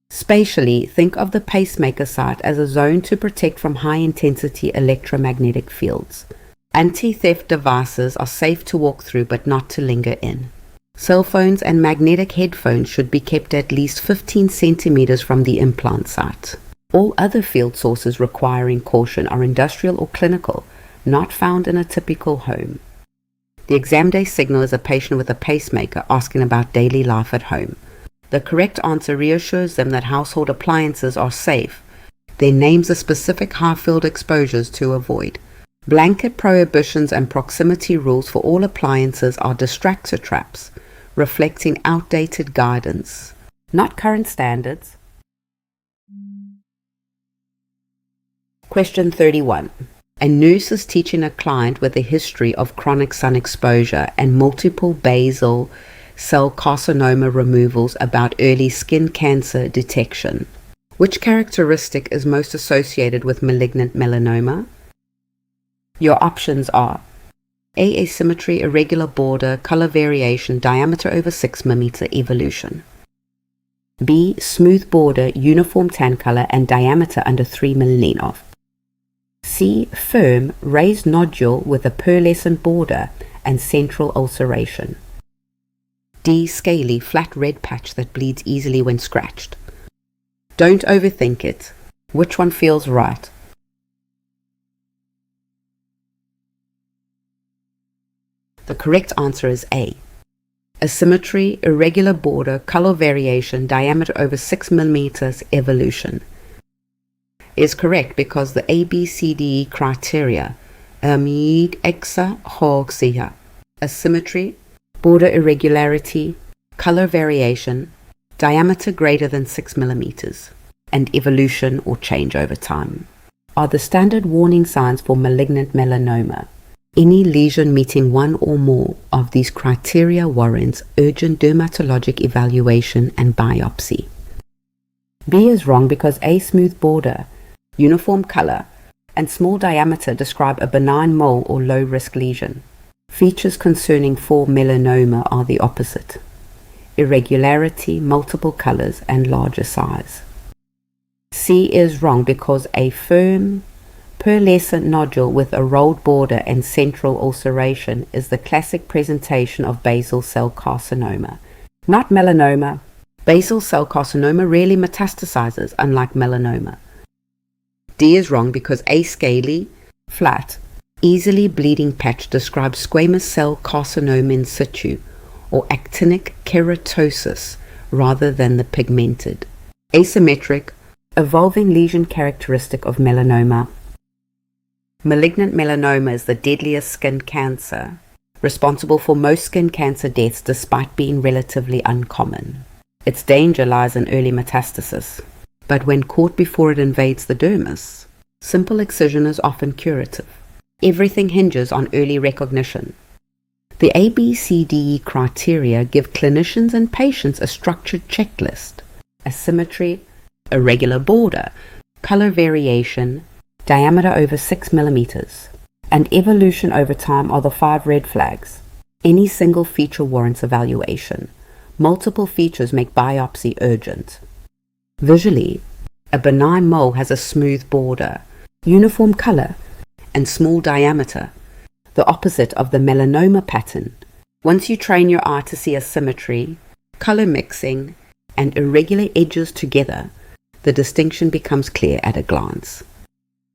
Spatially, think of the pacemaker site as a zone to protect from high-intensity electromagnetic fields. Anti-theft devices are safe to walk through but not to linger in. Cell phones and magnetic headphones should be kept at least 15 centimeters from the implant site. All other field sources requiring caution are industrial or clinical, not found in a typical home. The exam day signal is a patient with a pacemaker asking about daily life at home. The correct answer reassures them that household appliances are safe, then names the specific high-field exposures to avoid. Blanket prohibitions and proximity rules for all appliances are distractor traps, reflecting outdated guidance, not current standards. Question 31. A nurse is teaching a client with a history of chronic sun exposure and multiple basal cell carcinoma removals about early skin cancer detection. Which characteristic is most associated with malignant melanoma? Your options are A. Asymmetry, irregular border, color variation, diameter over 6 mm, evolution. B. Smooth border, uniform tan color, and diameter under 3 mm. C. Firm, raised nodule with a pearlescent border and central ulceration. D. Scaly, flat red patch that bleeds easily when scratched. Don't overthink it. Which one feels right? The correct answer is A. Asymmetry, irregular border, color variation, diameter over 6 mm, evolution. Is correct because the ABCDE criteria asymmetry, border irregularity, color variation, diameter greater than 6 mm, and evolution or change over time are the standard warning signs for malignant melanoma. Any lesion meeting one or more of these criteria warrants urgent dermatologic evaluation and biopsy. B is wrong because A. Smooth border, uniform color, and small diameter describe a benign mole or low-risk lesion. Features concerning for melanoma are the opposite: irregularity, multiple colors, and larger size. C is wrong because a firm, pearlescent nodule with a rolled border and central ulceration is the classic presentation of basal cell carcinoma, not melanoma. Basal cell carcinoma rarely metastasizes, unlike melanoma. D is wrong because a scaly, flat, easily bleeding patch describes squamous cell carcinoma in situ or actinic keratosis rather than the pigmented, asymmetric, evolving lesion characteristic of melanoma. Malignant melanoma is the deadliest skin cancer, responsible for most skin cancer deaths despite being relatively uncommon. Its danger lies in early metastasis, but when caught before it invades the dermis, simple excision is often curative. Everything hinges on early recognition. The ABCDE criteria give clinicians and patients a structured checklist: asymmetry, irregular border, color variation, diameter over 6 mm, and evolution over time are the 5 red flags. Any single feature warrants evaluation. Multiple features make biopsy urgent. Visually, a benign mole has a smooth border, uniform color, and small diameter, the opposite of the melanoma pattern. Once you train your eye to see asymmetry, color mixing, and irregular edges together, the distinction becomes clear at a glance.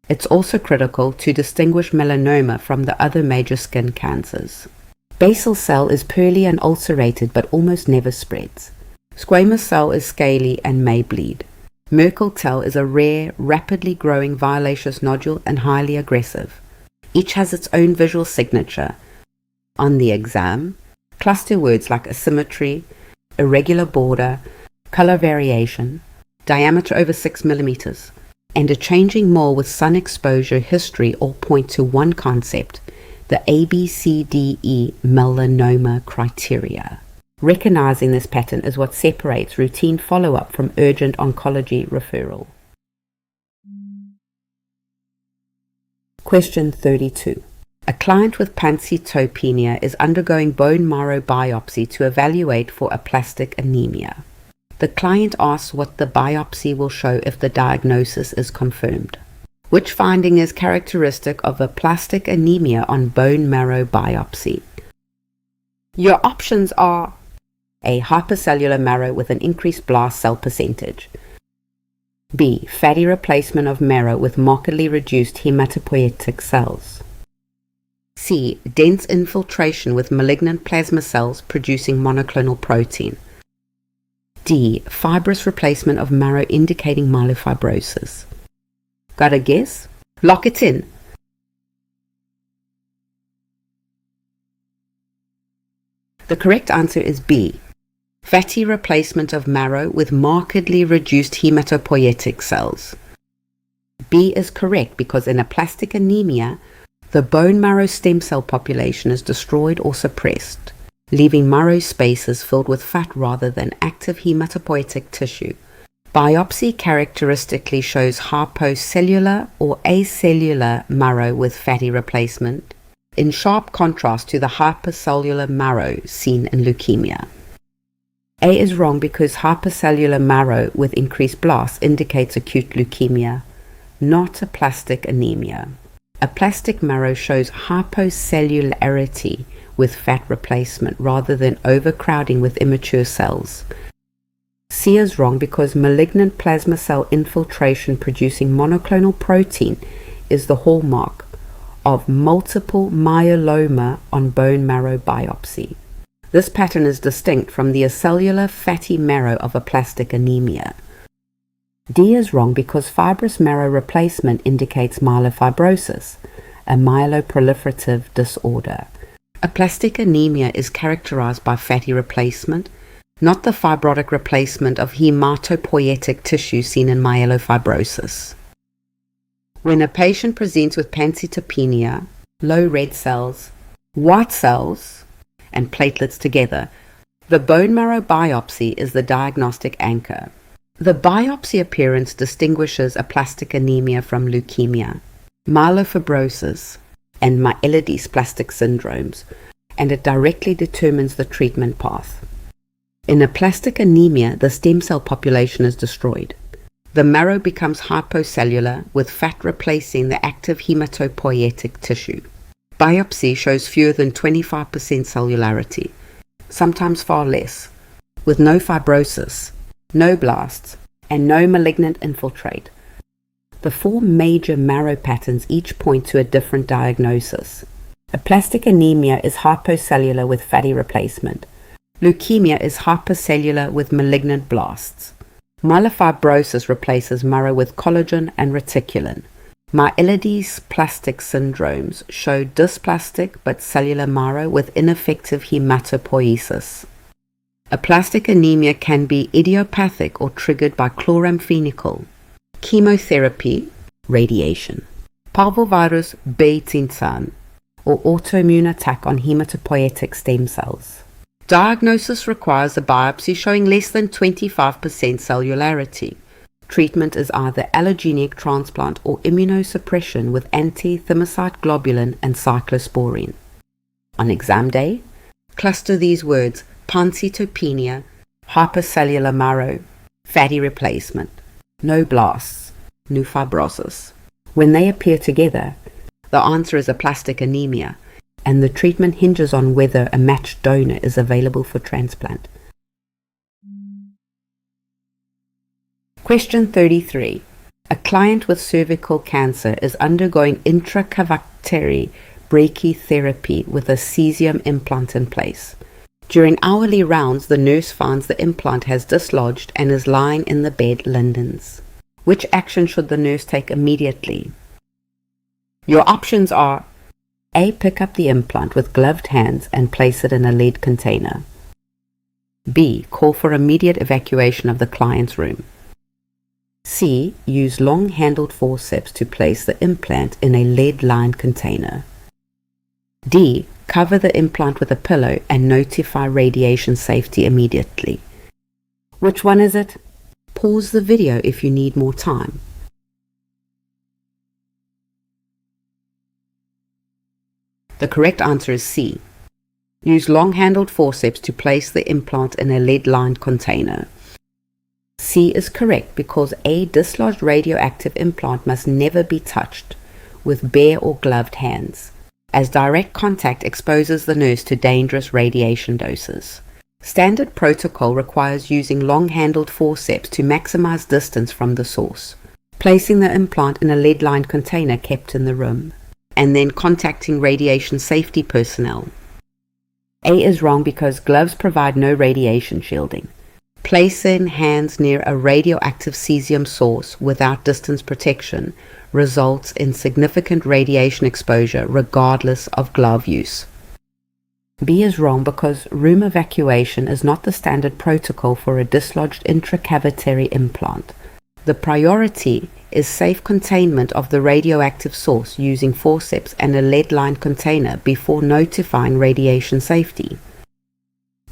It's also critical to distinguish melanoma from the other major skin cancers. Basal cell is pearly and ulcerated but almost never spreads. Squamous cell is scaly and may bleed. Merkel cell is a rare, rapidly growing violaceous nodule and highly aggressive. Each has its own visual signature. On the exam, cluster words like asymmetry, irregular border, color variation, diameter over 6 millimeters, and a changing mole with sun exposure history all point to one concept, the ABCDE melanoma criteria. Recognizing this pattern is what separates routine follow-up from urgent oncology referral. Question 32. A client with pancytopenia is undergoing bone marrow biopsy to evaluate for aplastic anemia. The client asks what the biopsy will show if the diagnosis is confirmed. Which finding is characteristic of aplastic anemia on bone marrow biopsy? Your options are A. Hypercellular marrow with an increased blast cell percentage. B. Fatty replacement of marrow with markedly reduced hematopoietic cells. C. Dense infiltration with malignant plasma cells producing monoclonal protein. D. Fibrous replacement of marrow indicating myelofibrosis. Got a guess? Lock it in. The correct answer is B. Fatty replacement of marrow with markedly reduced hematopoietic cells. B is correct because in aplastic anemia, the bone marrow stem cell population is destroyed or suppressed, leaving marrow spaces filled with fat rather than active hematopoietic tissue. Biopsy characteristically shows hypocellular or acellular marrow with fatty replacement, in sharp contrast to the hypercellular marrow seen in leukemia. A is wrong because hypercellular marrow with increased blasts indicates acute leukemia, not aplastic anemia. Aplastic marrow shows hypocellularity with fat replacement rather than overcrowding with immature cells. C is wrong because malignant plasma cell infiltration producing monoclonal protein is the hallmark of multiple myeloma on bone marrow biopsy. This pattern is distinct from the acellular fatty marrow of aplastic anemia. D is wrong because fibrous marrow replacement indicates myelofibrosis, a myeloproliferative disorder. Aplastic anemia is characterized by fatty replacement, not the fibrotic replacement of hematopoietic tissue seen in myelofibrosis. When a patient presents with pancytopenia, low red cells, white cells, and platelets together, the bone marrow biopsy is the diagnostic anchor. The biopsy appearance distinguishes aplastic anemia from leukemia, myelofibrosis, and myelodysplastic syndromes, and it directly determines the treatment path. In aplastic anemia, the stem cell population is destroyed. The marrow becomes hypocellular, with fat replacing the active hematopoietic tissue. Biopsy shows fewer than 25% cellularity, sometimes far less, with no fibrosis, no blasts, and no malignant infiltrate. The four major marrow patterns each point to a different diagnosis. Aplastic anemia is hypocellular with fatty replacement. Leukemia is hypercellular with malignant blasts. Myelofibrosis replaces marrow with collagen and reticulin. Myelodysplastic syndromes show dysplastic but cellular marrow with ineffective hematopoiesis. Aplastic anemia can be idiopathic or triggered by chloramphenicol, chemotherapy, radiation, parvovirus B-Tinsan, or autoimmune attack on hematopoietic stem cells. Diagnosis requires a biopsy showing less than 25% cellularity. Treatment is either allogenic transplant or immunosuppression with anti-thymocyte globulin and cyclosporine. On exam day, Cluster these words: pancytopenia, hypercellular marrow, fatty replacement, no blasts, no fibrosis. When they appear together, the answer is aplastic anemia, and the treatment hinges on whether a matched donor is available for transplant. Question 33. A client with cervical cancer is undergoing intracavitary brachytherapy with a cesium implant in place. During hourly rounds, the nurse finds the implant has dislodged and is lying in the bed lindens. Which action should the nurse take immediately? Your options are: A. Pick up the implant with gloved hands and place it in a lead container. B. Call for immediate evacuation of the client's room. C. Use long-handled forceps to place the implant in a lead-lined container. D. Cover the implant with a pillow and notify radiation safety immediately. Which one is it? Pause the video if you need more time. The correct answer is C. Use long-handled forceps to place the implant in a lead-lined container. C is correct because a dislodged radioactive implant must never be touched with bare or gloved hands, as direct contact exposes the nurse to dangerous radiation doses. Standard protocol requires using long-handled forceps to maximize distance from the source, placing the implant in a lead-lined container kept in the room, and then contacting radiation safety personnel. A is wrong because gloves provide no radiation shielding. Placing hands near a radioactive cesium source without distance protection results in significant radiation exposure regardless of glove use. B is wrong because room evacuation is not the standard protocol for a dislodged intracavitary implant. The priority is safe containment of the radioactive source using forceps and a lead-lined container before notifying radiation safety.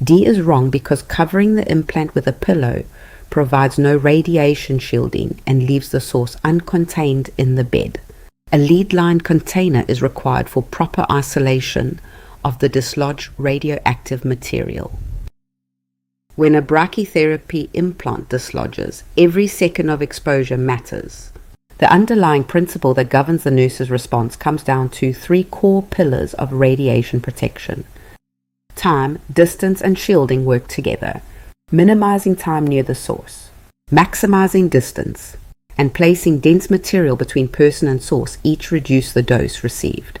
D is wrong because covering the implant with a pillow provides no radiation shielding and leaves the source uncontained in the bed. A lead-lined container is required for proper isolation of the dislodged radioactive material. When a brachytherapy implant dislodges, every second of exposure matters. The underlying principle that governs the nurse's response comes down to three core pillars of radiation protection. Time, distance, and shielding work together, minimizing time near the source, maximizing distance, and placing dense material between person and source each reduce the dose received.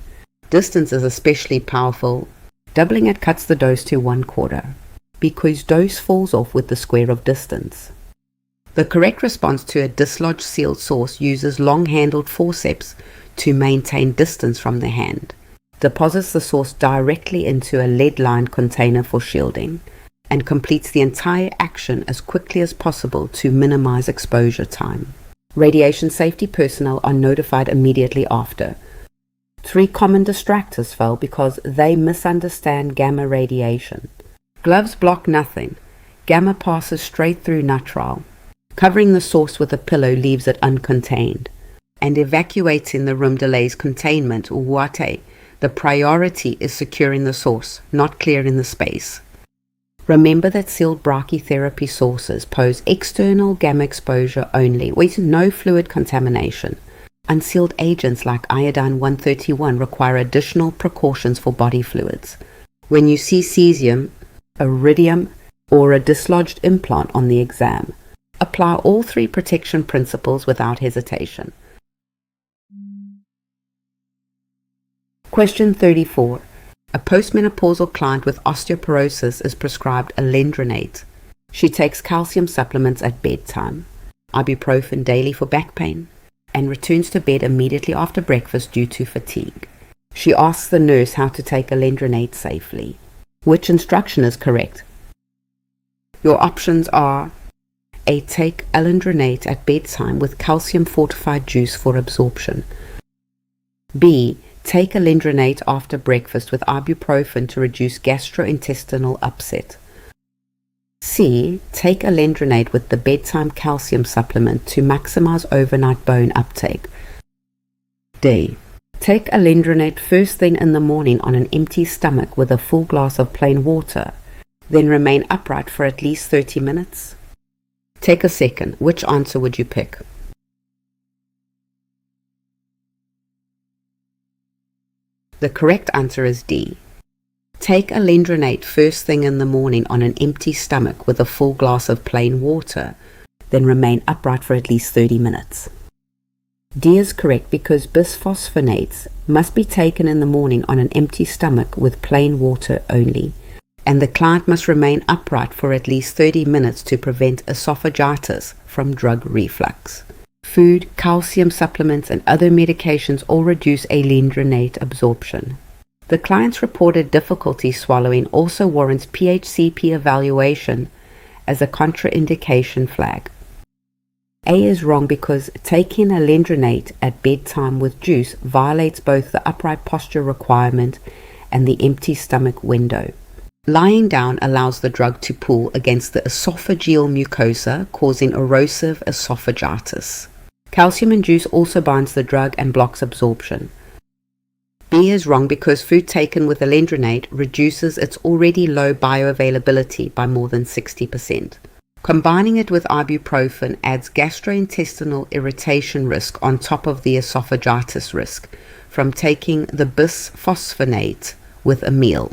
Distance is especially powerful. Doubling it cuts the dose to 1/4, because dose falls off with the square of distance. The correct response to a dislodged sealed source uses long-handled forceps to maintain distance from the hand, deposits the source directly into a lead-lined container for shielding, and completes the entire action as quickly as possible to minimize exposure time. Radiation safety personnel are notified immediately after. Three common distractors fail because they misunderstand gamma radiation. Gloves block nothing. Gamma passes straight through nitrile. Covering the source with a pillow leaves it uncontained. And evacuating the room delays containment, or wate. The priority is securing the source, not clearing the space. Remember that sealed brachytherapy sources pose external gamma exposure only, with no fluid contamination. Unsealed agents like iodine-131 require additional precautions for body fluids. When you see cesium, iridium, or a dislodged implant on the exam, apply all three protection principles without hesitation. Question 34. A postmenopausal client with osteoporosis is prescribed alendronate. She takes calcium supplements at bedtime, ibuprofen daily for back pain, and returns to bed immediately after breakfast due to fatigue. She asks the nurse how to take alendronate safely. Which instruction is correct? Your options are: A. Take alendronate at bedtime with calcium-fortified juice for absorption. B. Take alendronate after breakfast with ibuprofen to reduce gastrointestinal upset. C. Take alendronate with the bedtime calcium supplement to maximize overnight bone uptake. D. Take alendronate first thing in the morning on an empty stomach with a full glass of plain water, then remain upright for at least 30 minutes. Take a second. Which answer would you pick? The correct answer is D. Take alendronate first thing in the morning on an empty stomach with a full glass of plain water, then remain upright for at least 30 minutes. D is correct because bisphosphonates must be taken in the morning on an empty stomach with plain water only, and the client must remain upright for at least 30 minutes to prevent esophagitis from drug reflux. Food, calcium supplements, and other medications all reduce alendronate absorption. The client's reported difficulty swallowing also warrants PHCP evaluation as a contraindication flag. A is wrong because taking alendronate at bedtime with juice violates both the upright posture requirement and the empty stomach window. Lying down allows the drug to pool against the esophageal mucosa, causing erosive esophagitis. Calcium in juice also binds the drug and blocks absorption. B is wrong because food taken with alendronate reduces its already low bioavailability by more than 60%. Combining it with ibuprofen adds gastrointestinal irritation risk on top of the esophagitis risk from taking the bisphosphonate with a meal.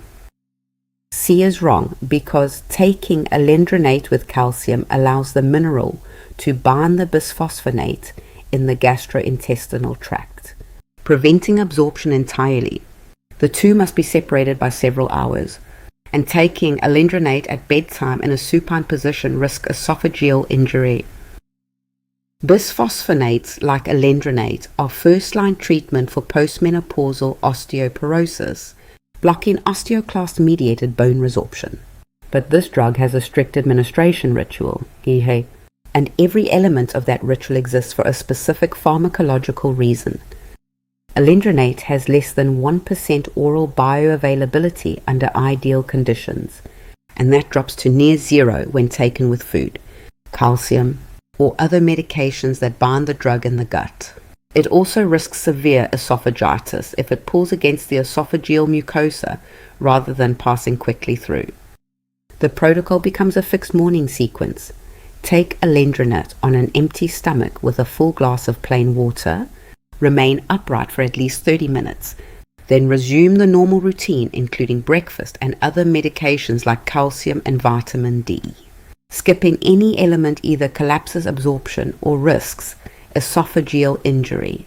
C is wrong because taking alendronate with calcium allows the mineral to bind the bisphosphonate in the gastrointestinal tract, preventing absorption entirely. The two must be separated by several hours, and taking alendronate at bedtime in a supine position risks esophageal injury. Bisphosphonates, like alendronate, are first-line treatment for postmenopausal osteoporosis, blocking osteoclast-mediated bone resorption. But this drug has a strict administration ritual, and every element of that ritual exists for a specific pharmacological reason. Alendronate has less than 1% oral bioavailability under ideal conditions, and that drops to near zero when taken with food, calcium, or other medications that bind the drug in the gut. It also risks severe esophagitis if it pulls against the esophageal mucosa rather than passing quickly through. The protocol becomes a fixed morning sequence. Take alendronate on an empty stomach with a full glass of plain water, remain upright for at least 30 minutes, then resume the normal routine including breakfast and other medications like calcium and vitamin D. Skipping any element either collapses absorption or risks esophageal injury.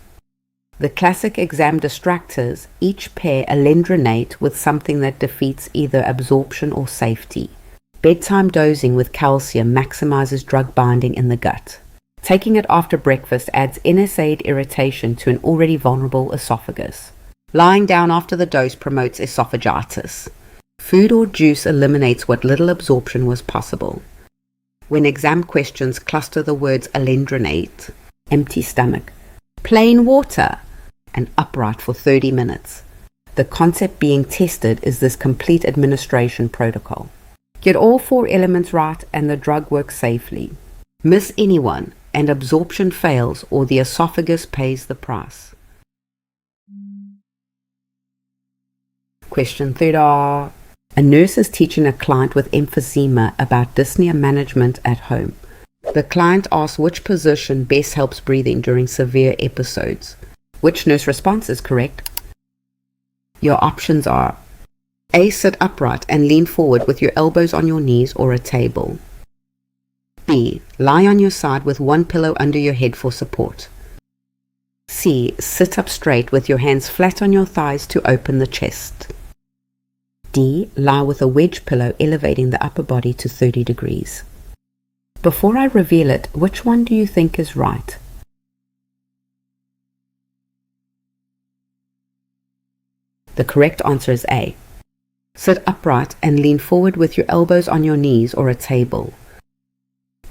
The classic exam distractors each pair alendronate with something that defeats either absorption or safety. Bedtime dosing with calcium maximizes drug binding in the gut. Taking it after breakfast adds NSAID irritation to an already vulnerable esophagus. Lying down after the dose promotes esophagitis. Food or juice eliminates what little absorption was possible. When exam questions cluster the words alendronate, empty stomach, plain water, and upright for 30 minutes, the concept being tested is this complete administration protocol. Get all four elements right and the drug works safely. Miss anyone and absorption fails or the esophagus pays the price. Question 3. A nurse is teaching a client with emphysema about dyspnea management at home. The client asks which position best helps breathing during severe episodes. Which nurse response is correct? Your options are A. Sit upright and lean forward with your elbows on your knees or a table. B. Lie on your side with one pillow under your head for support. C. Sit up straight with your hands flat on your thighs to open the chest. D. Lie with a wedge pillow elevating the upper body to 30 degrees. Before I reveal it, which one do you think is right? The correct answer is A. Sit upright and lean forward with your elbows on your knees or a table.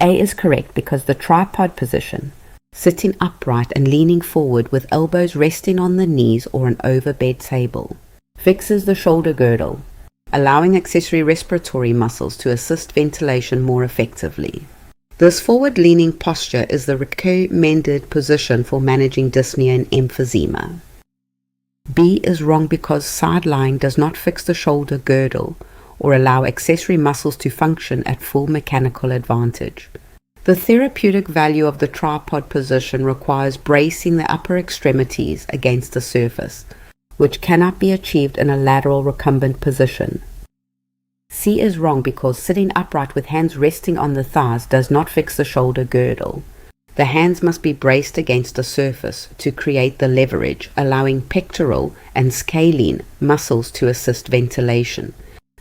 A is correct because the tripod position, sitting upright and leaning forward with elbows resting on the knees or an overbed table, fixes the shoulder girdle, allowing accessory respiratory muscles to assist ventilation more effectively. This forward-leaning posture is the recommended position for managing dyspnea and emphysema. B is wrong because side lying does not fix the shoulder girdle or allow accessory muscles to function at full mechanical advantage. The therapeutic value of the tripod position requires bracing the upper extremities against the surface, which cannot be achieved in a lateral recumbent position. C is wrong because sitting upright with hands resting on the thighs does not fix the shoulder girdle. The hands must be braced against the surface to create the leverage, allowing pectoral and scalene muscles to assist ventilation,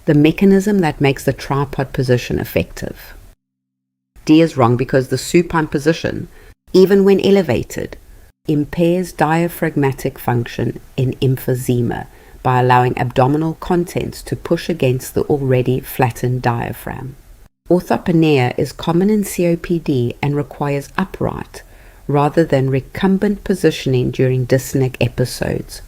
the mechanism that makes the tripod position effective. D is wrong because the supine position, even when elevated, impairs diaphragmatic function in emphysema by allowing abdominal contents to push against the already flattened diaphragm. Orthopnea is common in COPD and requires upright rather than recumbent positioning during dyspneic episodes.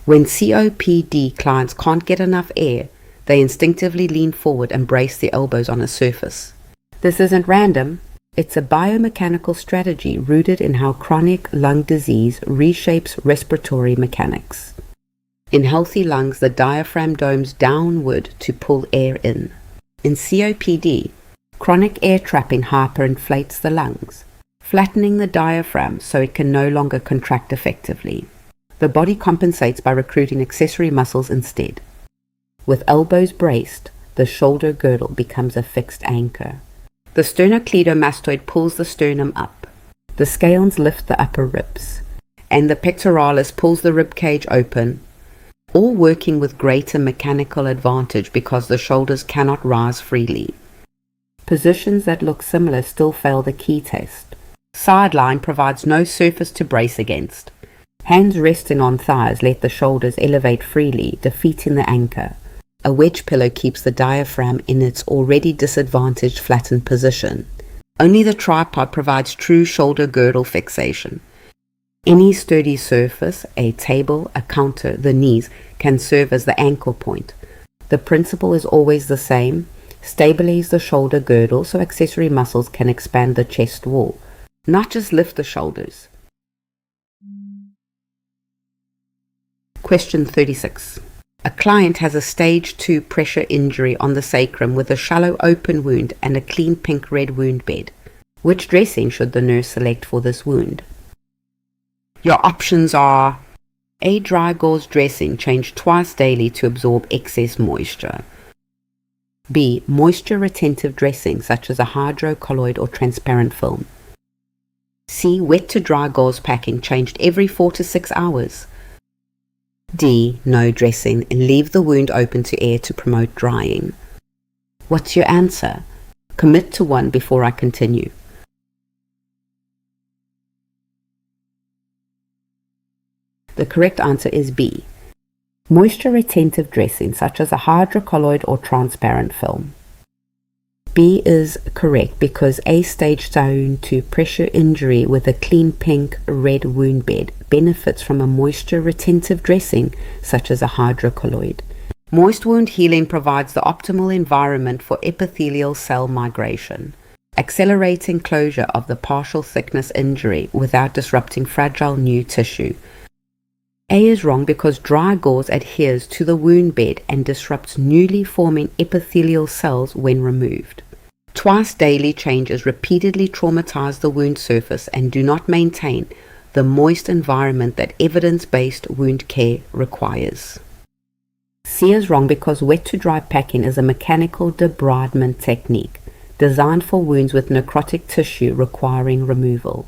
When COPD clients can't get enough air, they instinctively lean forward and brace the elbows on a surface. This isn't random. It's a biomechanical strategy rooted in how chronic lung disease reshapes respiratory mechanics. In healthy lungs, the diaphragm domes downward to pull air in. In COPD, chronic air trapping hyperinflates the lungs, flattening the diaphragm so it can no longer contract effectively. The body compensates by recruiting accessory muscles instead. With elbows braced, the shoulder girdle becomes a fixed anchor. The sternocleidomastoid pulls the sternum up. The scalenes lift the upper ribs, and the pectoralis pulls the rib cage open, all working with greater mechanical advantage because the shoulders cannot rise freely. Positions that look similar still fail the key test. Side lying provides no surface to brace against. Hands resting on thighs let the shoulders elevate freely, defeating the anchor. A wedge pillow keeps the diaphragm in its already disadvantaged flattened position. Only the tripod provides true shoulder girdle fixation. Any sturdy surface, a table, a counter, the knees, can serve as the anchor point. The principle is always the same. Stabilize the shoulder girdle so accessory muscles can expand the chest wall, not just lift the shoulders. Question 36. A client has a stage 2 pressure injury on the sacrum with a shallow open wound and a clean pink-red wound bed. Which dressing should the nurse select for this wound? Your options are A. Dry gauze dressing changed twice daily to absorb excess moisture. B. Moisture retentive dressing such as a hydrocolloid or transparent film. C. Wet to dry gauze packing changed every 4 to 6 hours. D. No dressing and leave the wound open to air to promote drying. What's your answer? Commit to one before I continue. The correct answer is B. Moisture retentive dressing such as a hydrocolloid or transparent film. B is correct because A stage down to pressure injury with a clean pink red wound bed benefits from a moisture retentive dressing such as a hydrocolloid. Moist wound healing provides the optimal environment for epithelial cell migration, accelerating closure of the partial thickness injury without disrupting fragile new tissue. A is wrong because dry gauze adheres to the wound bed and disrupts newly forming epithelial cells when removed. Twice daily changes repeatedly traumatize the wound surface and do not maintain the moist environment that evidence-based wound care requires. C is wrong because wet to dry packing is a mechanical debridement technique designed for wounds with necrotic tissue requiring removal.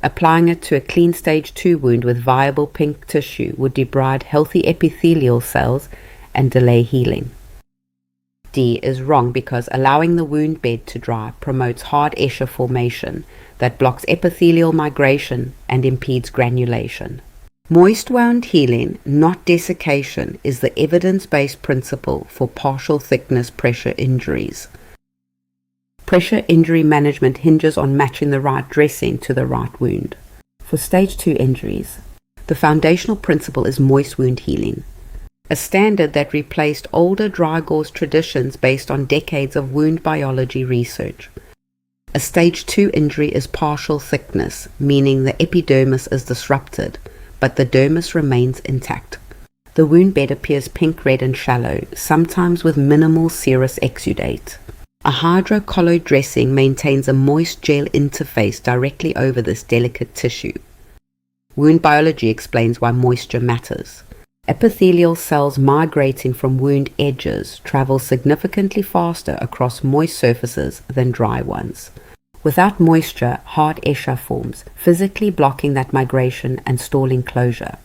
Applying it to a clean stage 2 wound with viable pink tissue would debride healthy epithelial cells and delay healing. D is wrong because allowing the wound bed to dry promotes hard Escher formation that blocks epithelial migration and impedes granulation. Moist wound healing, not desiccation, is the evidence-based principle for partial thickness pressure injuries. Pressure injury management hinges on matching the right dressing to the right wound. For stage 2 injuries, the foundational principle is moist wound healing, a standard that replaced older dry gauze traditions based on decades of wound biology research. A stage 2 injury is partial thickness, meaning the epidermis is disrupted, but the dermis remains intact. The wound bed appears pink-red and shallow, sometimes with minimal serous exudate. A hydrocolloid dressing maintains a moist gel interface directly over this delicate tissue. Wound biology explains why moisture matters. Epithelial cells migrating from wound edges travel significantly faster across moist surfaces than dry ones. Without moisture, hard eschar forms, physically blocking that migration and stalling closure.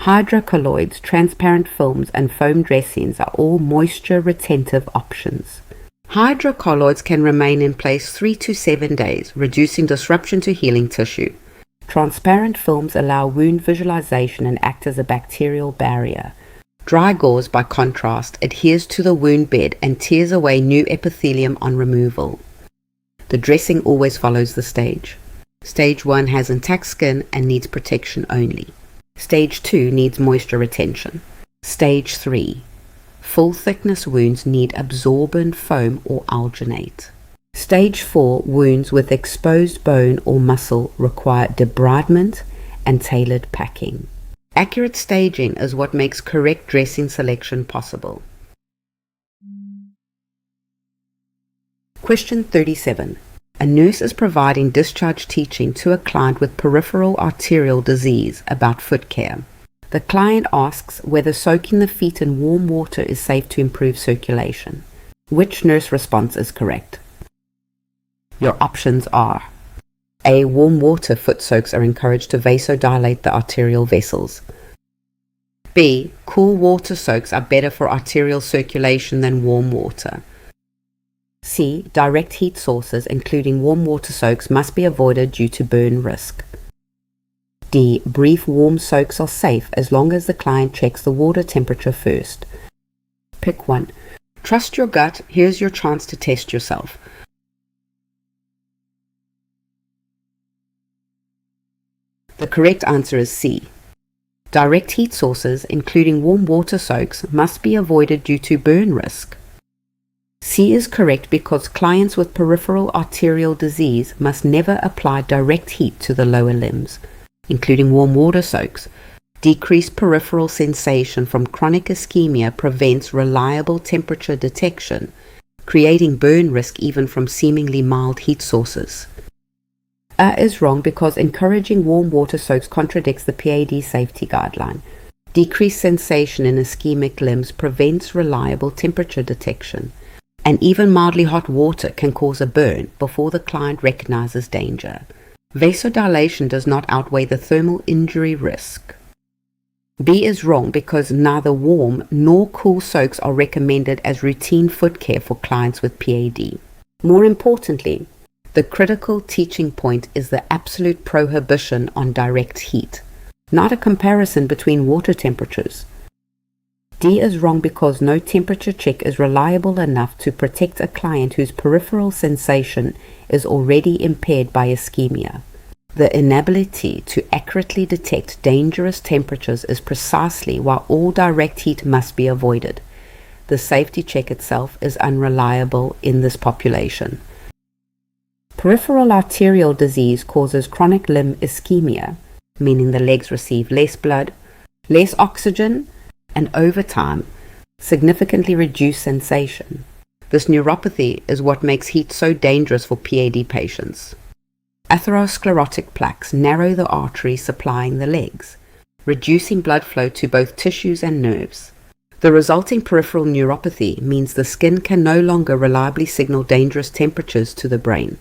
Hydrocolloids, transparent films, and foam dressings are all moisture-retentive options. Hydrocolloids can remain in place 3 to 7 days, reducing disruption to healing tissue. Transparent films allow wound visualization and act as a bacterial barrier. Dry gauze, by contrast, adheres to the wound bed and tears away new epithelium on removal. The dressing always follows the stage. Stage 1 has intact skin and needs protection only. Stage 2 needs moisture retention. Stage 3. Full thickness wounds need absorbent foam or alginate. Stage 4 wounds with exposed bone or muscle require debridement and tailored packing. Accurate staging is what makes correct dressing selection possible. Question 37. A nurse is providing discharge teaching to a client with peripheral arterial disease about foot care. The client asks whether soaking the feet in warm water is safe to improve circulation. Which nurse response is correct? Your options are: A. Warm water foot soaks are encouraged to vasodilate the arterial vessels. B. Cool water soaks are better for arterial circulation than warm water. C. Direct heat sources, including warm water soaks, must be avoided due to burn risk. D. Brief warm soaks are safe as long as the client checks the water temperature first. Pick one. Trust your gut. Here's your chance to test yourself. The correct answer is C. Direct heat sources, including warm water soaks, must be avoided due to burn risk. C is correct because clients with peripheral arterial disease must never apply direct heat to the lower limbs, including warm water soaks. Decreased peripheral sensation from chronic ischemia prevents reliable temperature detection, creating burn risk even from seemingly mild heat sources. A is wrong because encouraging warm water soaks contradicts the PAD safety guideline. Decreased sensation in ischemic limbs prevents reliable temperature detection, and even mildly hot water can cause a burn before the client recognizes danger. Vasodilation does not outweigh the thermal injury risk. B is wrong because neither warm nor cool soaks are recommended as routine foot care for clients with PAD. More importantly, the critical teaching point is the absolute prohibition on direct heat, not a comparison between water temperatures. D is wrong because no temperature check is reliable enough to protect a client whose peripheral sensation is already impaired by ischemia. The inability to accurately detect dangerous temperatures is precisely why all direct heat must be avoided. The safety check itself is unreliable in this population. Peripheral arterial disease causes chronic limb ischemia, meaning the legs receive less blood, less oxygen, and over time, significantly reduced sensation. This neuropathy is what makes heat so dangerous for PAD patients. Atherosclerotic plaques narrow the artery supplying the legs, reducing blood flow to both tissues and nerves. The resulting peripheral neuropathy means the skin can no longer reliably signal dangerous temperatures to the brain.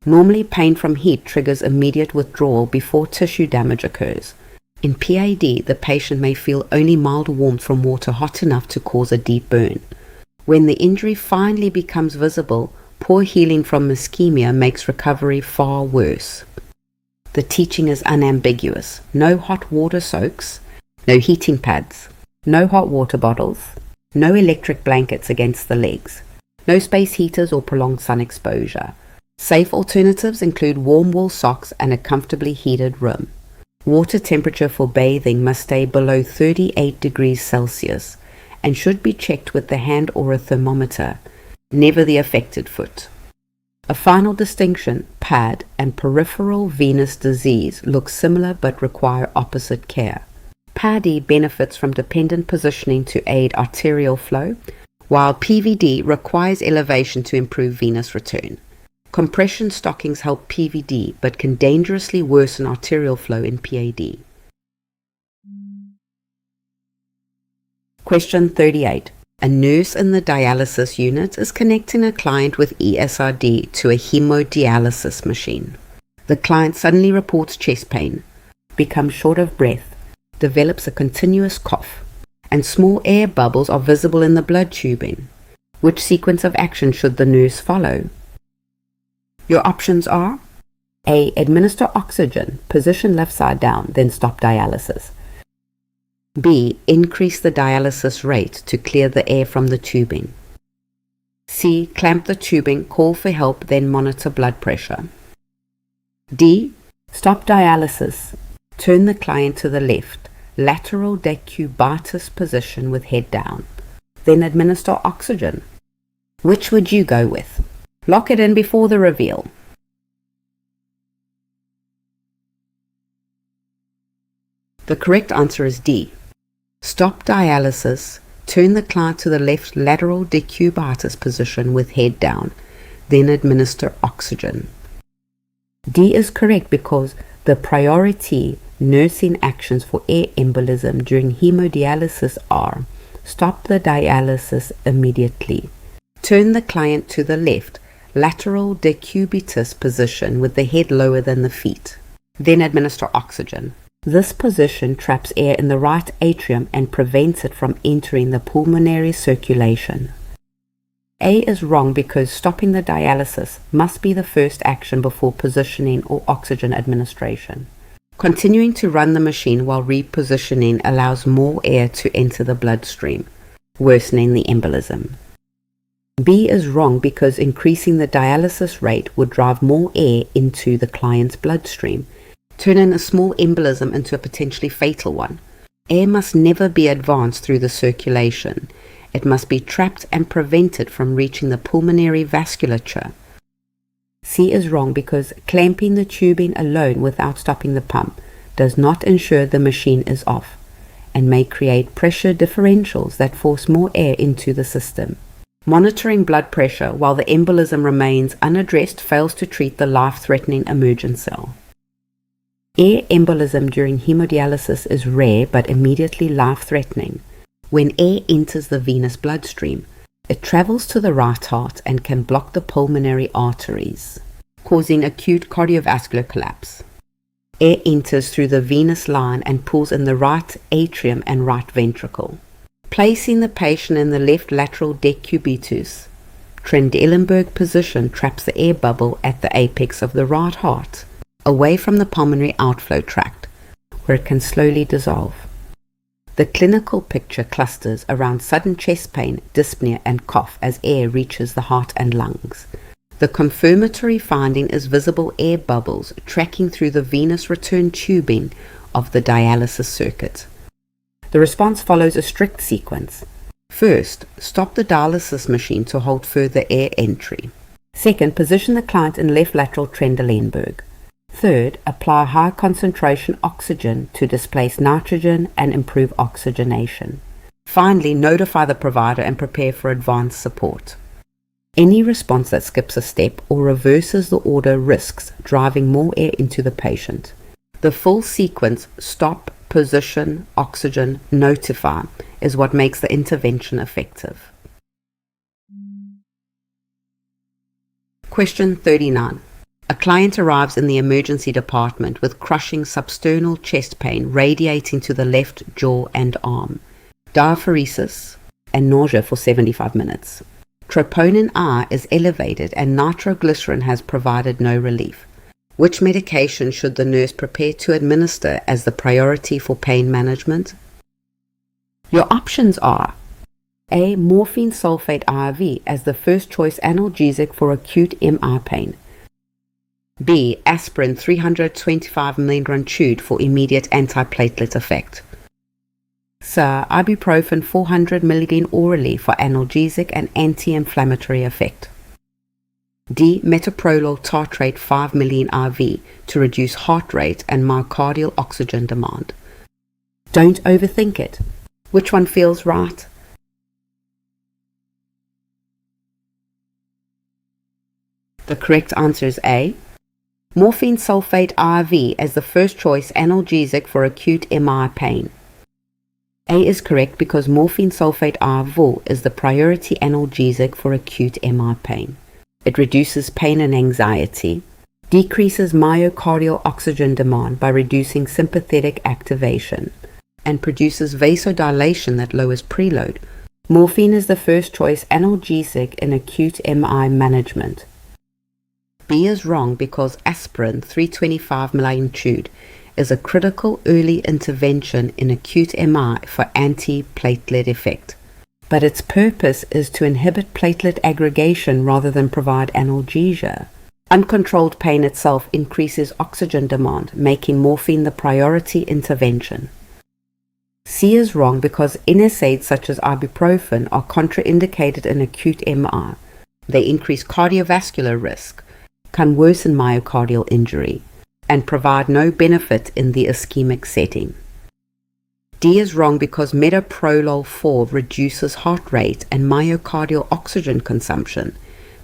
Normally, pain from heat triggers immediate withdrawal before tissue damage occurs. In PAD, the patient may feel only mild warmth from water hot enough to cause a deep burn. When the injury finally becomes visible, poor healing from ischemia makes recovery far worse. The teaching is unambiguous. No hot water soaks, no heating pads, no hot water bottles, no electric blankets against the legs, no space heaters or prolonged sun exposure. Safe alternatives include warm wool socks and a comfortably heated room. Water temperature for bathing must stay below 38 degrees Celsius and should be checked with the hand or a thermometer, never the affected foot. A final distinction, PAD and peripheral venous disease look similar but require opposite care. PAD-E benefits from dependent positioning to aid arterial flow, while PVD requires elevation to improve venous return. Compression stockings help PVD but can dangerously worsen arterial flow in PAD. Question 38. A nurse in the dialysis unit is connecting a client with ESRD to a hemodialysis machine. The client suddenly reports chest pain, becomes short of breath, develops a continuous cough, and small air bubbles are visible in the blood tubing. Which sequence of action should the nurse follow? Your options are: A. Administer oxygen, position left side down, then stop dialysis. B. Increase the dialysis rate to clear the air from the tubing. C. Clamp the tubing, call for help, then monitor blood pressure. D. Stop dialysis. Turn the client to the left, lateral decubitus position with head down. Then administer oxygen. Which would you go with? Lock it in before the reveal. The correct answer is D. Stop dialysis, turn the client to the left lateral decubitus position with head down, then administer oxygen. D is correct because the priority nursing actions for air embolism during hemodialysis are: stop the dialysis immediately, turn the client to the left lateral decubitus position with the head lower than the feet, then administer oxygen. This position traps air in the right atrium and prevents it from entering the pulmonary circulation. A is wrong because stopping the dialysis must be the first action before positioning or oxygen administration. Continuing to run the machine while repositioning allows more air to enter the bloodstream, worsening the embolism. B is wrong because increasing the dialysis rate would drive more air into the client's bloodstream, turning a small embolism into a potentially fatal one. Air must never be advanced through the circulation. It must be trapped and prevented from reaching the pulmonary vasculature. C is wrong because clamping the tubing alone without stopping the pump does not ensure the machine is off and may create pressure differentials that force more air into the system. Monitoring blood pressure while the embolism remains unaddressed fails to treat the life-threatening emergent cell. Air embolism during hemodialysis is rare but immediately life-threatening. When air enters the venous bloodstream, it travels to the right heart and can block the pulmonary arteries, causing acute cardiovascular collapse. Air enters through the venous line and pulls in the right atrium and right ventricle. Placing the patient in the left lateral decubitus, Trendelenburg position traps the air bubble at the apex of the right heart, away from the pulmonary outflow tract, where it can slowly dissolve. The clinical picture clusters around sudden chest pain, dyspnea, and cough as air reaches the heart and lungs. The confirmatory finding is visible air bubbles tracking through the venous return tubing of the dialysis circuit. The response follows a strict sequence. First, stop the dialysis machine to halt further air entry. Second, position the client in left lateral Trendelenburg. Third, apply high concentration oxygen to displace nitrogen and improve oxygenation. Finally, notify the provider and prepare for advanced support. Any response that skips a step or reverses the order risks driving more air into the patient. The full sequence, stop, position, oxygen, notify, is what makes the intervention effective. Question 39. A client arrives in the emergency department with crushing substernal chest pain radiating to the left jaw and arm, diaphoresis, and nausea for 75 minutes. Troponin I is elevated and nitroglycerin has provided no relief. Which medication should the nurse prepare to administer as the priority for pain management? Your options are: A. Morphine sulfate IV as the first choice analgesic for acute MI pain. B. Aspirin 325 mg chewed for immediate antiplatelet effect. C. Ibuprofen 400 mg orally for analgesic and anti-inflammatory effect. D. Metoprolol tartrate 5 ml IV to reduce heart rate and myocardial oxygen demand. Don't overthink it. Which one feels right? The correct answer is A. Morphine sulfate IV as the first choice analgesic for acute MI pain. A is correct because morphine sulfate IV is the priority analgesic for acute MI pain. It reduces pain and anxiety, decreases myocardial oxygen demand by reducing sympathetic activation, and produces vasodilation that lowers preload. Morphine is the first choice analgesic in acute MI management. B is wrong because aspirin 325 ml is a critical early intervention in acute MI for anti-platelet effect. But its purpose is to inhibit platelet aggregation rather than provide analgesia. Uncontrolled pain itself increases oxygen demand, making morphine the priority intervention. C is wrong because NSAIDs such as ibuprofen are contraindicated in acute MI. They increase cardiovascular risk, can worsen myocardial injury, and provide no benefit in the ischemic setting. D is wrong because metoprolol 4 reduces heart rate and myocardial oxygen consumption,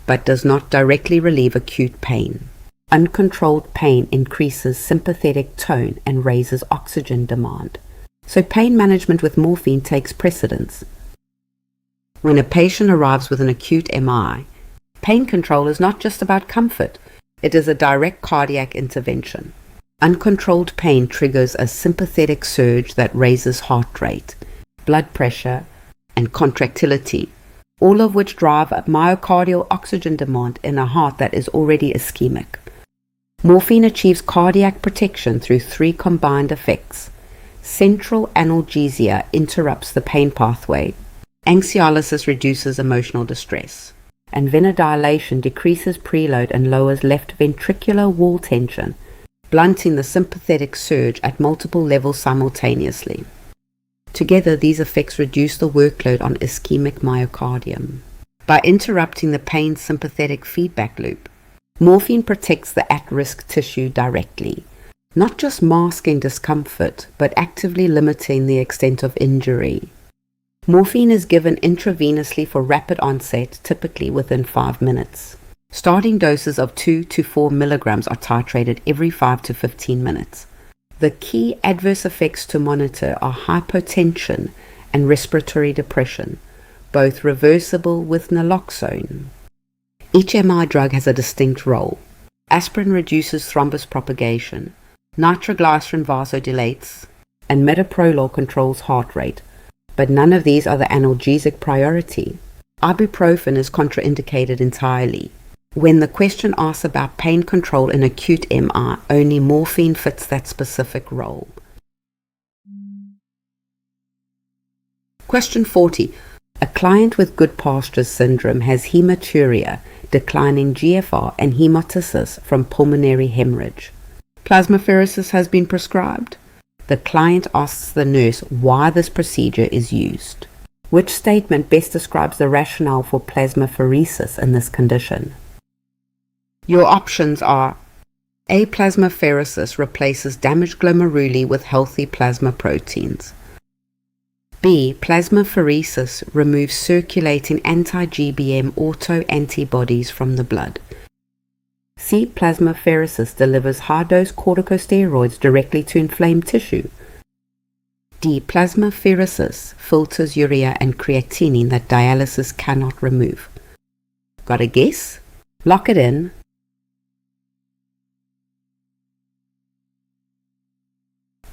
but does not directly relieve acute pain. Uncontrolled pain increases sympathetic tone and raises oxygen demand. So pain management with morphine takes precedence. When a patient arrives with an acute MI, pain control is not just about comfort, it is a direct cardiac intervention. Uncontrolled pain triggers a sympathetic surge that raises heart rate, blood pressure, and contractility, all of which drive up myocardial oxygen demand in a heart that is already ischemic. Morphine achieves cardiac protection through three combined effects. Central analgesia interrupts the pain pathway, anxiolysis reduces emotional distress, and venodilation decreases preload and lowers left ventricular wall tension, blunting the sympathetic surge at multiple levels simultaneously. Together, these effects reduce the workload on ischemic myocardium. By interrupting the pain sympathetic feedback loop, morphine protects the at-risk tissue directly, not just masking discomfort, but actively limiting the extent of injury. Morphine is given intravenously for rapid onset, typically within 5 minutes. Starting doses of 2 to 4 milligrams are titrated every 5 to 15 minutes. The key adverse effects to monitor are hypotension and respiratory depression, both reversible with naloxone. Each MI drug has a distinct role. Aspirin reduces thrombus propagation, nitroglycerin vasodilates, and metoprolol controls heart rate, but none of these are the analgesic priority. Ibuprofen is contraindicated entirely. When the question asks about pain control in acute MI, only morphine fits that specific role. Question 40. A client with Goodpasture's syndrome has hematuria, declining GFR, and hemolysis from pulmonary hemorrhage. Plasmapheresis has been prescribed. The client asks the nurse why this procedure is used. Which statement best describes the rationale for plasmapheresis in this condition? Your options are: A. Plasmapheresis replaces damaged glomeruli with healthy plasma proteins. B. Plasmapheresis removes circulating anti-GBM autoantibodies from the blood. C. Plasmapheresis delivers high-dose corticosteroids directly to inflamed tissue. D. Plasmapheresis filters urea and creatinine that dialysis cannot remove. Got a guess? Lock it in.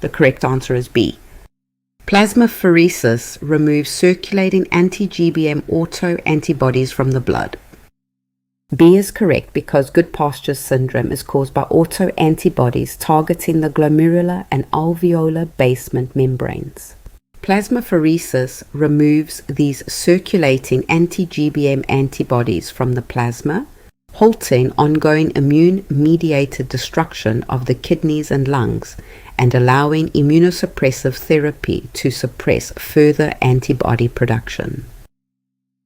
The correct answer is B. Plasmapheresis removes circulating anti-GBM autoantibodies from the blood. B is correct because Goodpasture's syndrome is caused by autoantibodies targeting the glomerular and alveolar basement membranes. Plasmapheresis removes these circulating anti-GBM antibodies from the plasma, halting ongoing immune-mediated destruction of the kidneys and lungs, and allowing immunosuppressive therapy to suppress further antibody production.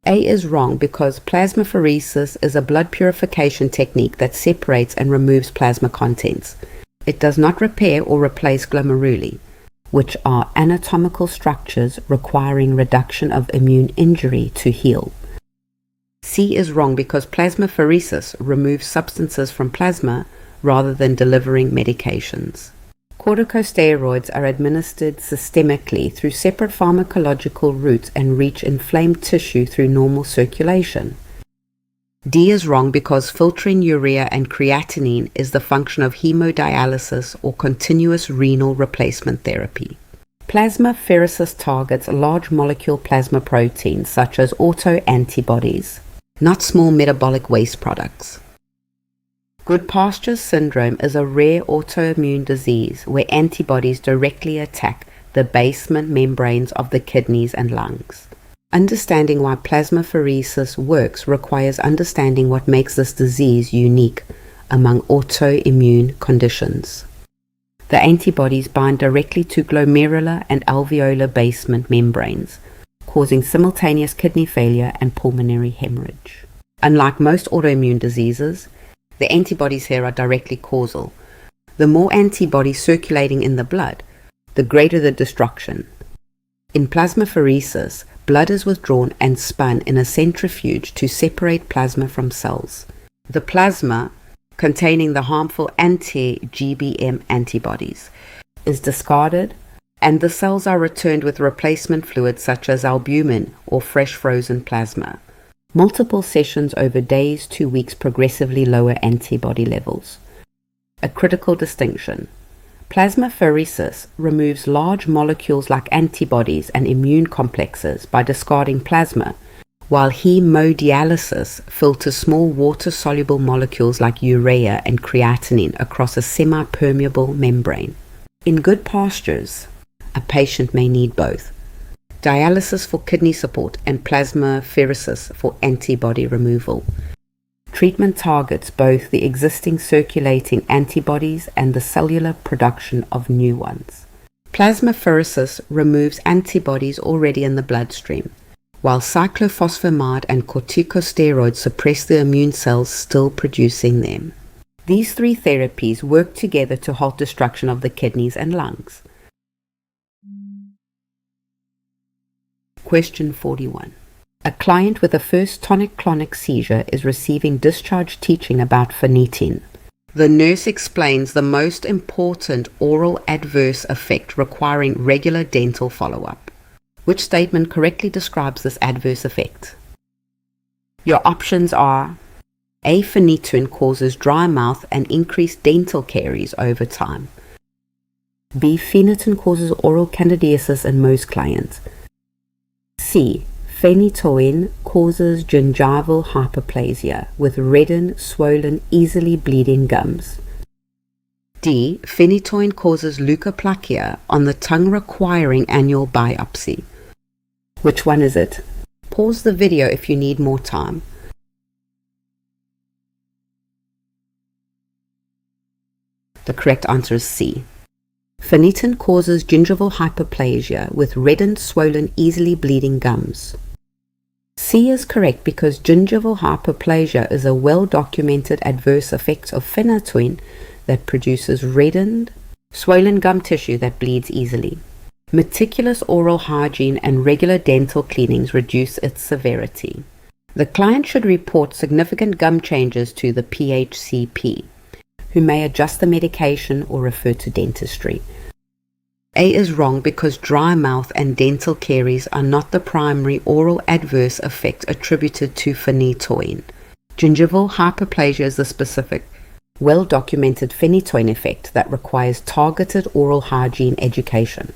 A is wrong because plasmapheresis is a blood purification technique that separates and removes plasma contents. It does not repair or replace glomeruli, which are anatomical structures requiring reduction of immune injury to heal. C is wrong because plasmapheresis removes substances from plasma rather than delivering medications. Corticosteroids are administered systemically through separate pharmacological routes and reach inflamed tissue through normal circulation. D is wrong because filtering urea and creatinine is the function of hemodialysis or continuous renal replacement therapy. Plasmapheresis targets large molecule plasma proteins such as autoantibodies, not small metabolic waste products. Goodpasture's syndrome is a rare autoimmune disease where antibodies directly attack the basement membranes of the kidneys and lungs. Understanding why plasmapheresis works requires understanding what makes this disease unique among autoimmune conditions. The antibodies bind directly to glomerular and alveolar basement membranes, causing simultaneous kidney failure and pulmonary hemorrhage. Unlike most autoimmune diseases, the antibodies here are directly causal. The more antibodies circulating in the blood, the greater the destruction. In plasmapheresis, blood is withdrawn and spun in a centrifuge to separate plasma from cells. The plasma, containing the harmful anti-GBM antibodies, is discarded, and the cells are returned with replacement fluids such as albumin or fresh frozen plasma. Multiple sessions over days to weeks progressively lower antibody levels. A critical distinction. Plasmapheresis removes large molecules like antibodies and immune complexes by discarding plasma, while hemodialysis filters small water-soluble molecules like urea and creatinine across a semi-permeable membrane. In Goodpasture's, a patient may need both dialysis for kidney support and plasmapheresis for antibody removal. Treatment targets both the existing circulating antibodies and the cellular production of new ones. Plasmapheresis removes antibodies already in the bloodstream, while cyclophosphamide and corticosteroids suppress the immune cells still producing them. These three therapies work together to halt destruction of the kidneys and lungs. Question 41. A client with a first tonic-clonic seizure is receiving discharge teaching about phenytoin. The nurse explains the most important oral adverse effect requiring regular dental follow-up. Which statement correctly describes this adverse effect? Your options are: A. Phenytoin causes dry mouth and increased dental caries over time. B. Phenytoin causes oral candidiasis in most clients. C. Phenytoin causes gingival hyperplasia with reddened, swollen, easily bleeding gums. D. Phenytoin causes leukoplakia on the tongue requiring annual biopsy. Which one is it? Pause the video if you need more time. The correct answer is C. Phenytoin causes gingival hyperplasia with reddened, swollen, easily bleeding gums. C is correct because gingival hyperplasia is a well-documented adverse effect of phenytoin that produces reddened, swollen gum tissue that bleeds easily. Meticulous oral hygiene and regular dental cleanings reduce its severity. The client should report significant gum changes to the PHCP, who may adjust the medication or refer to dentistry. A is wrong because dry mouth and dental caries are not the primary oral adverse effect attributed to phenytoin. Gingival hyperplasia is the specific, well-documented phenytoin effect that requires targeted oral hygiene education.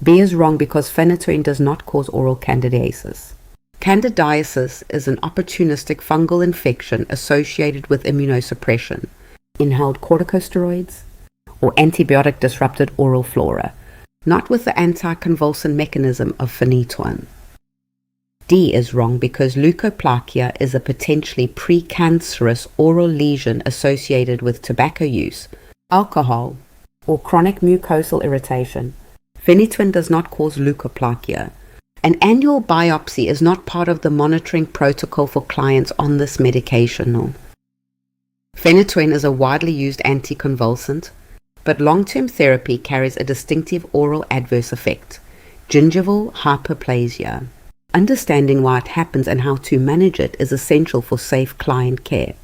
B is wrong because phenytoin does not cause oral candidiasis. Candidiasis is an opportunistic fungal infection associated with immunosuppression, inhaled corticosteroids, or antibiotic-disrupted oral flora, not with the anticonvulsant mechanism of phenytoin. D is wrong because leukoplakia is a potentially precancerous oral lesion associated with tobacco use, alcohol, or chronic mucosal irritation. Phenytoin does not cause leukoplakia. An annual biopsy is not part of the monitoring protocol for clients on this medication. No. Phenytoin is a widely used anticonvulsant, but long-term therapy carries a distinctive oral adverse effect, gingival hyperplasia. Understanding why it happens and how to manage it is essential for safe client care.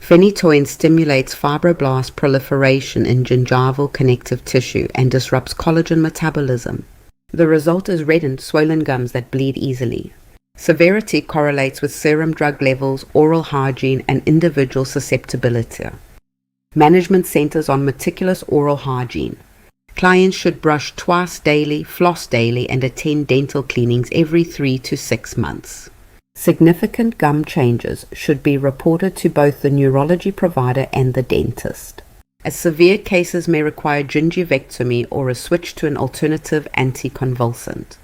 Phenytoin stimulates fibroblast proliferation in gingival connective tissue and disrupts collagen metabolism. The result is reddened, swollen gums that bleed easily. Severity correlates with serum drug levels, oral hygiene, and individual susceptibility. Management centers on meticulous oral hygiene. Clients should brush twice daily, floss daily, and attend dental cleanings every 3 to 6 months. Significant gum changes should be reported to both the neurology provider and the dentist, as severe cases may require gingivectomy or a switch to an alternative anticonvulsant.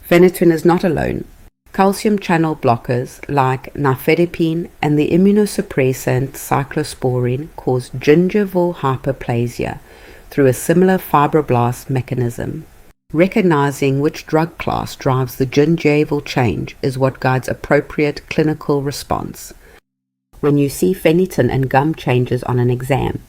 Phenytoin is not alone. Calcium channel blockers like nifedipine and the immunosuppressant cyclosporine cause gingival hyperplasia through a similar fibroblast mechanism. Recognizing which drug class drives the gingival change is what guides appropriate clinical response. When you see phenytoin and gum changes on an exam,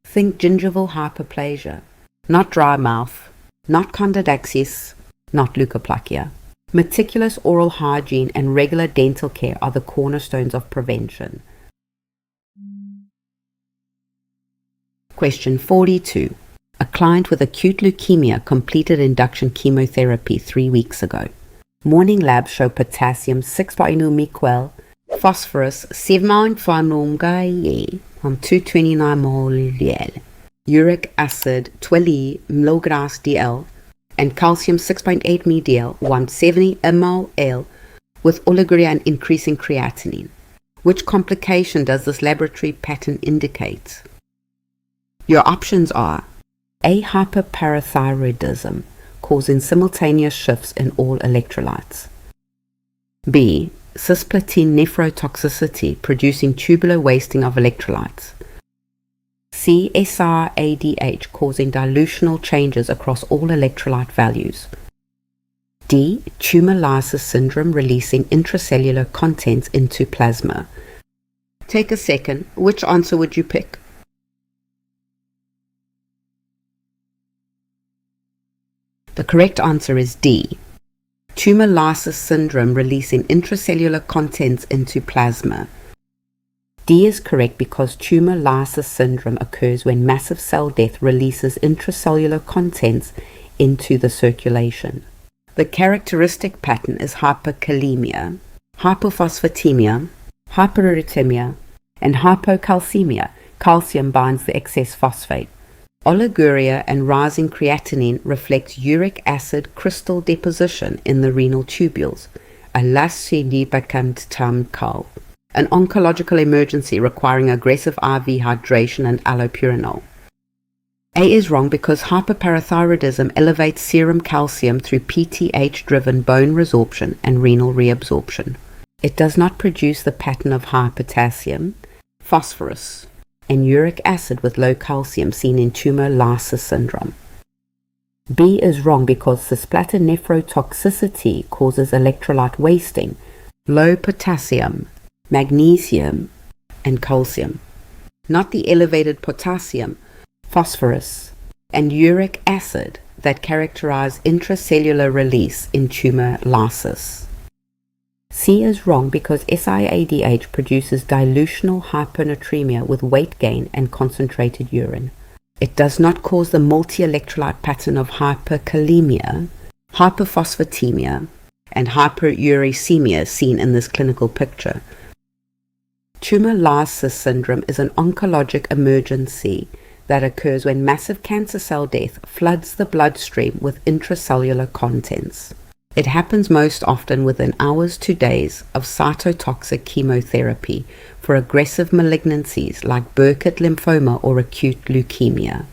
think gingival hyperplasia, not dry mouth, not candidaxis, not leukoplakia. Meticulous oral hygiene and regular dental care are the cornerstones of prevention. Question 42. A client with acute leukemia completed induction chemotherapy 3 weeks ago. Morning labs show potassium 6.0 phosphorus 7.5 on 229 mol, uric acid 12 mg dl, and calcium 6.8 mdl 170 ml with oliguria and increasing creatinine. Which complication does this laboratory pattern indicate? Your options are A. Hyperparathyroidism, causing simultaneous shifts in all electrolytes. B. Cisplatin nephrotoxicity, producing tubular wasting of electrolytes. C. SIADH, causing dilutional changes across all electrolyte values. D. Tumor lysis syndrome, releasing intracellular contents into plasma. Take a second. Which answer would you pick? The correct answer is D. Tumor lysis syndrome, releasing intracellular contents into plasma. D is correct because tumor lysis syndrome occurs when massive cell death releases intracellular contents into the circulation. The characteristic pattern is hyperkalemia, hypophosphatemia, hyperuricemia, and hypocalcemia. Calcium binds the excess phosphate. Oliguria and rising creatinine reflects uric acid crystal deposition in the renal tubules, a lacidipacanttamcal, an oncological emergency requiring aggressive IV hydration and allopurinol. A is wrong because hyperparathyroidism elevates serum calcium through PTH-driven bone resorption and renal reabsorption. It does not produce the pattern of high potassium, phosphorus, and uric acid with low calcium seen in tumor lysis syndrome. B is wrong because cisplatin nephrotoxicity causes electrolyte wasting, low potassium, magnesium, and calcium, not the elevated potassium, phosphorus, and uric acid that characterize intracellular release in tumor lysis. C is wrong because SIADH produces dilutional hyponatremia with weight gain and concentrated urine. It does not cause the multi-electrolyte pattern of hyperkalemia, hyperphosphatemia, and hyperuricemia seen in this clinical picture. Tumor lysis syndrome is an oncologic emergency that occurs when massive cancer cell death floods the bloodstream with intracellular contents. It happens most often within hours to days of cytotoxic chemotherapy for aggressive malignancies like Burkitt lymphoma or acute leukemia.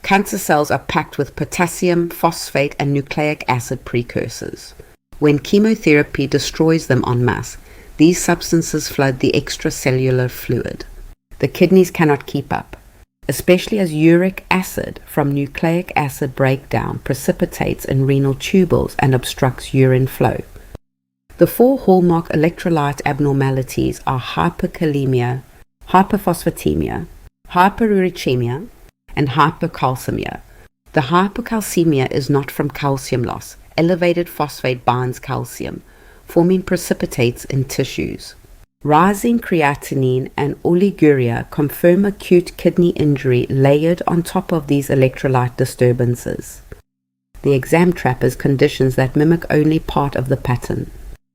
Cancer cells are packed with potassium, phosphate, and nucleic acid precursors. When chemotherapy destroys them en masse, these substances flood the extracellular fluid. The kidneys cannot keep up. especially as uric acid from nucleic acid breakdown precipitates in renal tubules and obstructs urine flow. The 4 hallmark electrolyte abnormalities are hyperkalemia, hyperphosphatemia, hyperuricemia, and hypercalcemia. The hypercalcemia is not from calcium loss. Elevated phosphate binds calcium, forming precipitates in tissues. Rising creatinine and oliguria confirm acute kidney injury layered on top of these electrolyte disturbances. The exam trap is conditions that mimic only part of the pattern.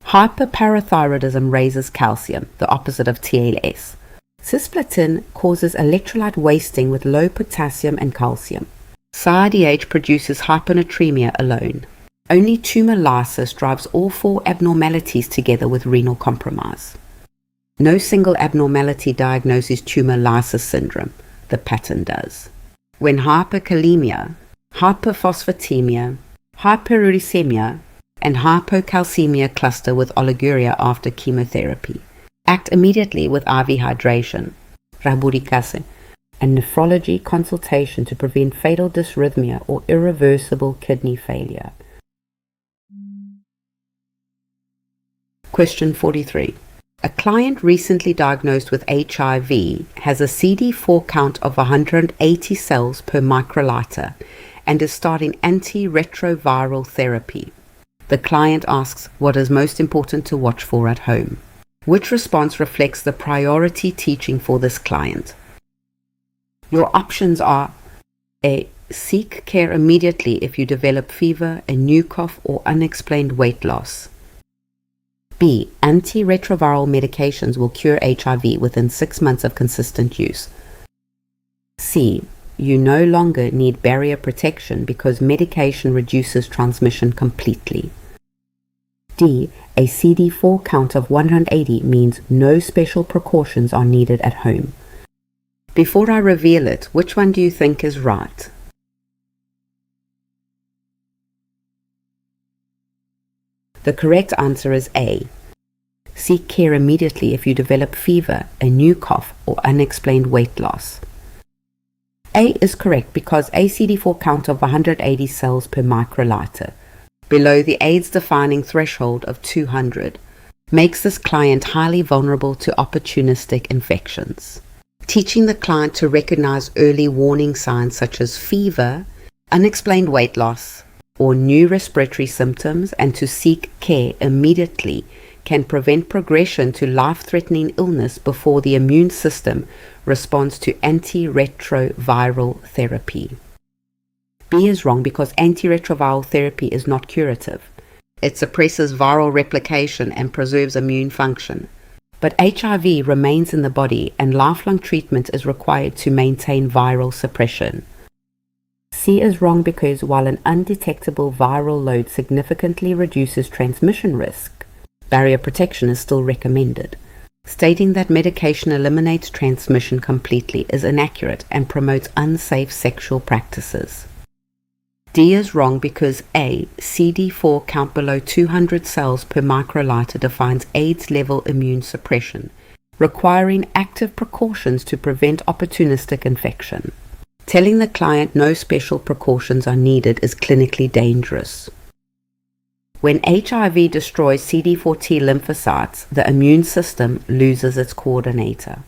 Hyperparathyroidism raises calcium, the opposite of TLS. Cisplatin causes electrolyte wasting with low potassium and calcium. SIADH produces hyponatremia alone. Only tumor lysis drives all 4 abnormalities together with renal compromise. No single abnormality diagnoses tumor lysis syndrome. The pattern does. When hyperkalemia, hyperphosphatemia, hyperuricemia, and hypocalcemia cluster with oliguria after chemotherapy, act immediately with IV hydration, raburic acid, and nephrology consultation to prevent fatal dysrhythmia or irreversible kidney failure. Question 43. A client recently diagnosed with HIV has a CD4 count of 180 cells per microliter and is starting antiretroviral therapy. The client asks what is most important to watch for at home. Which response reflects the priority teaching for this client? Your options are A. Seek care immediately if you develop fever, a new cough, or unexplained weight loss. B. Antiretroviral medications will cure HIV within 6 months of consistent use. C. You no longer need barrier protection because medication reduces transmission completely. D. A CD4 count of 180 means no special precautions are needed at home. Before I reveal it, which one do you think is right? The correct answer is A. Seek care immediately if you develop fever, a new cough, or unexplained weight loss. A is correct because a CD4 count of 180 cells per microliter, below the AIDS-defining threshold of 200, makes this client highly vulnerable to opportunistic infections. Teaching the client to recognize early warning signs such as fever, unexplained weight loss, or new respiratory symptoms and to seek care immediately can prevent progression to life-threatening illness before the immune system responds to antiretroviral therapy. B is wrong because antiretroviral therapy is not curative. It suppresses viral replication and preserves immune function. But HIV remains in the body and lifelong treatment is required to maintain viral suppression. C is wrong because while an undetectable viral load significantly reduces transmission risk, barrier protection is still recommended. Stating that medication eliminates transmission completely is inaccurate and promotes unsafe sexual practices. D is wrong because A. CD4 count below 200 cells per microliter defines AIDS-level immune suppression, requiring active precautions to prevent opportunistic infection. Telling the client no special precautions are needed is clinically dangerous. When HIV destroys CD4 T lymphocytes, the immune system loses its coordinator.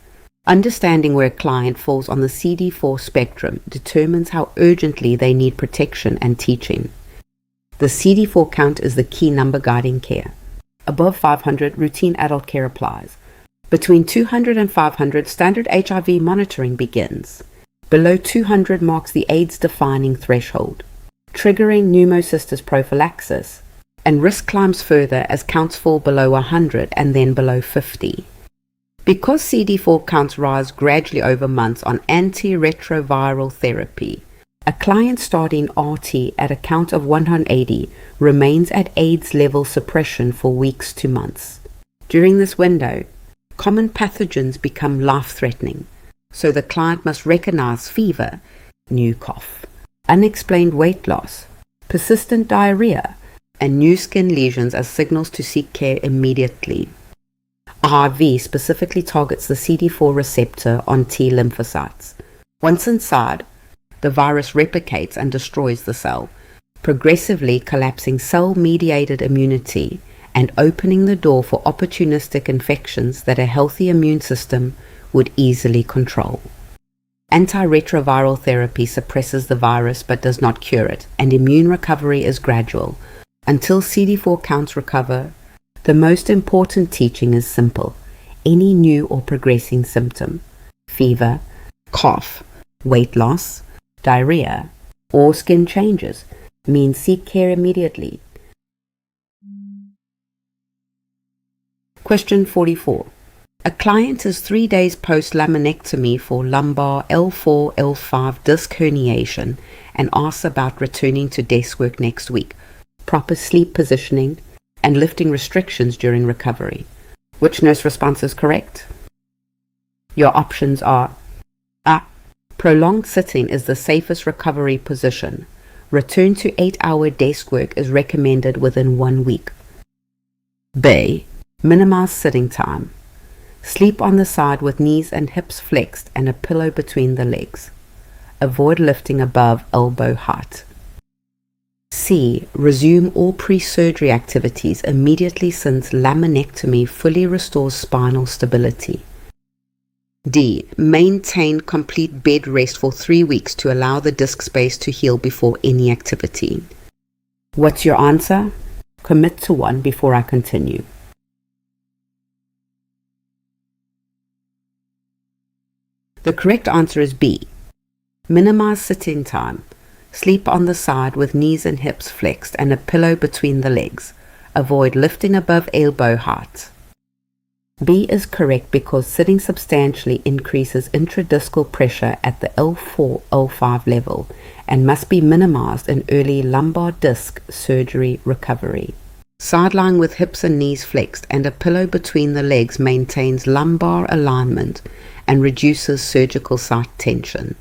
Understanding where a client falls on the CD4 spectrum determines how urgently they need protection and teaching. The CD4 count is the key number guiding care. Above 500, routine adult care applies. Between 200 and 500, standard HIV monitoring begins. Below 200 marks the AIDS-defining threshold, triggering pneumocystis prophylaxis, and risk climbs further as counts fall below 100 and then below 50. Because CD4 counts rise gradually over months on antiretroviral therapy, a client starting RT at a count of 180 remains at AIDS level suppression for weeks to months. During this window, common pathogens become life-threatening, so the client must recognize fever, new cough, unexplained weight loss, persistent diarrhea, and new skin lesions as signals to seek care immediately. IV specifically targets the CD4 receptor on T lymphocytes. Once inside, the virus replicates and destroys the cell, progressively collapsing cell-mediated immunity and opening the door for opportunistic infections that a healthy immune system would easily control. Antiretroviral therapy suppresses the virus but does not cure it, and immune recovery is gradual. Until CD4 counts recover, the most important teaching is simple. Any new or progressing symptom, fever, cough, weight loss, diarrhea, or skin changes, means seek care immediately. Question 44. A client is 3 days post-laminectomy for lumbar L4, L5 disc herniation and asks about returning to desk work next week, proper sleep positioning, and lifting restrictions during recovery. Which nurse response is correct? Your options are A. Prolonged sitting is the safest recovery position. Return to 8-hour desk work is recommended within 1 week. B. Minimize sitting time. Sleep on the side with knees and hips flexed and a pillow between the legs. Avoid lifting above elbow height. C. Resume all pre-surgery activities immediately since laminectomy fully restores spinal stability. D. Maintain complete bed rest for 3 weeks to allow the disc space to heal before any activity. What's your answer? Commit to one before I continue. The correct answer is B. Minimize sitting time. Sleep on the side with knees and hips flexed and a pillow between the legs. Avoid lifting above elbow height. B is correct because sitting substantially increases intradiscal pressure at the L4, L5 level and must be minimized in early lumbar disc surgery recovery. Side lying with hips and knees flexed and a pillow between the legs maintains lumbar alignment and reduces surgical site tension.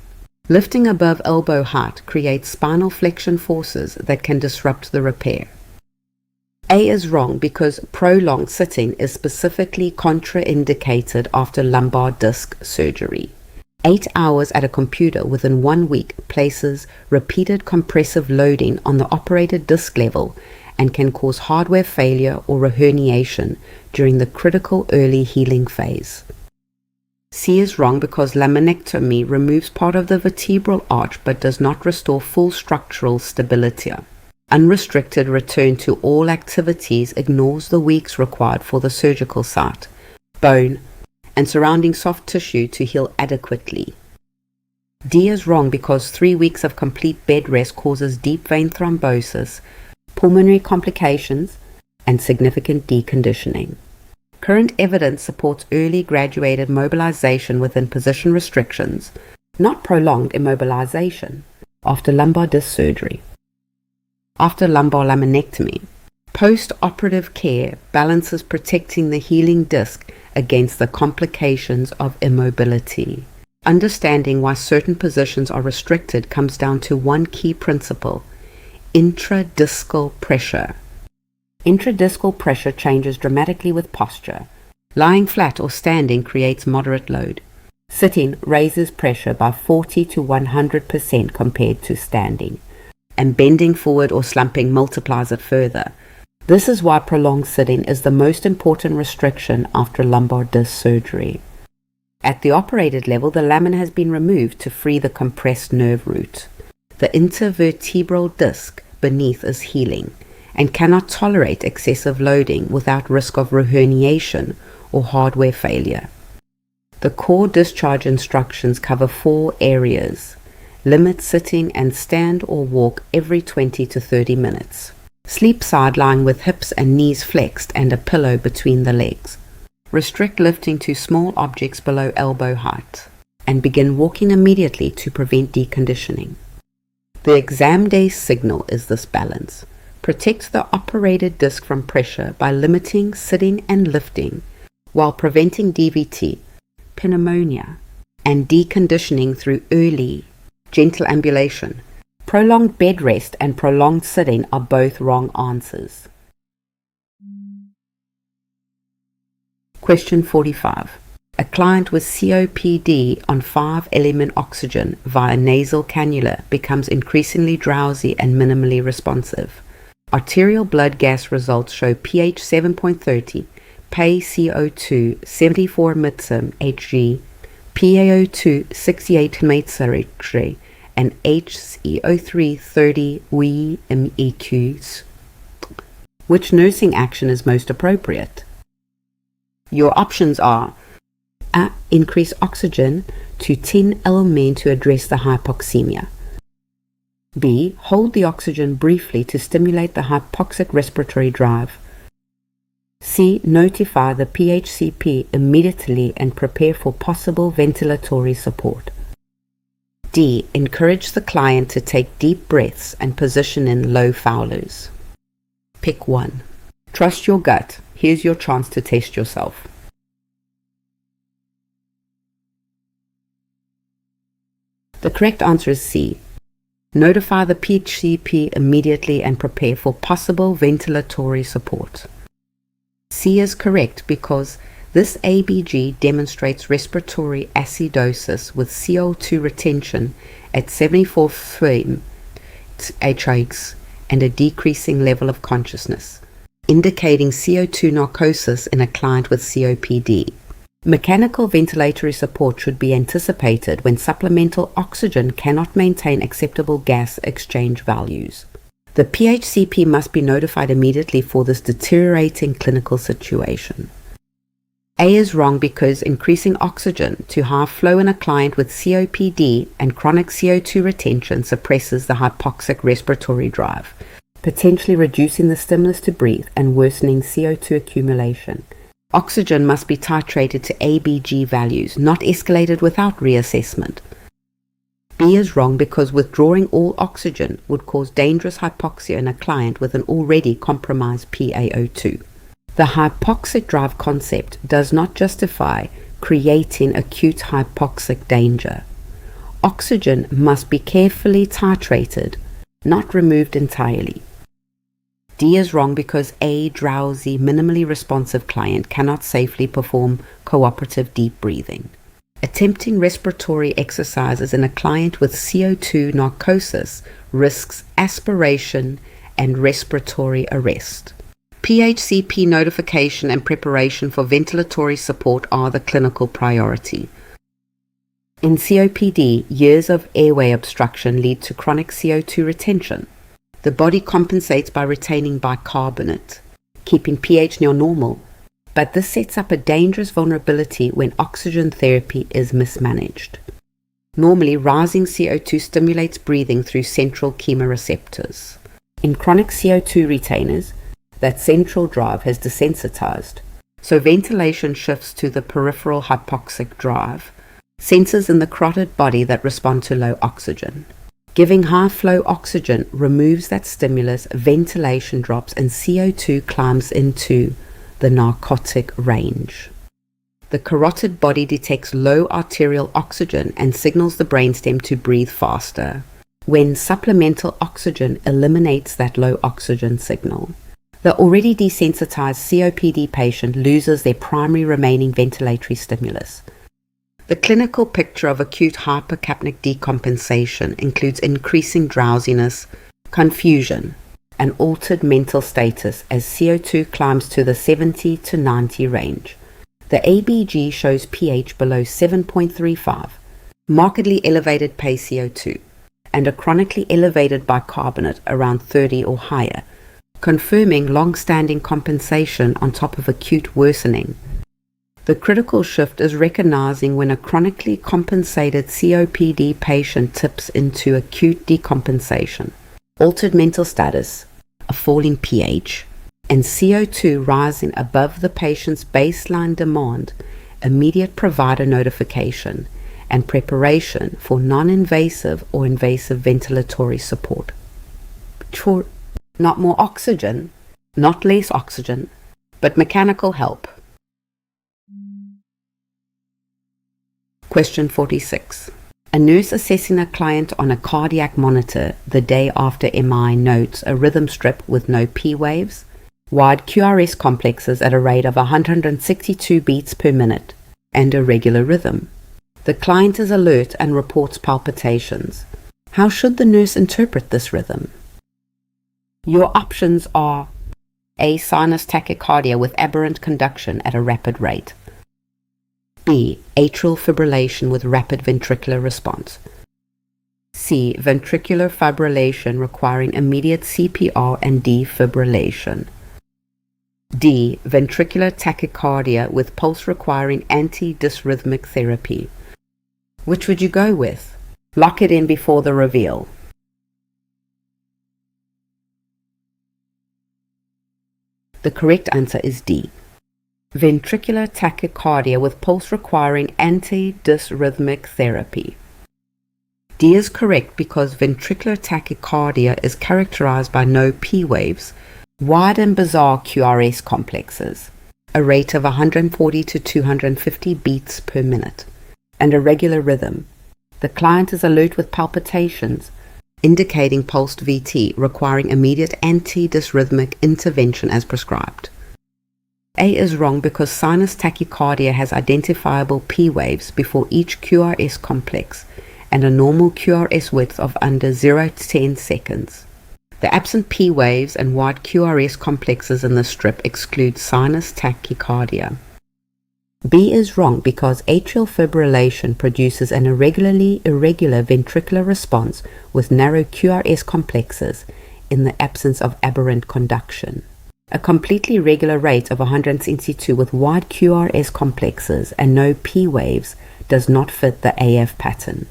Lifting above elbow height creates spinal flexion forces that can disrupt the repair. A is wrong because prolonged sitting is specifically contraindicated after lumbar disc surgery. 8 hours at a computer within 1 week places repeated compressive loading on the operated disc level and can cause hardware failure or a herniation during the critical early healing phase. C is wrong because laminectomy removes part of the vertebral arch but does not restore full structural stability. Unrestricted return to all activities ignores the weeks required for the surgical site, bone, and surrounding soft tissue to heal adequately. D is wrong because 3 weeks of complete bed rest causes deep vein thrombosis, pulmonary complications, and significant deconditioning. Current evidence supports early graduated mobilization within position restrictions, not prolonged immobilization, after lumbar disc surgery. After lumbar laminectomy, post-operative care balances protecting the healing disc against the complications of immobility. Understanding why certain positions are restricted comes down to one key principle: intradiscal pressure. Intradiscal pressure changes dramatically with posture. Lying flat or standing creates moderate load. Sitting raises pressure by 40 to 100% compared to standing, and bending forward or slumping multiplies it further. This is why prolonged sitting is the most important restriction after lumbar disc surgery. At the operated level, the lamin has been removed to free the compressed nerve root. The intervertebral disc beneath is healing and cannot tolerate excessive loading without risk of reherniation or hardware failure. The core discharge instructions cover 4 areas. Limit sitting and stand or walk every 20 to 30 minutes. Sleep side lying with hips and knees flexed and a pillow between the legs. Restrict lifting to small objects below elbow height, and begin walking immediately to prevent deconditioning. The exam day signal is this balance. Protect the operated disc from pressure by limiting sitting and lifting while preventing DVT, pneumonia, and deconditioning through early, gentle ambulation. Prolonged bed rest and prolonged sitting are both wrong answers. Question 45. A client with COPD on 5-element oxygen via nasal cannula becomes increasingly drowsy and minimally responsive. Arterial blood gas results show pH 7.30, PaCO2 74 mg Hg, PaO2 68 mg, and HCO3 30 WEMEQs. Which nursing action is most appropriate? Your options are A. Increase oxygen to 10 lmin to address the hypoxemia. B. Hold the oxygen briefly to stimulate the hypoxic respiratory drive. C. Notify the PHCP immediately and prepare for possible ventilatory support. D. Encourage the client to take deep breaths and position in low Fowlers. Pick one. Trust your gut. Here's your chance to test yourself. The correct answer is C. Notify the PHCP immediately and prepare for possible ventilatory support. C is correct because this ABG demonstrates respiratory acidosis with CO2 retention at 74 HX and a decreasing level of consciousness, indicating CO2 narcosis in a client with COPD. Mechanical ventilatory support should be anticipated when supplemental oxygen cannot maintain acceptable gas exchange values. The PHCP must be notified immediately for this deteriorating clinical situation. A is wrong because increasing oxygen to high flow in a client with COPD and chronic CO2 retention suppresses the hypoxic respiratory drive, potentially reducing the stimulus to breathe and worsening CO2 accumulation. Oxygen must be titrated to ABG values, not escalated without reassessment. B is wrong because withdrawing all oxygen would cause dangerous hypoxia in a client with an already compromised PaO2. The hypoxic drive concept does not justify creating acute hypoxic danger. Oxygen must be carefully titrated, not removed entirely. D is wrong because a drowsy, minimally responsive client cannot safely perform cooperative deep breathing. Attempting respiratory exercises in a client with CO2 narcosis risks aspiration and respiratory arrest. PHCP notification and preparation for ventilatory support are the clinical priority. In COPD, years of airway obstruction lead to chronic CO2 retention. The body compensates by retaining bicarbonate, keeping pH near normal, but this sets up a dangerous vulnerability when oxygen therapy is mismanaged. Normally, rising CO2 stimulates breathing through central chemoreceptors. In chronic CO2 retainers, that central drive has desensitized, so ventilation shifts to the peripheral hypoxic drive, sensors in the carotid body that respond to low oxygen. Giving high-flow oxygen removes that stimulus, ventilation drops, and CO2 climbs into the narcotic range. The carotid body detects low arterial oxygen and signals the brainstem to breathe faster, when supplemental oxygen eliminates that low oxygen signal. The already desensitized COPD patient loses their primary remaining ventilatory stimulus. The clinical picture of acute hypercapnic decompensation includes increasing drowsiness, confusion, and altered mental status as CO2 climbs to the 70 to 90 range. The ABG shows pH below 7.35, markedly elevated PaCO2, and a chronically elevated bicarbonate around 30 or higher, confirming long-standing compensation on top of acute worsening. The critical shift is recognizing when a chronically compensated COPD patient tips into acute decompensation, altered mental status, a falling pH, and CO2 rising above the patient's baseline demand, immediate provider notification, and preparation for non-invasive or invasive ventilatory support. Not more oxygen, not less oxygen, but mechanical help. Question 46. A nurse assessing a client on a cardiac monitor the day after MI notes a rhythm strip with no P waves, wide QRS complexes at a rate of 162 beats per minute, and a regular rhythm. The client is alert and reports palpitations. How should the nurse interpret this rhythm? Your options are A. Sinus tachycardia with aberrant conduction at a rapid rate. B. Atrial fibrillation with rapid ventricular response. C. Ventricular fibrillation requiring immediate CPR and defibrillation. D. Ventricular tachycardia with pulse requiring antidysrhythmic therapy. Which would you go with? Lock it in before the reveal. The correct answer is D. Ventricular tachycardia with pulse requiring antidysrhythmic therapy. D is correct because ventricular tachycardia is characterized by no P waves, wide and bizarre QRS complexes, a rate of 140 to 250 beats per minute, and a regular rhythm. The client is alert with palpitations, indicating pulsed VT requiring immediate antidysrhythmic intervention as prescribed. A is wrong because sinus tachycardia has identifiable P waves before each QRS complex and a normal QRS width of under 0 to 10 seconds. The absent P waves and wide QRS complexes in the strip exclude sinus tachycardia. B is wrong because atrial fibrillation produces an irregular ventricular response with narrow QRS complexes in the absence of aberrant conduction. A completely regular rate of 162 with wide QRS complexes and no P waves does not fit the AF pattern.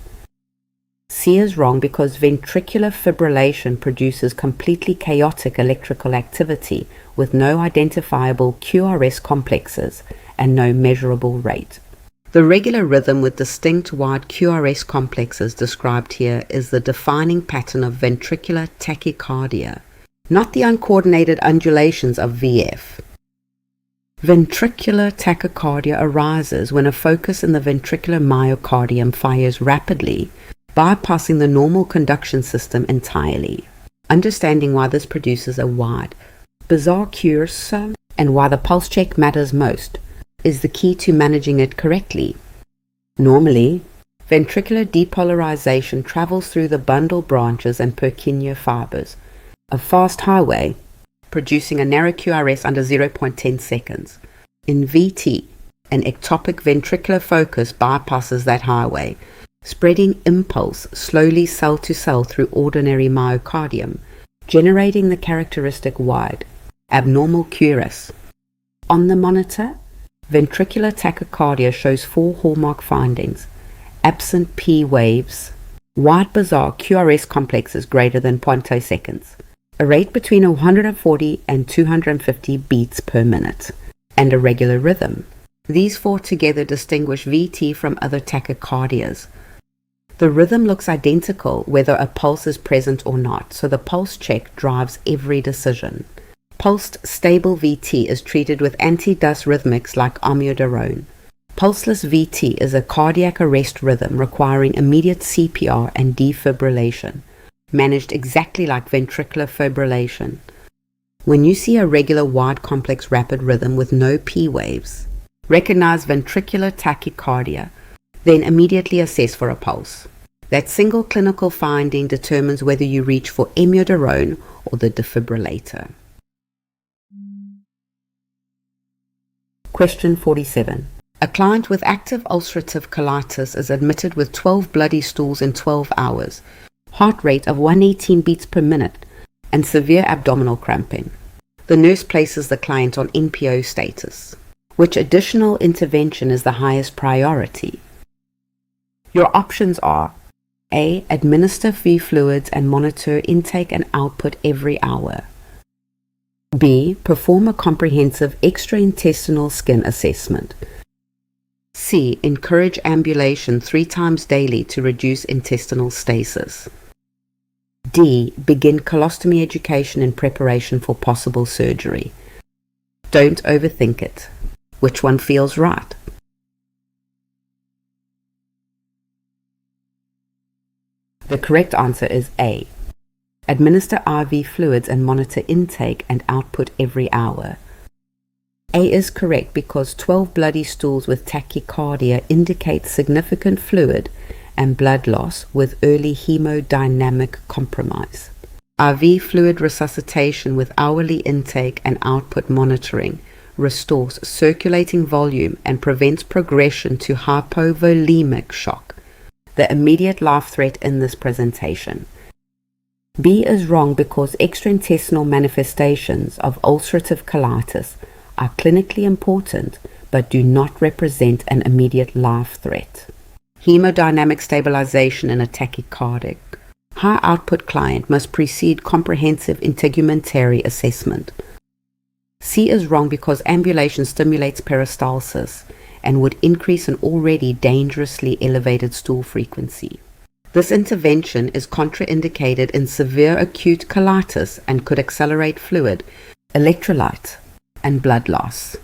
C is wrong because ventricular fibrillation produces completely chaotic electrical activity with no identifiable QRS complexes and no measurable rate. The regular rhythm with distinct wide QRS complexes described here is the defining pattern of ventricular tachycardia, not the uncoordinated undulations of VF. Ventricular tachycardia arises when a focus in the ventricular myocardium fires rapidly, bypassing the normal conduction system entirely. Understanding why this produces a wide, bizarre QRS and why the pulse check matters most is the key to managing it correctly. Normally, ventricular depolarization travels through the bundle branches and Purkinje fibers, a fast highway, producing a narrow QRS under 0.10 seconds. In VT, an ectopic ventricular focus bypasses that highway, spreading impulse slowly cell to cell through ordinary myocardium, generating the characteristic wide, abnormal QRS. On the monitor, ventricular tachycardia shows 4 hallmark findings: absent P waves, wide bizarre QRS complexes greater than 0.0 seconds, a rate between 140 and 250 beats per minute, and a regular rhythm. These 4 together distinguish VT from other tachycardias. The rhythm looks identical whether a pulse is present or not, so the pulse check drives every decision. Pulsed stable VT is treated with antidysrhythmics like amiodarone. Pulseless VT is a cardiac arrest rhythm requiring immediate CPR and defibrillation, managed exactly like ventricular fibrillation. When you see a regular wide complex rapid rhythm with no P waves, recognize ventricular tachycardia, then immediately assess for a pulse. That single clinical finding determines whether you reach for amiodarone or the defibrillator. Question 47. A client with active ulcerative colitis is admitted with 12 bloody stools in 12 hours, heart rate of 118 beats per minute, and severe abdominal cramping. The nurse places the client on NPO status. Which additional intervention is the highest priority? Your options are A. Administer V fluids and monitor intake and output every hour. B. Perform a comprehensive extraintestinal skin assessment. C. Encourage ambulation 3 times daily to reduce intestinal stasis. D. Begin colostomy education in preparation for possible surgery. Don't overthink it. Which one feels right? The correct answer is A. Administer IV fluids and monitor intake and output every hour. A is correct because 12 bloody stools with tachycardia indicate significant fluid and blood loss with early hemodynamic compromise. IV fluid resuscitation with hourly intake and output monitoring restores circulating volume and prevents progression to hypovolemic shock, the immediate life threat in this presentation. B is wrong because extraintestinal manifestations of ulcerative colitis are clinically important but do not represent an immediate life threat. Hemodynamic stabilization in a tachycardic high output client must precede comprehensive integumentary assessment. C is wrong because ambulation stimulates peristalsis and would increase an already dangerously elevated stool frequency. This intervention is contraindicated in severe acute colitis and could accelerate fluid, electrolyte, and blood loss.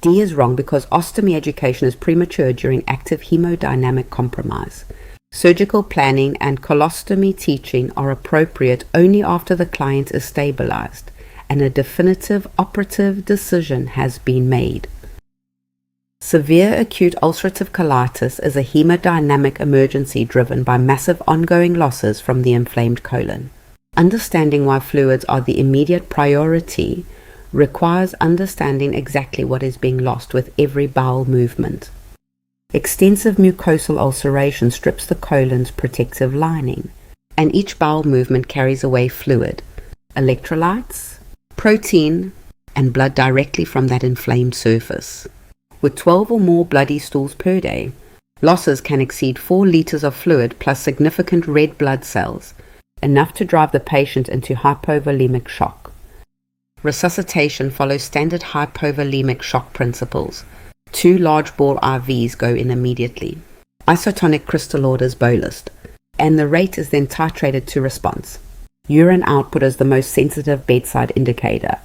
D is wrong because ostomy education is premature during active hemodynamic compromise. Surgical planning and colostomy teaching are appropriate only after the client is stabilized and a definitive operative decision has been made. Severe acute ulcerative colitis is a hemodynamic emergency driven by massive ongoing losses from the inflamed colon. Understanding why fluids are the immediate priority requires understanding exactly what is being lost with every bowel movement. Extensive mucosal ulceration strips the colon's protective lining, and each bowel movement carries away fluid, electrolytes, protein, and blood directly from that inflamed surface. With 12 or more bloody stools per day, losses can exceed 4 liters of fluid plus significant red blood cells, enough to drive the patient into hypovolemic shock. Resuscitation follows standard hypovolemic shock principles. 2 large bore IVs go in immediately. Isotonic crystal order is bolused, and the rate is then titrated to response. Urine output is the most sensitive bedside indicator.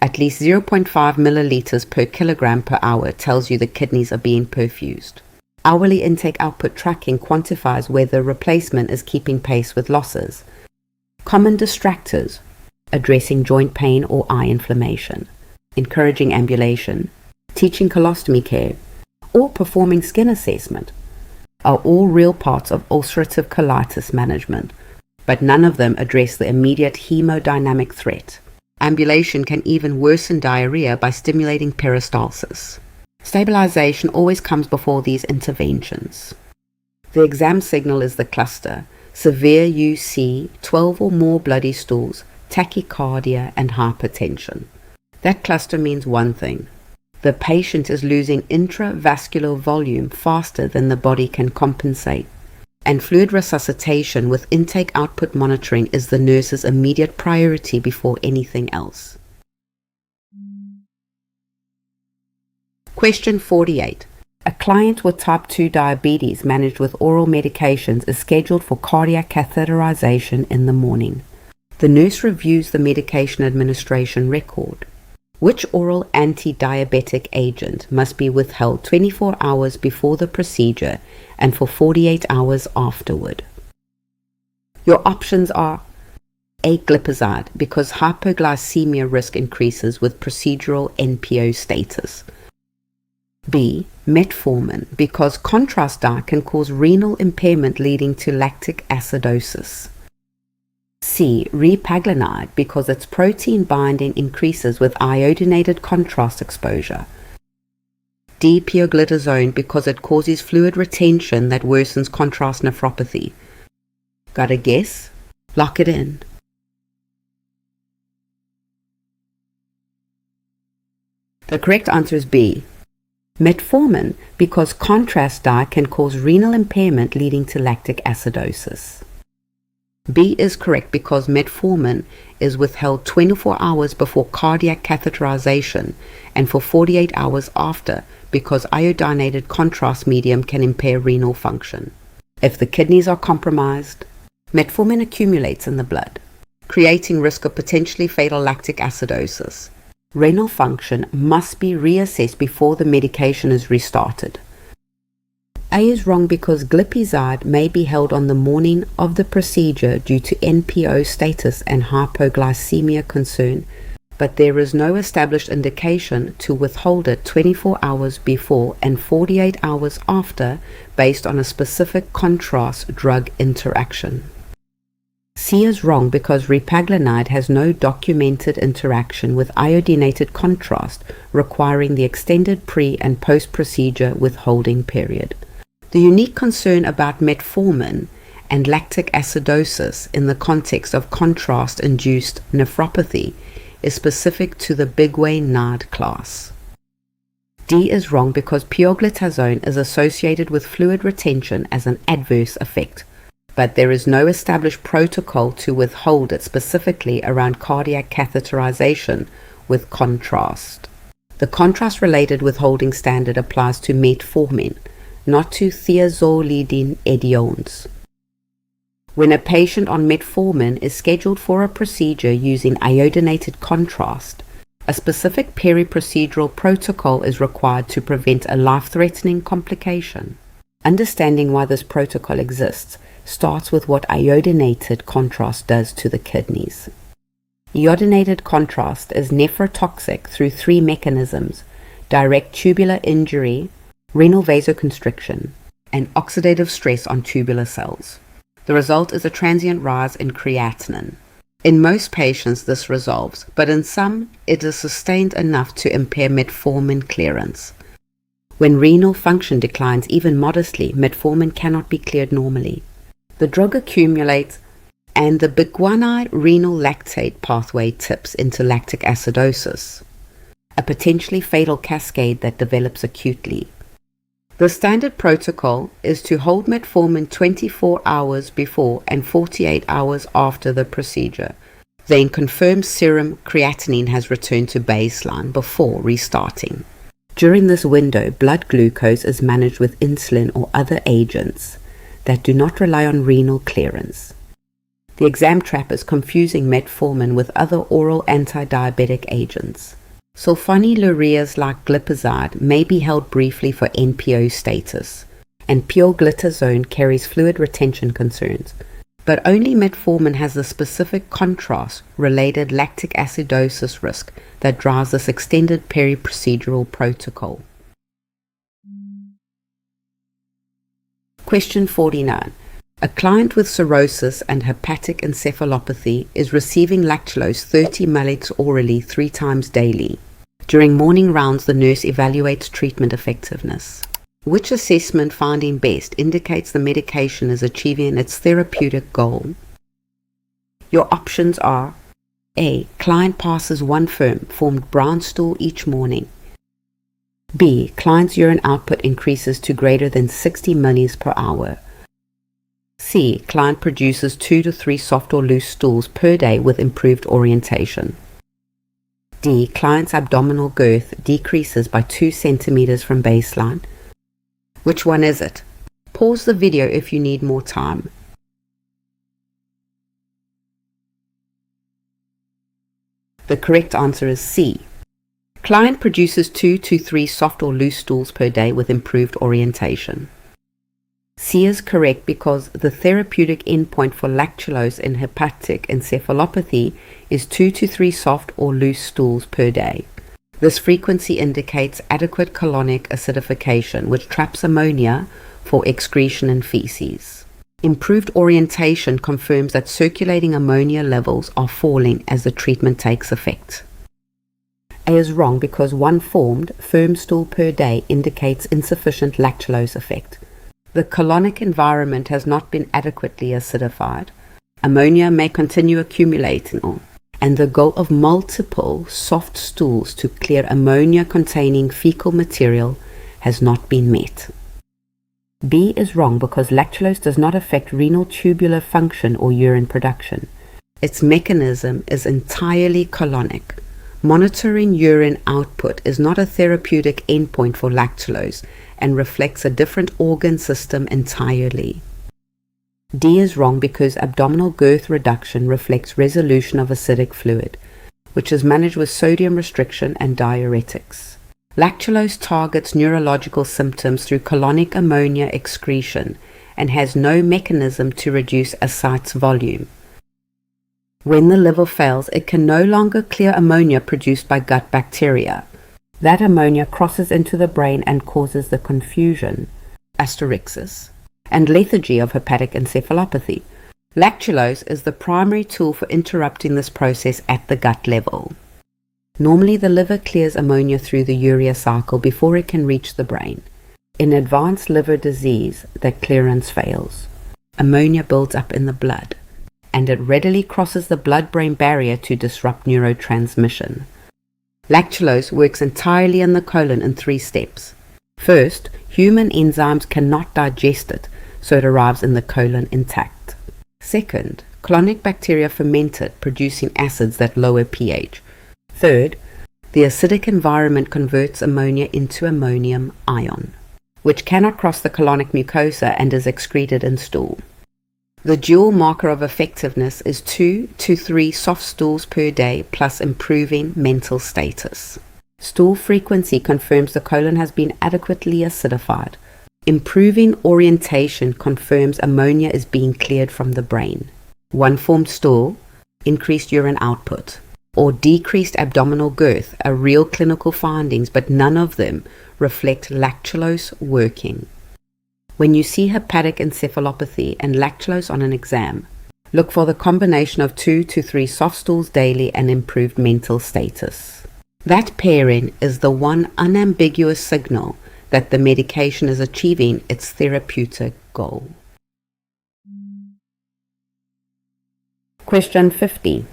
At least 0.5 milliliters per kilogram per hour tells you the kidneys are being perfused. Hourly intake output tracking quantifies whether replacement is keeping pace with losses. Common distractors: addressing joint pain or eye inflammation, encouraging ambulation, teaching colostomy care, or performing skin assessment are all real parts of ulcerative colitis management, but none of them address the immediate hemodynamic threat. Ambulation can even worsen diarrhea by stimulating peristalsis. Stabilization always comes before these interventions. The exam signal is the cluster: severe UC, 12 or more bloody stools, tachycardia, and hypertension. That cluster means one thing: the patient is losing intravascular volume faster than the body can compensate, and fluid resuscitation with intake-output monitoring is the nurse's immediate priority before anything else. Question 48. A client with type 2 diabetes managed with oral medications is scheduled for cardiac catheterization in the morning. The nurse reviews the medication administration record. Which oral anti-diabetic agent must be withheld 24 hours before the procedure and for 48 hours afterward? Your options are: A. Glipizide, because hypoglycemia risk increases with procedural NPO status. B. Metformin, because contrast dye can cause renal impairment leading to lactic acidosis. C. Repaglinide, because its protein binding increases with iodinated contrast exposure. D. Pioglitazone, because it causes fluid retention that worsens contrast nephropathy. Got a guess? Lock it in. The correct answer is B. Metformin, because contrast dye can cause renal impairment leading to lactic acidosis. B is correct because metformin is withheld 24 hours before cardiac catheterization and for 48 hours after, because iodinated contrast medium can impair renal function. If the kidneys are compromised, metformin accumulates in the blood, creating risk of potentially fatal lactic acidosis. Renal function must be reassessed before the medication is restarted. A is wrong because glipizide may be held on the morning of the procedure due to NPO status and hypoglycemia concern, but there is no established indication to withhold it 24 hours before and 48 hours after based on a specific contrast drug interaction. C is wrong because repaglinide has no documented interaction with iodinated contrast requiring the extended pre- and post-procedure withholding period. The unique concern about metformin and lactic acidosis in the context of contrast-induced nephropathy is specific to the biguanide class. D is wrong because pioglitazone is associated with fluid retention as an adverse effect, but there is no established protocol to withhold it specifically around cardiac catheterization with contrast. The contrast-related withholding standard applies to metformin, not to thiazolidine ediones. When a patient on metformin is scheduled for a procedure using iodinated contrast, a specific peri-procedural protocol is required to prevent a life-threatening complication. Understanding why this protocol exists starts with what iodinated contrast does to the kidneys. Iodinated contrast is nephrotoxic through 3 mechanisms: direct tubular injury, renal vasoconstriction, and oxidative stress on tubular cells. The result is a transient rise in creatinine. In most patients this resolves, but in some it is sustained enough to impair metformin clearance. When renal function declines even modestly, metformin cannot be cleared normally. The drug accumulates and the biguanide renal lactate pathway tips into lactic acidosis, a potentially fatal cascade that develops acutely. The standard protocol is to hold metformin 24 hours before and 48 hours after the procedure, then confirm serum creatinine has returned to baseline before restarting. During this window, blood glucose is managed with insulin or other agents that do not rely on renal clearance. The exam trap is confusing metformin with other oral anti-diabetic agents. Sulfonylureas like glipizide may be held briefly for NPO status, and pioglitazone carries fluid retention concerns, but only metformin has the specific contrast-related lactic acidosis risk that drives this extended peri-procedural protocol. Question 49. A client with cirrhosis and hepatic encephalopathy is receiving lactulose 30 ml orally 3 times daily. During morning rounds, the nurse evaluates treatment effectiveness. Which assessment finding best indicates the medication is achieving its therapeutic goal? Your options are: A. Client passes 1 formed brown stool each morning. B. Client's urine output increases to greater than 60 ml per hour. C. Client produces 2 to 3 soft or loose stools per day with improved orientation. D. Client's abdominal girth decreases by 2 centimeters from baseline. Which one is it? Pause the video if you need more time. The correct answer is C. Client produces 2 to 3 soft or loose stools per day with improved orientation. C is correct because the therapeutic endpoint for lactulose in hepatic encephalopathy is 2 to 3 soft or loose stools per day. This frequency indicates adequate colonic acidification, which traps ammonia for excretion in feces. Improved orientation confirms that circulating ammonia levels are falling as the treatment takes effect. A is wrong because 1 formed firm stool per day indicates insufficient lactulose effect. The colonic environment has not been adequately acidified. Ammonia may continue accumulating, and the goal of multiple soft stools to clear ammonia-containing fecal material has not been met. B is wrong because lactulose does not affect renal tubular function or urine production. Its mechanism is entirely colonic. Monitoring urine output is not a therapeutic endpoint for lactulose and reflects a different organ system entirely. D is wrong because abdominal girth reduction reflects resolution of acidic fluid, which is managed with sodium restriction and diuretics. Lactulose targets neurological symptoms through colonic ammonia excretion and has no mechanism to reduce ascites volume. When the liver fails, it can no longer clear ammonia produced by gut bacteria. That ammonia crosses into the brain and causes the confusion, asterixis, and lethargy of hepatic encephalopathy. Lactulose is the primary tool for interrupting this process at the gut level. Normally, the liver clears ammonia through the urea cycle before it can reach the brain. In advanced liver disease, that clearance fails. Ammonia builds up in the blood, and it readily crosses the blood-brain barrier to disrupt neurotransmission. Lactulose works entirely in the colon in 3 steps. First, human enzymes cannot digest it, so it arrives in the colon intact. Second, colonic bacteria ferment it, producing acids that lower pH. Third, the acidic environment converts ammonia into ammonium ion, which cannot cross the colonic mucosa and is excreted in stool. The dual marker of effectiveness is 2 to 3 soft stools per day plus improving mental status. Stool frequency confirms the colon has been adequately acidified. Improving orientation confirms ammonia is being cleared from the brain. One-formed stool, increased urine output, or decreased abdominal girth are real clinical findings, but none of them reflect lactulose working. When you see hepatic encephalopathy and lactulose on an exam, look for the combination of 2 to 3 soft stools daily and improved mental status. That pairing is the one unambiguous signal that the medication is achieving its therapeutic goal. Question 50.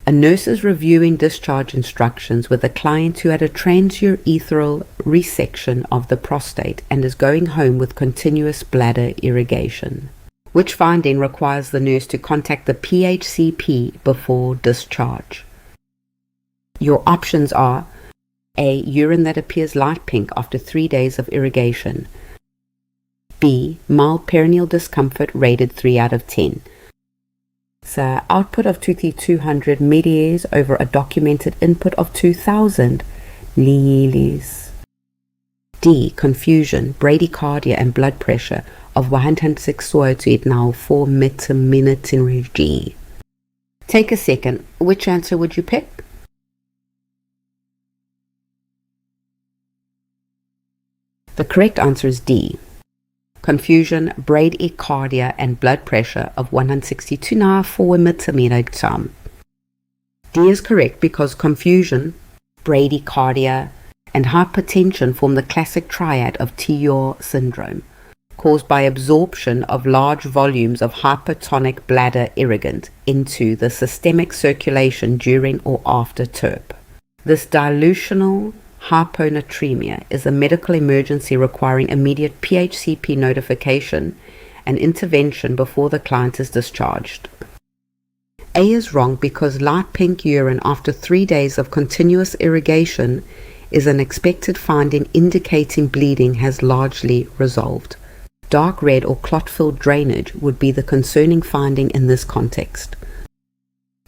A nurse is reviewing discharge instructions with a client who had a transurethral resection of the prostate and is going home with continuous bladder irrigation. Which finding requires the nurse to contact the PHCP before discharge? Your options are A. Urine that appears light pink after 3 days of irrigation. B. Mild perineal discomfort rated 3 out of 10. So output of 2,200 milliliters over a documented input of 2,000 milliliters. D. Confusion, bradycardia and blood pressure of 106 now 4 meter-minute in G. Take a second. Which answer would you pick? The correct answer is D. Confusion, bradycardia, and blood pressure of 162 now 4 meter-minute. D is correct because confusion, bradycardia, and hypertension form the classic triad of TEOR syndrome, caused by absorption of large volumes of hypertonic bladder irrigant into the systemic circulation during or after TERP. This dilutional hyponatremia is a medical emergency requiring immediate PHCP notification and intervention before the client is discharged. A is wrong because light pink urine after 3 days of continuous irrigation is an expected finding indicating bleeding has largely resolved. Dark red or clot-filled drainage would be the concerning finding in this context.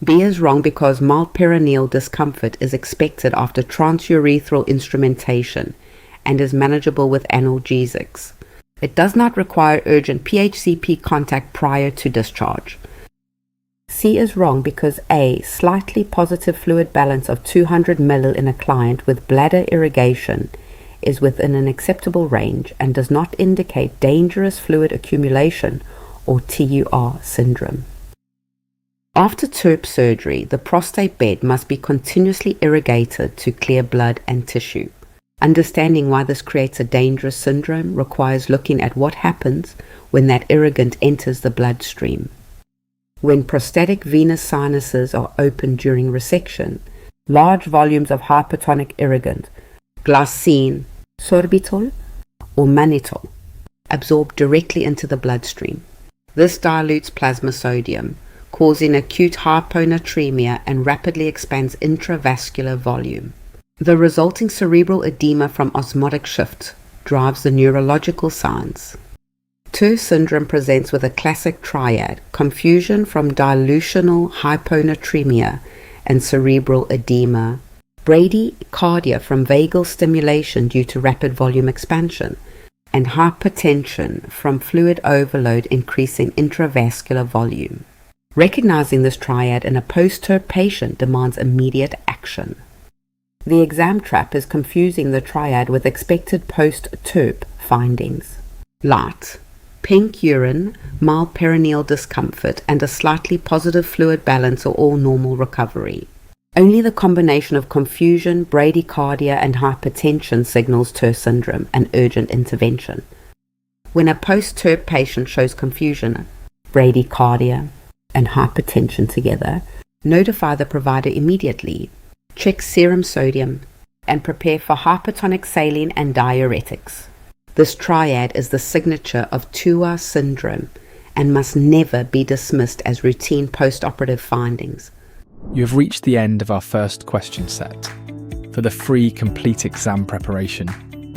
B is wrong because mild perineal discomfort is expected after transurethral instrumentation and is manageable with analgesics. It does not require urgent PHCP contact prior to discharge. C is wrong because A. Slightly positive fluid balance of 200 ml in a client with bladder irrigation is within an acceptable range and does not indicate dangerous fluid accumulation or TUR syndrome. After TERP surgery, the prostate bed must be continuously irrigated to clear blood and tissue. Understanding why this creates a dangerous syndrome requires looking at what happens when that irrigant enters the bloodstream. When prostatic venous sinuses are opened during resection, large volumes of hypertonic irrigant, glycine, sorbitol, or mannitol, absorb directly into the bloodstream. This dilutes plasma sodium, causing acute hyponatremia and rapidly expands intravascular volume. The resulting cerebral edema from osmotic shift drives the neurological signs. TER syndrome presents with a classic triad: confusion from dilutional hyponatremia and cerebral edema, bradycardia from vagal stimulation due to rapid volume expansion, and hypertension from fluid overload increasing intravascular volume. Recognizing this triad in a post-TURP patient demands immediate action. The exam trap is confusing the triad with expected post-TURP findings. Light, pink urine, mild perineal discomfort, and a slightly positive fluid balance are all normal recovery. Only the combination of confusion, bradycardia, and hypertension signals TUR syndrome and urgent intervention. When a post-TURP patient shows confusion, bradycardia, and hypertension together, notify the provider immediately, check serum sodium, and prepare for hypertonic saline and diuretics. This triad is the signature of TUR syndrome and must never be dismissed as routine post-operative findings. You have reached the end of our first question set. For the free complete exam preparation,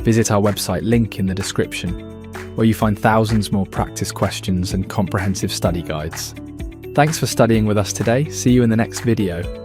visit our website link in the description, where you find thousands more practice questions and comprehensive study guides. Thanks for studying with us today. See you in the next video.